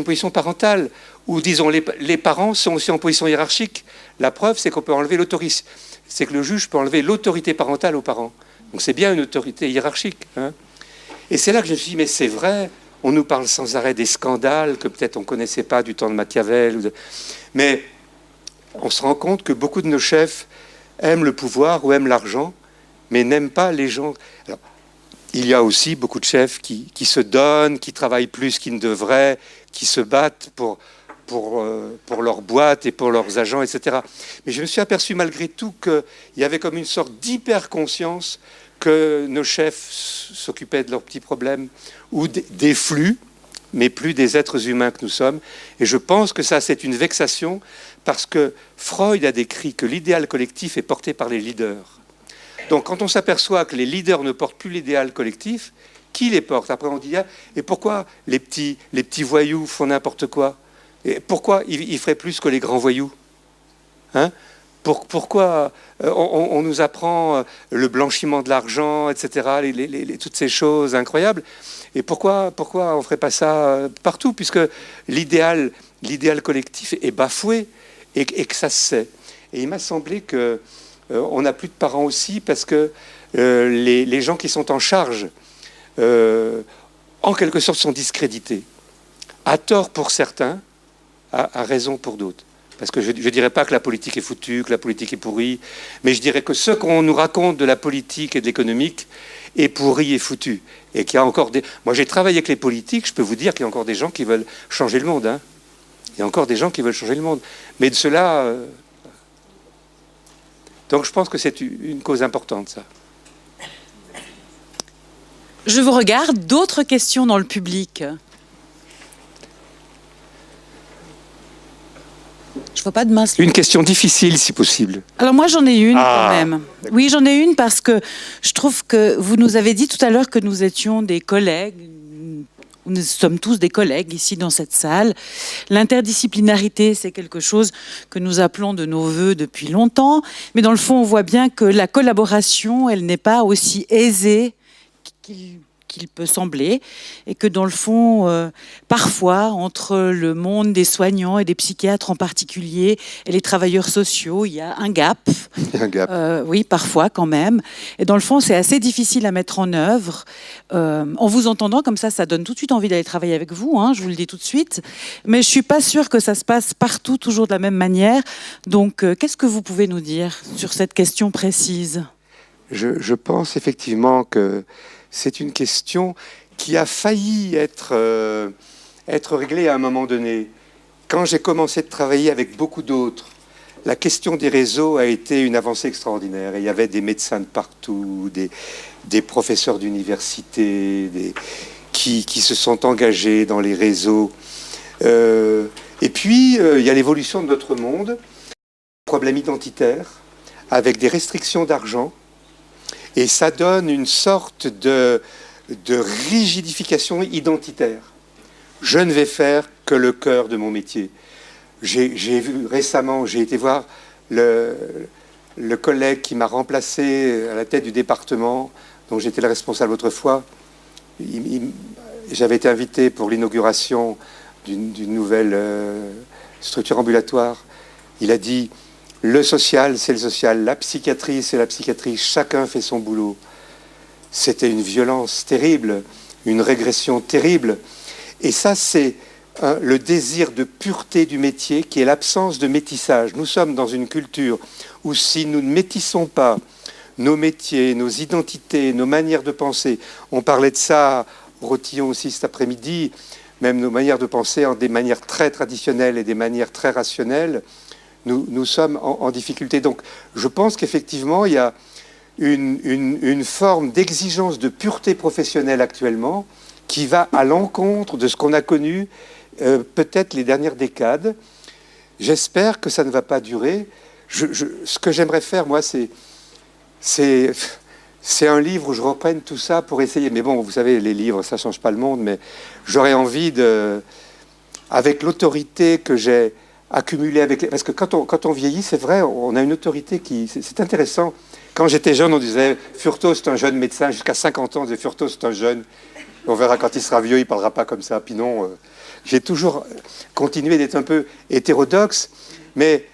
C: position parentale, où, disons, les parents sont aussi en position hiérarchique. La preuve, c'est qu'on peut enlever l'autorité, c'est que le juge peut enlever l'autorité parentale aux parents. Donc c'est bien une autorité hiérarchique. Hein. Et c'est là que je me suis dit, mais c'est vrai, on nous parle sans arrêt des scandales que peut-être on ne connaissait pas du temps de Machiavel. Mais on se rend compte que beaucoup de nos chefs aiment le pouvoir ou aiment l'argent, mais n'aiment pas les gens. Alors, il y a aussi beaucoup de chefs qui se donnent, qui travaillent plus qu'ils ne devraient, qui se battent pour leurs boîtes et pour leurs agents, etc. Mais je me suis aperçu malgré tout qu'il y avait comme une sorte d'hyper-conscience que nos chefs s'occupaient de leurs petits problèmes ou des flux, mais plus des êtres humains que nous sommes. Et je pense que ça, c'est une vexation, parce que Freud a décrit que l'idéal collectif est porté par les leaders. Donc quand on s'aperçoit que les leaders ne portent plus l'idéal collectif, qui les porte? Après on dit, ah, et pourquoi les petits voyous font n'importe quoi? Et pourquoi ils feraient plus que les grands voyous, hein? Pourquoi on nous apprend le blanchiment de l'argent, etc., toutes ces choses incroyables? Et pourquoi on ne ferait pas ça partout, puisque l'idéal collectif est bafoué et que ça se sait. Et il m'a semblé qu'on n'a plus de parents aussi, parce que les gens qui sont en charge, en quelque sorte, sont discrédités. À tort pour certains, à raison pour d'autres. Parce que je ne dirais pas que la politique est foutue, que la politique est pourrie, mais je dirais que ce qu'on nous raconte de la politique et de l'économique est pourri et foutu. Et qu'il y a encore des... Moi, j'ai travaillé avec les politiques, je peux vous dire qu'il y a encore des gens qui veulent changer le monde, hein. Il y a encore des gens qui veulent changer le monde. Mais de cela... Donc je pense que c'est une cause importante, ça.
A: Je vous regarde. D'autres questions dans le public? Je vois pas de main.
C: Une question difficile, si possible.
A: Alors moi, j'en ai une quand même. Oui, j'en ai une parce que je trouve que vous nous avez dit tout à l'heure que nous étions des collègues. Nous sommes tous des collègues ici dans cette salle. L'interdisciplinarité, c'est quelque chose que nous appelons de nos voeux depuis longtemps. Mais dans le fond, on voit bien que la collaboration, elle n'est pas aussi aisée qu'il peut sembler, et que dans le fond, parfois, entre le monde des soignants et des psychiatres en particulier, et les travailleurs sociaux, il y a un gap.
C: Un gap.
A: Oui, parfois quand même. Et dans le fond, c'est assez difficile à mettre en œuvre. En vous entendant comme ça donne tout de suite envie d'aller travailler avec vous, hein, je vous le dis tout de suite. Mais je suis pas sûre que ça se passe partout toujours de la même manière. Donc, qu'est-ce que vous pouvez nous dire sur cette question précise?
C: Je pense effectivement que c'est une question qui a failli être réglée à un moment donné. Quand j'ai commencé de travailler avec beaucoup d'autres, la question des réseaux a été une avancée extraordinaire. Et il y avait des médecins de partout, des professeurs d'université, qui se sont engagés dans les réseaux. Et puis, il y a l'évolution de notre monde, problème identitaire, avec des restrictions d'argent. Et ça donne une sorte de rigidification identitaire. Je ne vais faire que le cœur de mon métier. J'ai vu récemment, j'ai été voir le collègue qui m'a remplacé à la tête du département, dont j'étais le responsable autrefois. J'avais été invité pour l'inauguration d'une nouvelle structure ambulatoire. Il a dit... Le social, c'est le social. La psychiatrie, c'est la psychiatrie. Chacun fait son boulot. C'était une violence terrible, une régression terrible. Et ça, c'est le désir de pureté du métier, qui est l'absence de métissage. Nous sommes dans une culture où si nous ne métissons pas nos métiers, nos identités, nos manières de penser, on parlait de ça au Rotillon aussi cet après-midi, même nos manières de penser en des manières très traditionnelles et des manières très rationnelles, nous sommes en difficulté. Donc je pense qu'effectivement, il y a une forme d'exigence de pureté professionnelle actuellement qui va à l'encontre de ce qu'on a connu peut-être les dernières décades. J'espère que ça ne va pas durer. Ce que j'aimerais faire, moi, c'est un livre où je reprenne tout ça pour essayer. Mais bon, vous savez, les livres, ça ne change pas le monde, mais j'aurais envie avec l'autorité que j'ai accumulée parce que quand on vieillit, c'est vrai, on a une autorité c'est intéressant. Quand j'étais jeune, on disait Furto, c'est un jeune médecin. Jusqu'à 50 ans, on disait Furto, c'est un jeune. On verra quand il sera vieux, il ne parlera pas comme ça. Puis non, j'ai toujours continué d'être un peu hétérodoxe, mais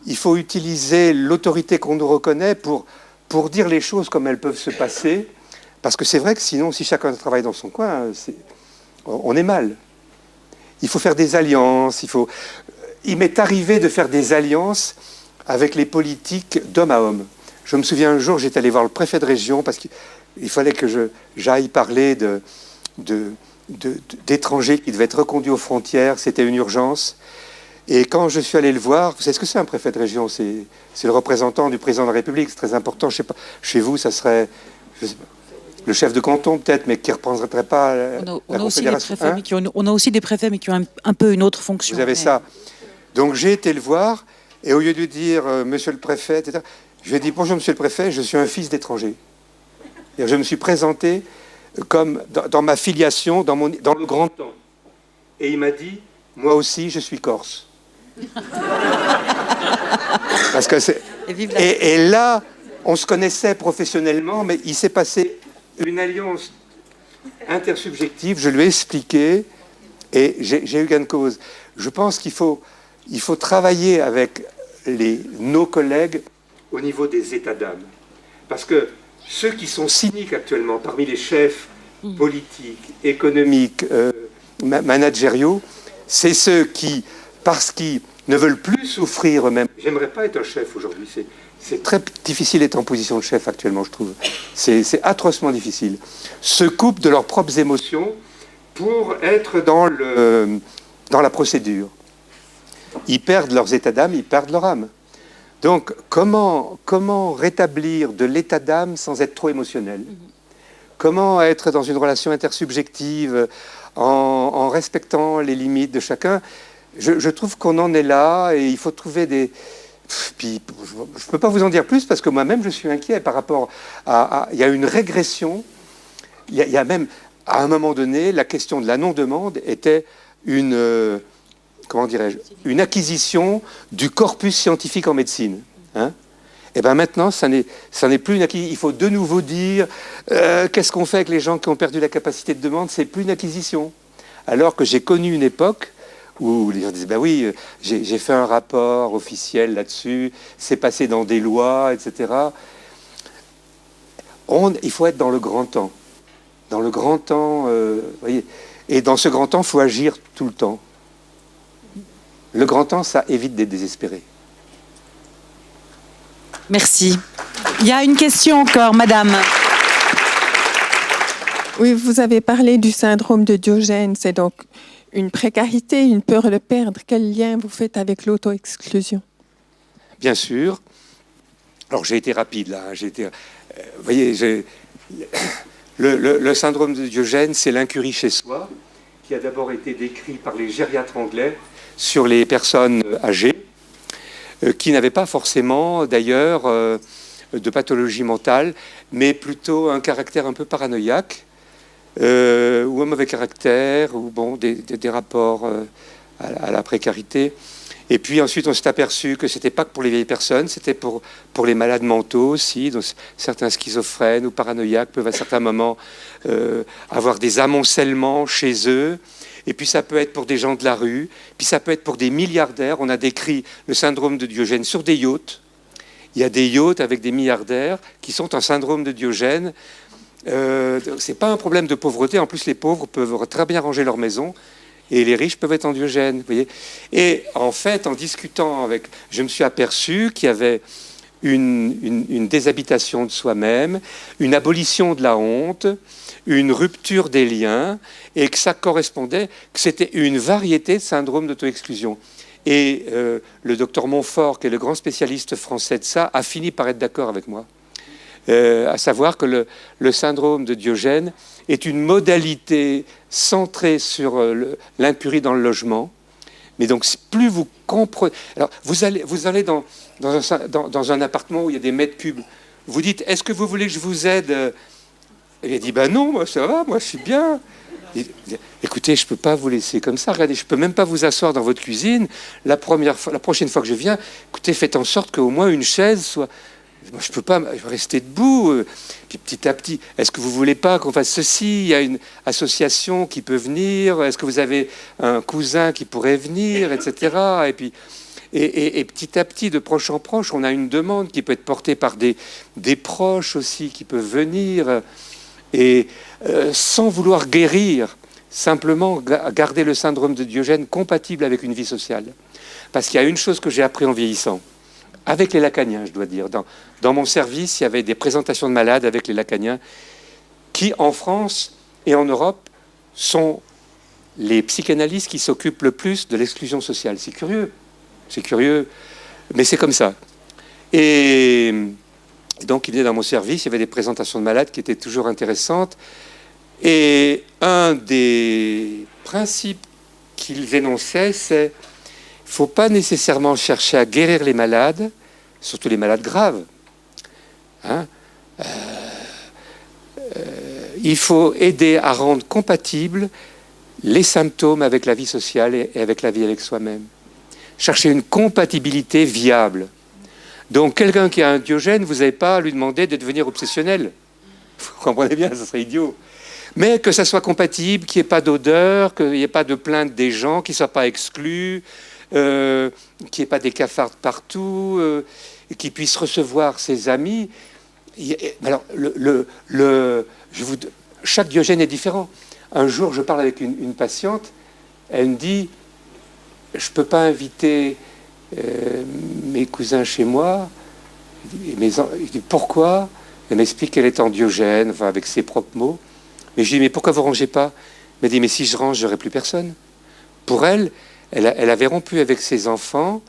C: il faut utiliser l'autorité qu'on nous reconnaît pour dire les choses comme elles peuvent se passer. Parce que c'est vrai que sinon, si chacun travaille dans son coin, on est mal. Il faut faire des alliances. Il m'est arrivé de faire des alliances avec les politiques d'homme à homme. Je me souviens un jour, j'étais allé voir le préfet de région parce qu'il fallait que j'aille parler d'étrangers qui devaient être reconduits aux frontières. C'était une urgence. Et quand je suis allé le voir, vous savez ce que c'est un préfet de région? C'est le représentant du président de la République, c'est très important. Je sais pas, chez vous, ça serait je sais pas, le chef de canton peut-être, mais qui ne représenterait pas
A: On a aussi des préfets, on a aussi des préfets, mais qui ont un peu une autre fonction.
C: Vous avez ça. Donc j'ai été le voir, et au lieu de dire monsieur le préfet, etc., je lui ai dit bonjour monsieur le préfet, je suis un fils d'étranger. Je me suis présenté comme dans ma filiation, dans le grand temps. Et il m'a dit, moi aussi, je suis corse. Parce que et là, on se connaissait professionnellement, mais il s'est passé une alliance intersubjective. Je lui ai expliqué et j'ai eu gain de cause. Je pense qu'il faut travailler avec nos collègues au niveau des états d'âme. Parce que ceux qui sont cyniques actuellement, parmi les chefs politiques, économiques, managériaux, c'est ceux qui, parce qu'ils ne veulent plus souffrir eux-mêmes. J'aimerais pas être un chef aujourd'hui. C'est très difficile d'être en position de chef actuellement, je trouve. C'est atrocement difficile. Se coupent de leurs propres émotions pour être dans la procédure. Ils perdent leurs états d'âme, ils perdent leur âme. Donc, comment rétablir de l'état d'âme sans être trop émotionnel? Comment être dans une relation intersubjective en respectant les limites de chacun? Je trouve qu'on en est là et il faut trouver des... Puis, je ne peux pas vous en dire plus parce que moi-même, je suis inquiet par rapport à... Il y a une régression. Il y a même, à un moment donné, la question de la non-demande était une... comment dirais-je, une acquisition du corpus scientifique en médecine. Hein? Et bien maintenant, ça n'est plus une acquisition. Il faut de nouveau dire qu'est-ce qu'on fait avec les gens qui ont perdu la capacité de demande. C'est plus une acquisition. Alors que j'ai connu une époque où les gens disent ben oui, j'ai fait un rapport officiel là-dessus, c'est passé dans des lois, etc. Il faut être dans le grand temps. Dans le grand temps, voyez. Et dans ce grand temps, il faut agir tout le temps. Le grand temps, ça évite d'être désespéré.
A: Merci. Il y a une question encore, madame.
F: Oui, vous avez parlé du syndrome de Diogène. C'est donc une précarité, une peur de perdre. Quel lien vous faites avec l'auto-exclusion?
C: Bien sûr. Alors, j'ai été rapide, là. Vous voyez, le syndrome de Diogène, c'est l'incurie chez soi, qui a d'abord été décrit par les gériatres anglais sur les personnes âgées, qui n'avaient pas forcément, d'ailleurs, de pathologie mentale, mais plutôt un caractère un peu paranoïaque, ou un mauvais caractère, ou bon, des rapports à la précarité. Et puis ensuite, on s'est aperçu que ce n'était pas que pour les vieilles personnes, c'était pour les malades mentaux aussi. Donc, certains schizophrènes ou paranoïaques peuvent à certains moments avoir des amoncellements chez eux. Et puis ça peut être pour des gens de la rue, puis ça peut être pour des milliardaires. On a décrit le syndrome de Diogène sur des yachts. Il y a des yachts avec des milliardaires qui sont en syndrome de Diogène. C'est pas un problème de pauvreté. En plus, les pauvres peuvent très bien ranger leur maison et les riches peuvent être en Diogène. Vous voyez. Et en fait, en discutant avec, je me suis aperçu qu'il y avait une déshabitation de soi-même, une abolition de la honte, une rupture des liens, et que ça correspondait, que c'était une variété de syndrome d'auto-exclusion. Et le docteur Montfort, qui est le grand spécialiste français de ça, a fini par être d'accord avec moi. À savoir que le syndrome de Diogène est une modalité centrée sur l'incurie dans le logement. Mais donc, plus vous comprenez... Alors, vous allez dans un appartement où il y a des mètres cubes. Vous dites, est-ce que vous voulez que je vous aide? Il a dit, ben non, moi ça va, moi je suis bien. Écoutez, je ne peux pas vous laisser comme ça. Regardez, je ne peux même pas vous asseoir dans votre cuisine. La prochaine fois que je viens, écoutez, faites en sorte qu'au moins une chaise soit... Moi, je ne peux pas rester debout. Puis petit à petit, est-ce que vous ne voulez pas qu'on fasse ceci? Il y a une association qui peut venir. Est-ce que vous avez un cousin qui pourrait venir, etc. Et puis, et petit à petit, de proche en proche, on a une demande qui peut être portée par des proches aussi qui peuvent venir. Et sans vouloir guérir, simplement garder le syndrome de Diogène compatible avec une vie sociale. Parce qu'il y a une chose que j'ai appris en vieillissant, avec les lacaniens, je dois dire. Dans mon service, il y avait des présentations de malades avec les lacaniens qui, en France et en Europe, sont les psychanalystes qui s'occupent le plus de l'exclusion sociale. C'est curieux, mais c'est comme ça. Et donc, il venait dans mon service, il y avait des présentations de malades qui étaient toujours intéressantes. Et un des principes qu'ils énonçaient, c'est qu'il ne faut pas nécessairement chercher à guérir les malades, surtout les malades graves. Hein, il faut aider à rendre compatibles les symptômes avec la vie sociale et avec la vie avec soi-même. Chercher une compatibilité viable. Donc, quelqu'un qui a un Diogène, vous n'avez pas à lui demander de devenir obsessionnel. Vous comprenez bien, ça serait idiot. Mais que ça soit compatible, qu'il n'y ait pas d'odeur, qu'il n'y ait pas de plainte des gens, qu'il ne soit pas exclu, qu'il n'y ait pas des cafards partout, qu'il puisse recevoir ses amis. Alors, chaque Diogène est différent. Un jour, je parle avec une patiente, elle me dit « Je ne peux pas inviter mes cousins chez moi. » Je dis « Pourquoi ?» Elle m'explique qu'elle est en Diogène, enfin, avec ses propres mots. Mais je lui dis « Mais pourquoi vous ne rangez pas ?» Elle m'a dit « Mais si je range, je n'aurai plus personne. » Pour elle, elle avait rompu avec ses enfants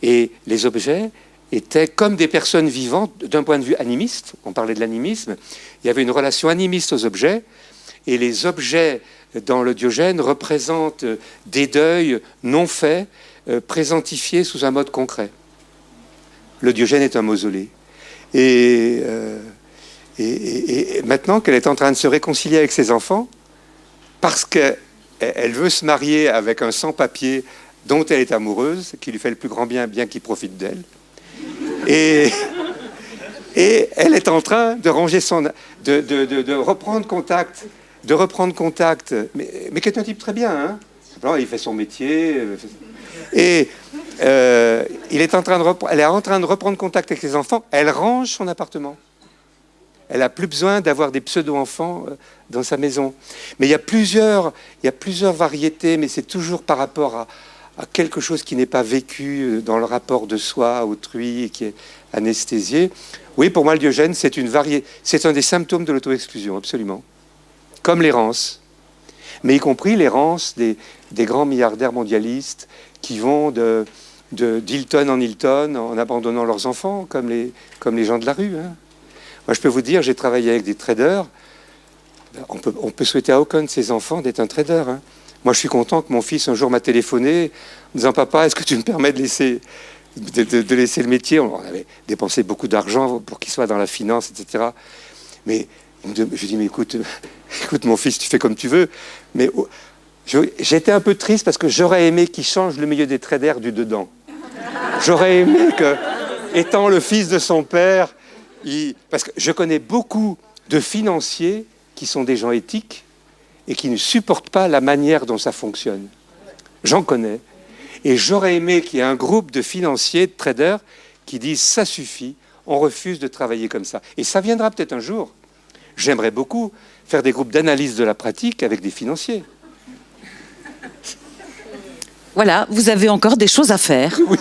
C: et les objets étaient comme des personnes vivantes d'un point de vue animiste. On parlait de l'animisme. Il y avait une relation animiste aux objets. Et les objets dans le Diogène représentent des deuils non faits, présentifiés sous un mode concret. Le Diogène est un mausolée. Et maintenant qu'elle est en train de se réconcilier avec ses enfants, parce qu'elle veut se marier avec un sans-papier dont elle est amoureuse, qui lui fait le plus grand bien, bien qu'il profite d'elle. Et elle est en train de ranger de reprendre contact. Mais qui est un type très bien. Hein. Il fait son métier. Et elle est en train de reprendre contact avec ses enfants. Elle range son appartement. Elle n'a plus besoin d'avoir des pseudo-enfants dans sa maison. Mais il y a plusieurs variétés, mais c'est toujours par rapport à quelque chose qui n'est pas vécu dans le rapport de soi à autrui et qui est anesthésié. Oui, pour moi, le Diogène, c'est un des symptômes de l'auto-exclusion, absolument. Comme l'errance. Mais y compris l'errance des grands milliardaires mondialistes qui vont d'Hilton en Hilton en abandonnant leurs enfants, comme les gens de la rue. Hein. Moi, je peux vous dire, j'ai travaillé avec des traders. On peut souhaiter à aucun de ses enfants d'être un trader. Hein. Moi, je suis content que mon fils, un jour, m'a téléphoné en disant « Papa, est-ce que tu me permets de laisser le métier ?» On avait dépensé beaucoup d'argent pour qu'il soit dans la finance, etc. Mais je lui dis « Mais écoute, mon fils, tu fais comme tu veux. » Mais j'étais un peu triste parce que j'aurais aimé qu'il change le milieu des traders du dedans. J'aurais aimé que, étant le fils de son père, parce que je connais beaucoup de financiers qui sont des gens éthiques et qui ne supportent pas la manière dont ça fonctionne. J'en connais. Et j'aurais aimé qu'il y ait un groupe de financiers, de traders, qui disent « ça suffit, on refuse de travailler comme ça ». Et ça viendra peut-être un jour. J'aimerais beaucoup faire des groupes d'analyse de la pratique avec des financiers.
A: Voilà, vous avez encore des choses à faire.
C: Oui.